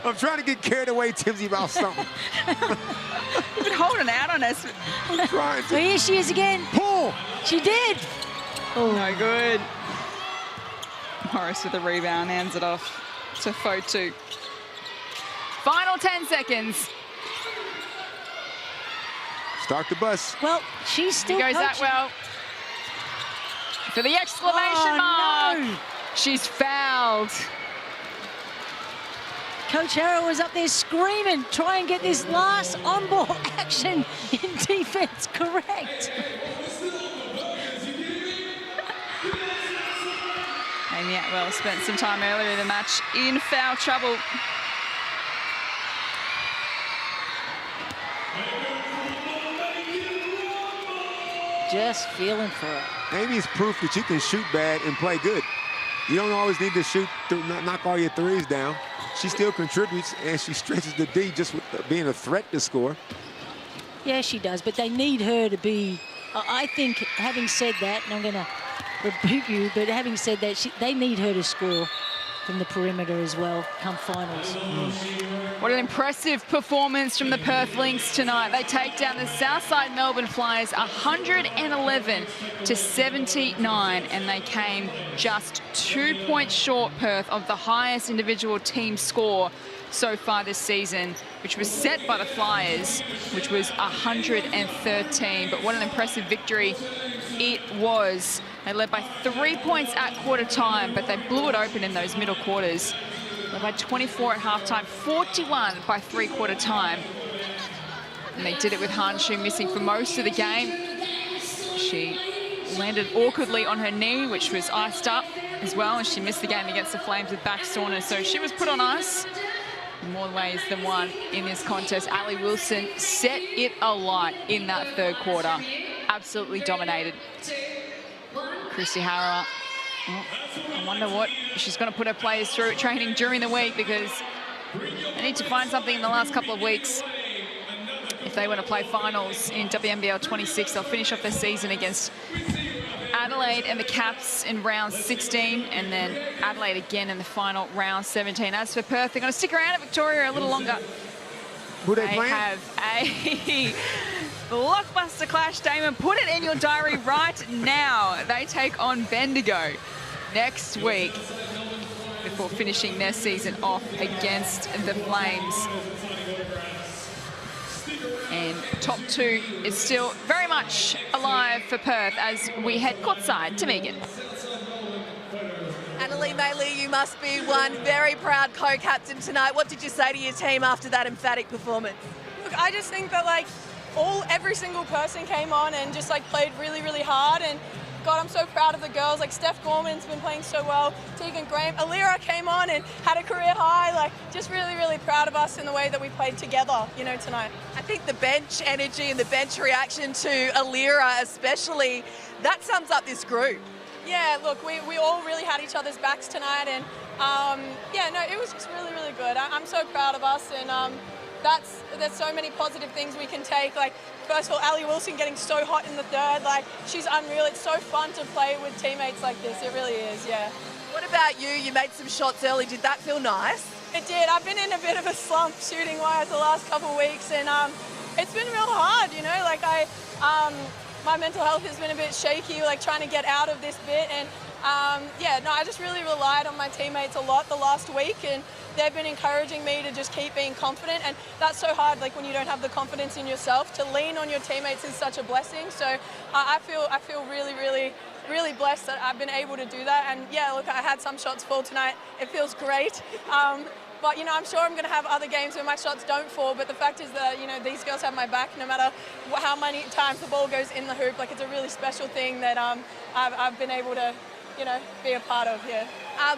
I'm trying to get carried away, Timsy, about something. You've been holding out on us. I'm trying to. Well, here she is again. Pull. She did. Oh, no good. Morris with the rebound, hands it off to Fotu. Final 10 seconds. Start the bus. Well, she's still Here goes coaching. Atwell. For the exclamation mark. No. She's fouled. Coach Harrow was up there screaming, try and get this last on-ball action in defense correct. Amy Atwell spent some time earlier in the match in foul trouble. Just feeling for her. Amy's proof that you can shoot bad and play good. You don't always need to knock all your threes down. She still contributes, and she stretches the D just with being a threat to score. Yeah, she does, but they need her to be, I think, having said that, and I'm going to rebuke you, but having said that, they need her to score from the perimeter as well come finals. What an impressive performance from the Perth Lynx tonight. They take down the Southside Melbourne Flyers 111 to 79, and they came just 2 points short, Perth, of the highest individual team score so far this season, which was set by the Flyers, which was 113. But what an impressive victory it was. They led by 3 points at quarter time, but they blew it open in those middle quarters. Led by 24 at halftime, 41 by three-quarter time. And they did it with Hanshu missing for most of the game. She landed awkwardly on her knee, which was iced up as well, and she missed the game against the Flames with back soreness. So she was put on ice in more ways than one in this contest. Ali Wilson set it alight in that third quarter. Absolutely dominated. Christy Harrower, I wonder what she's going to put her players through at training during the week, because they need to find something in the last couple of weeks. If they want to play finals in WNBL26, they'll finish off their season against Adelaide and the Caps in round 16, and then Adelaide again in the final round 17. As for Perth, they're going to stick around at Victoria a little longer. Who they playing? Have a blockbuster clash, Damon. Put it in your diary right now. They take on Bendigo next week before finishing their season off against the Flames. And top two is still very much alive for Perth as we head courtside to Megan. Annalee Mayley, you must be one very proud co-captain tonight. What did you say to your team after that emphatic performance? Look, I just think that every single person came on and just played really, really hard. And God, I'm so proud of the girls. Steph Gorman's been playing so well. Tegan Graham, Alira came on and had a career high. Just really, really proud of us in the way that we played together, tonight. I think the bench energy and the bench reaction to Alira especially, that sums up this group. Yeah, look, we all really had each other's backs tonight, and it was just really, really good. I'm so proud of us, and there's so many positive things we can take. First of all, Ali Wilson getting so hot in the third, she's unreal. It's so fun to play with teammates like this. It really is, yeah. What about you? You made some shots early. Did that feel nice? It did. I've been in a bit of a slump shooting-wise the last couple of weeks, and it's been real hard, my mental health has been a bit shaky, trying to get out of this bit. And I just really relied on my teammates a lot the last week, and they've been encouraging me to just keep being confident. And that's so hard, when you don't have the confidence in yourself. To lean on your teammates is such a blessing. So I feel really, really, really blessed that I've been able to do that. And yeah, look, I had some shots fall tonight. It feels great. But, I'm sure I'm going to have other games where my shots don't fall. But the fact is that, these girls have my back no matter how many times the ball goes in the hoop. It's a really special thing that I've been able to, be a part of, yeah.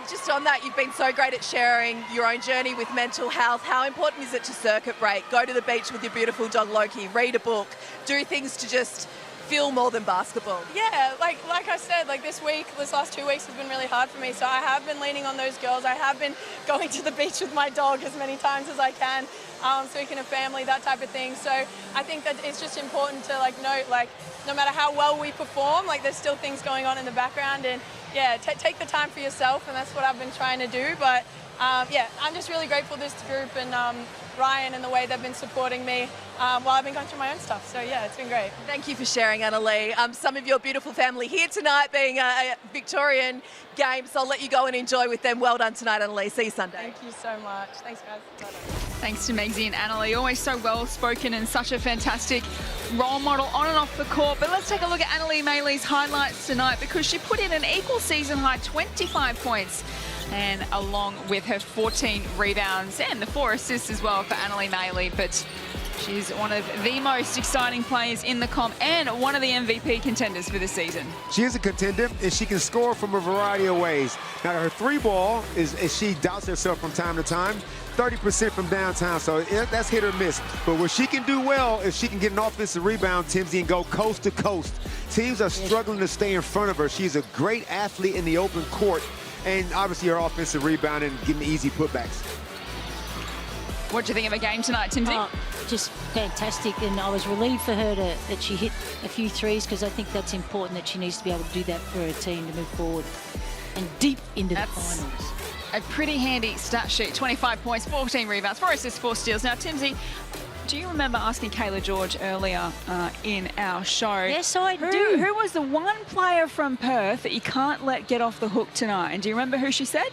Just on that, you've been so great at sharing your own journey with mental health. How important is it to circuit break, go to the beach with your beautiful dog Loki, read a book, do things to just feel more than basketball? Yeah, like I said, this last 2 weeks has been really hard for me. So I have been leaning on those girls. I have been going to the beach with my dog as many times as I can, speaking of family, that type of thing. So I think that it's just important to note, no matter how well we perform, there's still things going on in the background. And yeah, take the time for yourself, and that's what I've been trying to do. But I'm just really grateful to this group and Ryan and the way they've been supporting me while I've been going through my own stuff. So yeah, it's been great. Thank you for sharing, Annalee. Some of your beautiful family here tonight being a Victorian game, so I'll let you go and enjoy with them. Well done tonight, Annalee. See you Sunday. Thank you so much. Thanks, guys. Bye-bye. Thanks to Megsy and Annalee, always so well-spoken and such a fantastic role model on and off the court. But let's take a look at Annalee Mayley's highlights tonight, because she put in an equal season high 25 points, and along with her 14 rebounds and the 4 assists as well for Annalee Mayley. But she's one of the most exciting players in the comp and one of the MVP contenders for this season. She is a contender, and she can score from a variety of ways. Now, her three ball is, as she doubts herself from time to time, 30% from downtown, so that's hit or miss. But what she can do well is she can get an offensive rebound, Timsy, and go coast to coast. Teams are struggling to stay in front of her. She's a great athlete in the open court. and obviously her offensive rebounding and getting easy putbacks. What do you think of her game tonight, Timsy? Just fantastic, and I was relieved for her that she hit a few threes, because I think that's important, that she needs to be able to do that for her team to move forward and deep into the finals. A pretty handy stat sheet. 25 points, 14 rebounds, 4 assists, 4 steals. Now, Timsy, do you remember asking Kayla George earlier in our show? Yes, I do. Who was the one player from Perth that you can't let get off the hook tonight? And do you remember who she said?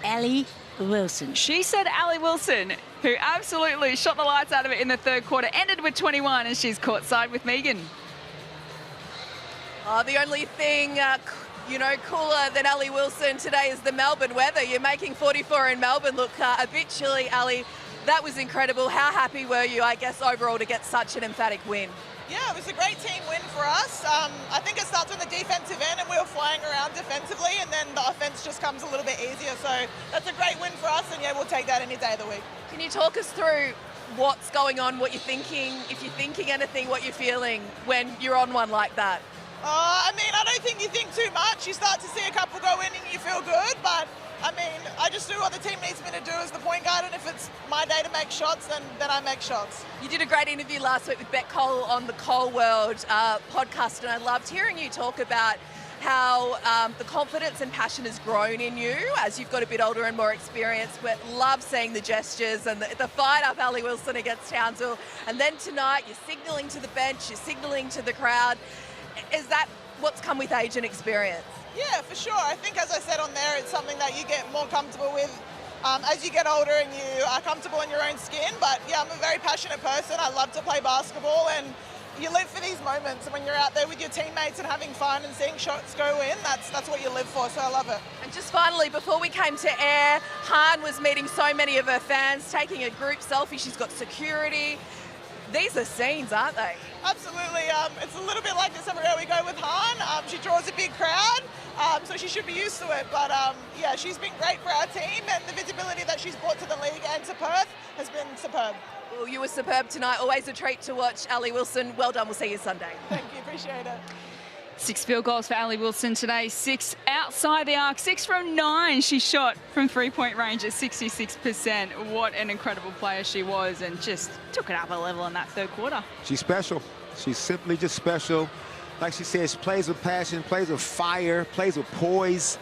Allie Wilson. She said Allie Wilson, who absolutely shot the lights out of it in the third quarter, ended with 21, and she's courtside with Megan. The only thing, cooler than Allie Wilson today is the Melbourne weather. You're making 44 in Melbourne look a bit chilly, Allie. That was incredible. How happy were you, I guess, overall to get such an emphatic win? Yeah, it was a great team win for us. I think it starts on the defensive end, and we were flying around defensively, and then the offense just comes a little bit easier. So that's a great win for us, and yeah, we'll take that any day of the week. Can you talk us through what's going on, what you're thinking, if you're thinking anything, what you're feeling when you're on one like that? I mean, I don't think you think too much. You start to see a couple go in and you feel good, but I mean, I just do what the team needs me to do as the point guard, and if it's my day to make shots, then I make shots. You did a great interview last week with Bet Cole on the Cole World podcast, and I loved hearing you talk about how the confidence and passion has grown in you as you've got a bit older and more experienced, but love seeing the gestures and the fight up Allie Wilson against Townsville. And then tonight, you're signalling to the bench, you're signalling to the crowd. Is that what's come with age and experience? Yeah, for sure. I think, as I said on there, it's something that you get more comfortable with as you get older and you are comfortable in your own skin. But yeah, I'm a very passionate person. I love to play basketball, and you live for these moments. And when you're out there with your teammates and having fun and seeing shots go in, that's what you live for. So I love it. And just finally, before we came to air, Han was meeting so many of her fans, taking a group selfie. She's got security. These are scenes, aren't they? Absolutely. It's a little bit like this everywhere we go with Han. She draws a big crowd, so she should be used to it. But yeah, she's been great for our team, and the visibility that she's brought to the league and to Perth has been superb. Well, you were superb tonight. Always a treat to watch Allie Wilson. Well done. We'll see you Sunday. Thank you. Appreciate it. 6 field goals for Allie Wilson today, 6 outside the arc, 6 from 9. She shot from three-point range at 66%. What an incredible player she was, and just took it up a level in that third quarter. She's special. She's simply just special. Like she says, she plays with passion, plays with fire, plays with poise.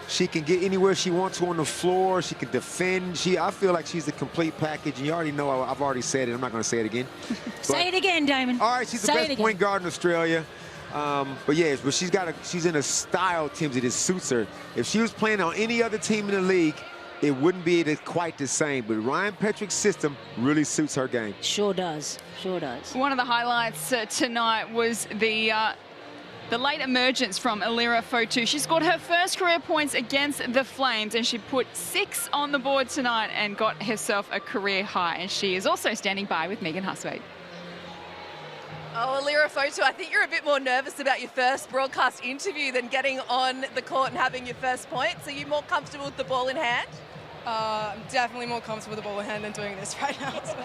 She can get anywhere she wants to on the floor. She can defend. I feel like she's a complete package. And you already know, I've already said it. I'm not going to say it again. Say it again, Damon. All right, she's the best point guard in Australia. But yes, but she's in a style, Timsy, that suits her. If she was playing on any other team in the league, it wouldn't be quite the same. But Ryan Petrick's system really suits her game. Sure does. Sure does. One of the highlights tonight was the late emergence from Alira Fotu. She scored her first career points against the Flames, and she put 6 on the board tonight and got herself a career high. And she is also standing by with Megan Huswaite. Oh, Alira Fotu, I think you're a bit more nervous about your first broadcast interview than getting on the court and having your first points. Are you more comfortable with the ball in hand? I'm definitely more comfortable with the ball in hand than doing this right now. So.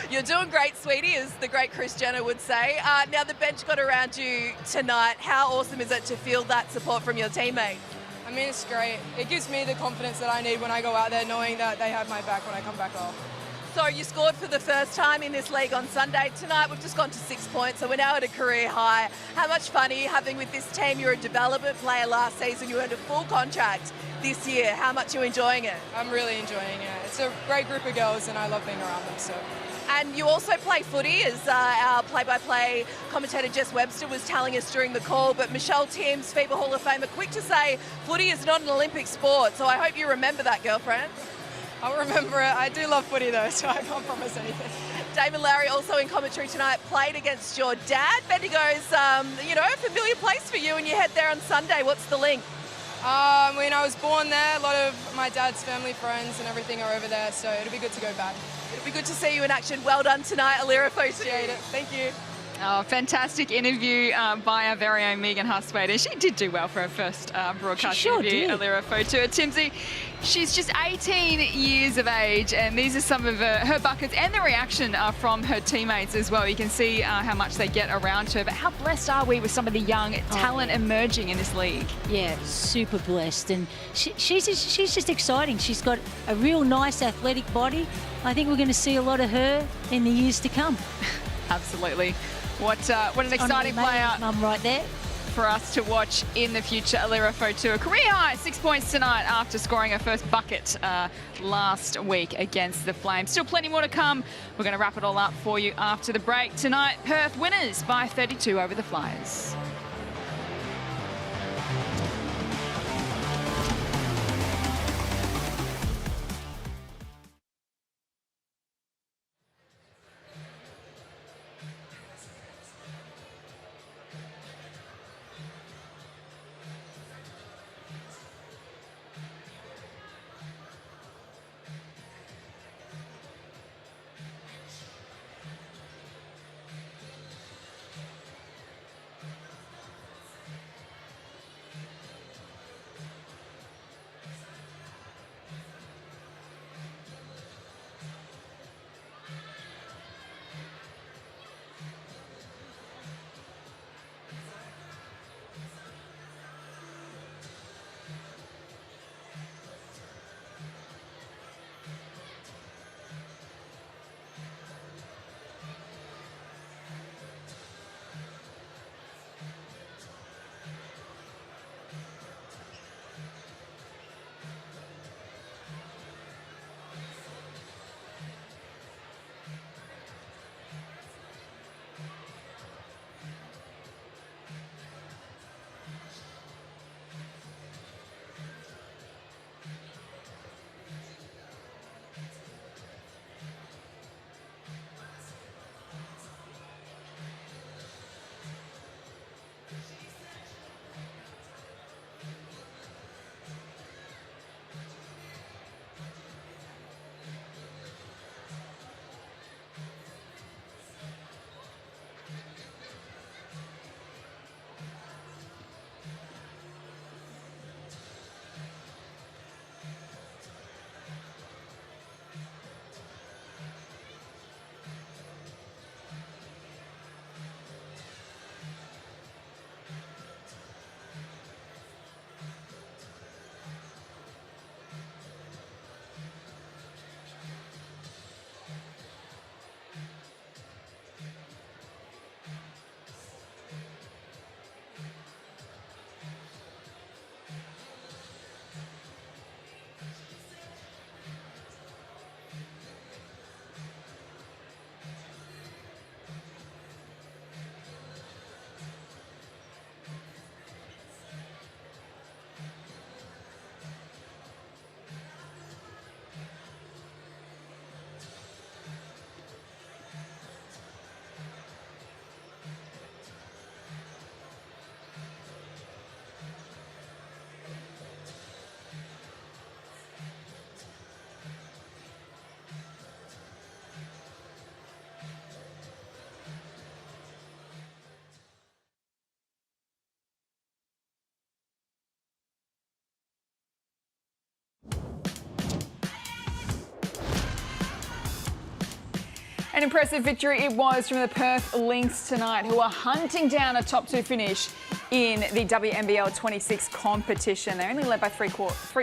You're doing great, sweetie, as the great Chris Jenner would say. Now the bench got around you tonight. How awesome is it to feel that support from your teammates? I mean, it's great. It gives me the confidence that I need when I go out there, knowing that they have my back when I come back off. So you scored for the first time in this league on Sunday. Tonight we've just gone to 6 points, so we're now at a career high. How much fun are you having with this team? You're a development player last season. You earned a full contract this year. How much are you enjoying it? I'm really enjoying it. It's a great group of girls, and I love being around them. So. And you also play footy, as our play-by-play commentator Jess Webster was telling us during the call. But Michelle Timms, FIBA Hall of Famer, quick to say footy is not an Olympic sport. So I hope you remember that, girlfriend. I'll remember it. I do love footy though, so I can't promise anything. Damon Lowry, also in commentary tonight, played against your dad. Bendigo's, a familiar place for you, and you head there on Sunday. What's the link? When I was born there, a lot of my dad's family, friends and everything are over there, so it'll be good to go back. It'll be good to see you in action. Well done tonight, Alira Fotu. Appreciate it. Thank you. Oh, fantastic interview by our very own Megan Hustwaite. And she did do well for her first broadcast She sure interview, did. Alira Fotua. Timsy, she's just 18 years of age, and these are some of her buckets and the reaction from her teammates as well. You can see how much they get around her, but how blessed are we with some of the young talent emerging in this league? Yeah, super blessed. And she's just exciting. She's got a real nice athletic body. I think we're going to see a lot of her in the years to come. Absolutely. What an exciting player mum right there for us to watch in the future. Alira Fotua, career high 6 points tonight after scoring her first bucket last week against the Flames. Still plenty more to come. We're going to wrap it all up for you after the break. Tonight, Perth winners by 32 over the Flyers. An impressive victory it was from the Perth Lynx tonight, who are hunting down a top 2 finish in the WNBL26 competition. They only led by 3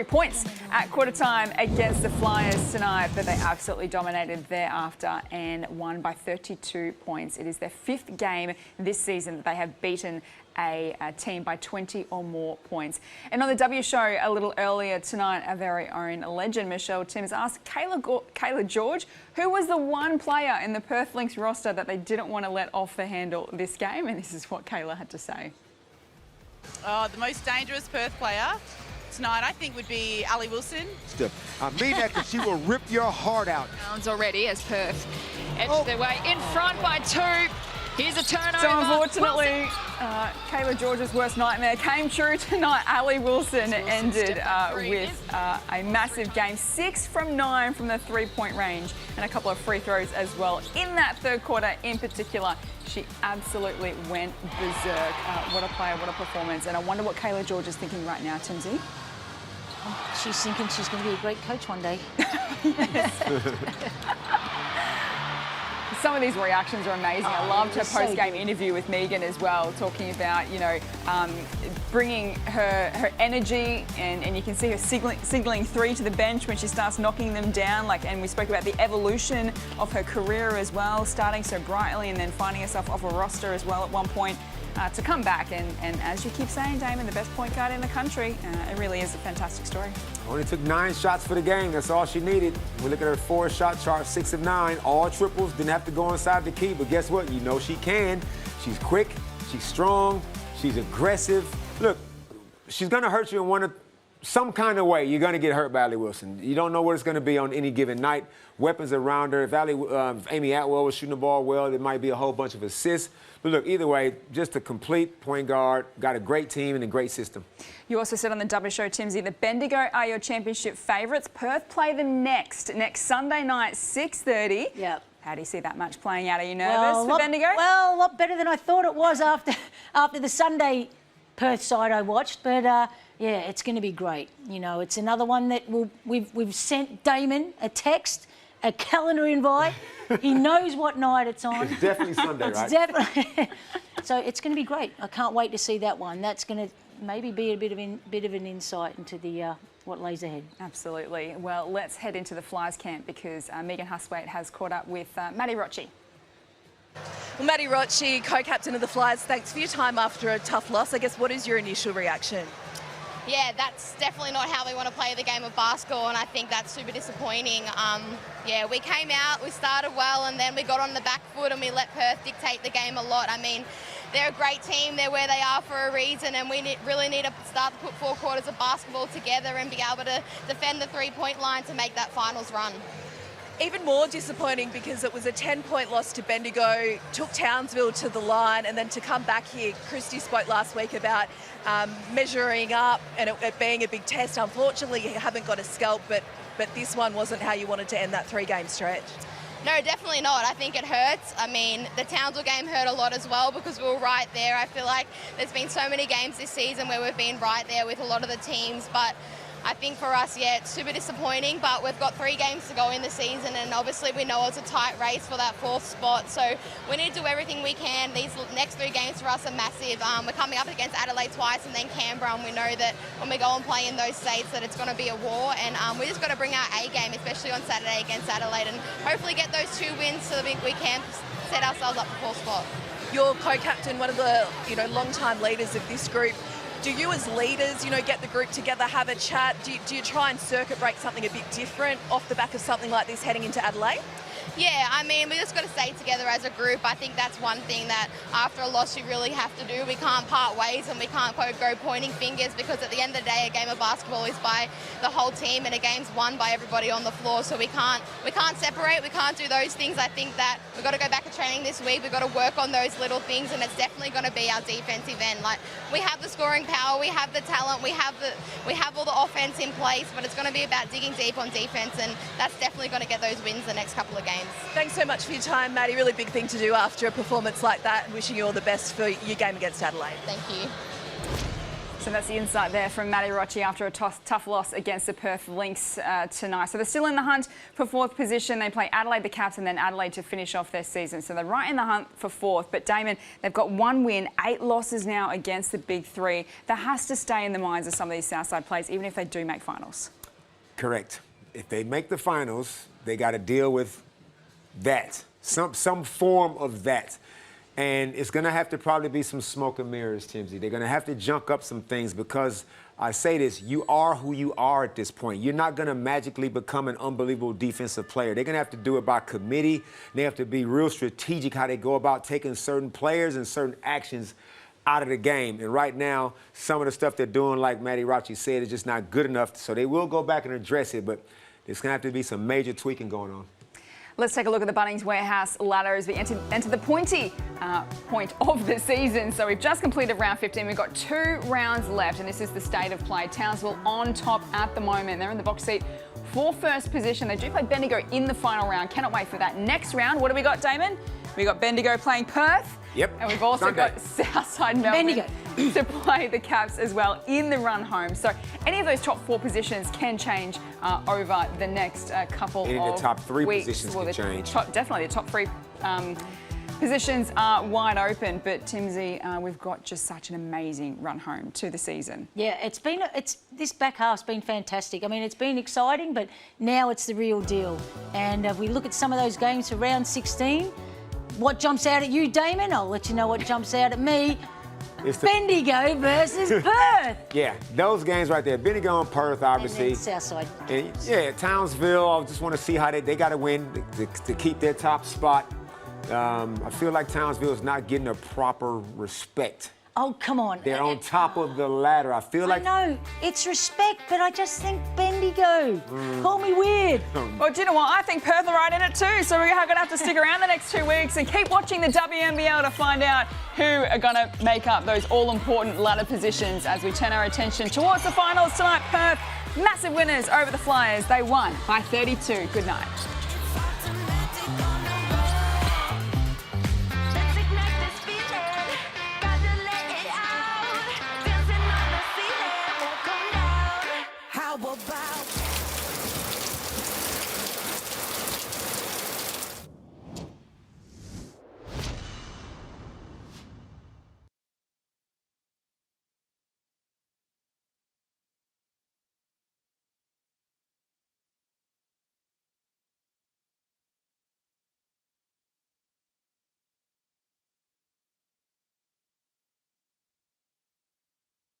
points at quarter time against the Flyers tonight, but they absolutely dominated thereafter and won by 32 points. It is their 5th game this season that they have beaten a team by 20 or more points. And on the W show a little earlier tonight, our very own legend Michelle Timms asked Kayla George who was the one player in the Perth Lynx roster that they didn't want to let off the handle this game, and this is what Kayla had to say. Oh, the most dangerous Perth player tonight, I think, would be Ali Wilson. I mean that because she will rip your heart out. Already as Perth edged their way in front by 2. Here's a turnover. So unfortunately, Kayla George's worst nightmare came true tonight. Ali Wilson ended with a massive game, 6 from 9 from the three-point range and a couple of free throws as well. In that third quarter in particular, she absolutely went berserk. What a player, what a performance. And I wonder what Kayla George is thinking right now, Timsy. She's thinking she's going to be a great coach one day. Some of these reactions are amazing. I loved her post-game interview with Megan as well, talking about, you know, bringing her energy, and you can see her signaling 3 to the bench when she starts knocking them down. And we spoke about the evolution of her career as well, starting so brightly and then finding herself off a roster as well at one point. To come back, and as you keep saying, Damon, the best point guard in the country, it really is a fantastic story. Only took 9 shots for the game. That's all she needed. We look at her 4-shot chart, 6 of 9, all triples. Didn't have to go inside the key, but guess what? You know she can. She's quick, she's strong, she's aggressive. Look, she's going to hurt you in some kind of way. You're going to get hurt by Ali Wilson. You don't know what it's going to be on any given night. Weapons around her. If Amy Atwell was shooting the ball well, there might be a whole bunch of assists. But look, either way, just a complete point guard, got a great team and a great system. You also said on the W Show, Timsy, the Bendigo are your championship favourites. Perth play them next Sunday night, 6:30. Yep. How do you see that match playing out? Are you nervous for Bendigo? Well, a lot better than I thought it was after the Sunday Perth side I watched. But yeah, it's going to be great. You know, it's another one that we've sent Damon a text, a calendar invite. He knows what night it's on. It's definitely Sunday, right? It's definitely. So it's going to be great. I can't wait to see that one. That's going to maybe be a bit of an insight into the what lays ahead. Absolutely. Well, let's head into the Flyers camp because Megan Hustwaite has caught up with Maddie Rocci. Well, Maddie Rocci, co-captain of the Flyers, thanks for your time after a tough loss. I guess, what is your initial reaction? Yeah, that's definitely not how we want to play the game of basketball, and I think that's super disappointing. Yeah, we came out, we started well, and then we got on the back foot and we let Perth dictate the game a lot. I mean, they're a great team, they're where they are for a reason, and we really need to start to put 4 quarters of basketball together and be able to defend the three-point line to make that finals run. Even more disappointing because it was a 10-point loss to Bendigo, took Townsville to the line, and then to come back here, Christy spoke last week about measuring up and it being a big test. Unfortunately, you haven't got a scalp, but this one wasn't how you wanted to end that 3-game stretch. No, definitely not. I think it hurts. I mean, the Townsville game hurt a lot as well because we were right there. I feel like there's been so many games this season where we've been right there with a lot of the teams, but I think for us, yeah, it's super disappointing, but we've got 3 games to go in the season, and obviously we know it's a tight race for that 4th spot, so we need to do everything we can. These next 3 games for us are massive. We're coming up against Adelaide twice and then Canberra, and we know that when we go and play in those states that it's going to be a war, and we just got to bring our A game, especially on Saturday against Adelaide, and hopefully get those 2 wins so that we can set ourselves up for 4th spot. You're co-captain, one of the long-time leaders of this group. Do you as leaders, get the group together, have a chat? Do you try and circuit break something a bit different off the back of something like this heading into Adelaide? Yeah, I mean, we just got to stay together as a group. I think that's one thing that after a loss you really have to do. We can't part ways and we can't go pointing fingers, because at the end of the day, a game of basketball is by the whole team and a game's won by everybody on the floor. So we can't separate, we can't do those things. I think that we've got to go back to training this week. We've got to work on those little things, and it's definitely going to be our defensive end. Like, we have the scoring power, we have the talent, we have all the offense in place, but it's going to be about digging deep on defense, and that's definitely going to get those wins the next couple of games. Thanks so much for your time, Maddie. Really big thing to do after a performance like that, and wishing you all the best for your game against Adelaide. Thank you. So that's the insight there from Maddie Rocci after a tough loss against the Perth Lynx tonight. So they're still in the hunt for 4th position. They play Adelaide, the Cats, and then Adelaide to finish off their season. So they're right in the hunt for 4th. But Damon, they've got 1 win, 8 losses now against the Big 3. That has to stay in the minds of some of these Southside players, even if they do make finals. Correct. If they make the finals, they got to deal with that, some form of that. And it's going to have to probably be some smoke and mirrors, Timsy. They're going to have to junk up some things, because I say this, you are who you are at this point. You're not going to magically become an unbelievable defensive player. They're going to have to do it by committee. They have to be real strategic how they go about taking certain players and certain actions out of the game. And right now, some of the stuff they're doing, like Maddie Rocci said, is just not good enough. So they will go back and address it, but there's going to have to be some major tweaking going on. Let's take a look at the Bunnings Warehouse ladder as we enter the pointy point of the season. So we've just completed round 15. We've got 2 rounds left, and this is the state of play. Townsville on top at the moment. They're in the box seat for first position. They do play Bendigo in the final round. Cannot wait for that next round. What do we got, Damon? We got Bendigo playing Perth. Yep. And we've also got Southside Melbourne to play the Caps as well in the run home. So any of those top 4 positions can change over the next couple of weeks. The top 3 positions can change. Definitely the top 3 positions are wide open. But Timsy, we've got just such an amazing run home to the season. Yeah, this back half's been fantastic. I mean, it's been exciting, but now it's the real deal. And if we look at some of those games for round 16, what jumps out at you, Damon? I'll let you know what jumps out at me. Bendigo versus Perth. Yeah, those games right there. Bendigo and Perth, obviously. And Southside. And yeah, Townsville, I just want to see how they got to win to keep their top spot. I feel like Townsville is not getting a proper respect. Oh, come on. They're on top of the ladder. I feel like... I know, it's respect, but I just think Bendigo. Call me weird. Well, do you know what? I think Perth are right in it too, so we're going to have to stick around the next 2 weeks and keep watching the WNBL to find out who are going to make up those all-important ladder positions as we turn our attention towards the finals tonight. Perth, massive winners over the Flyers. They won by 32. Good night. How about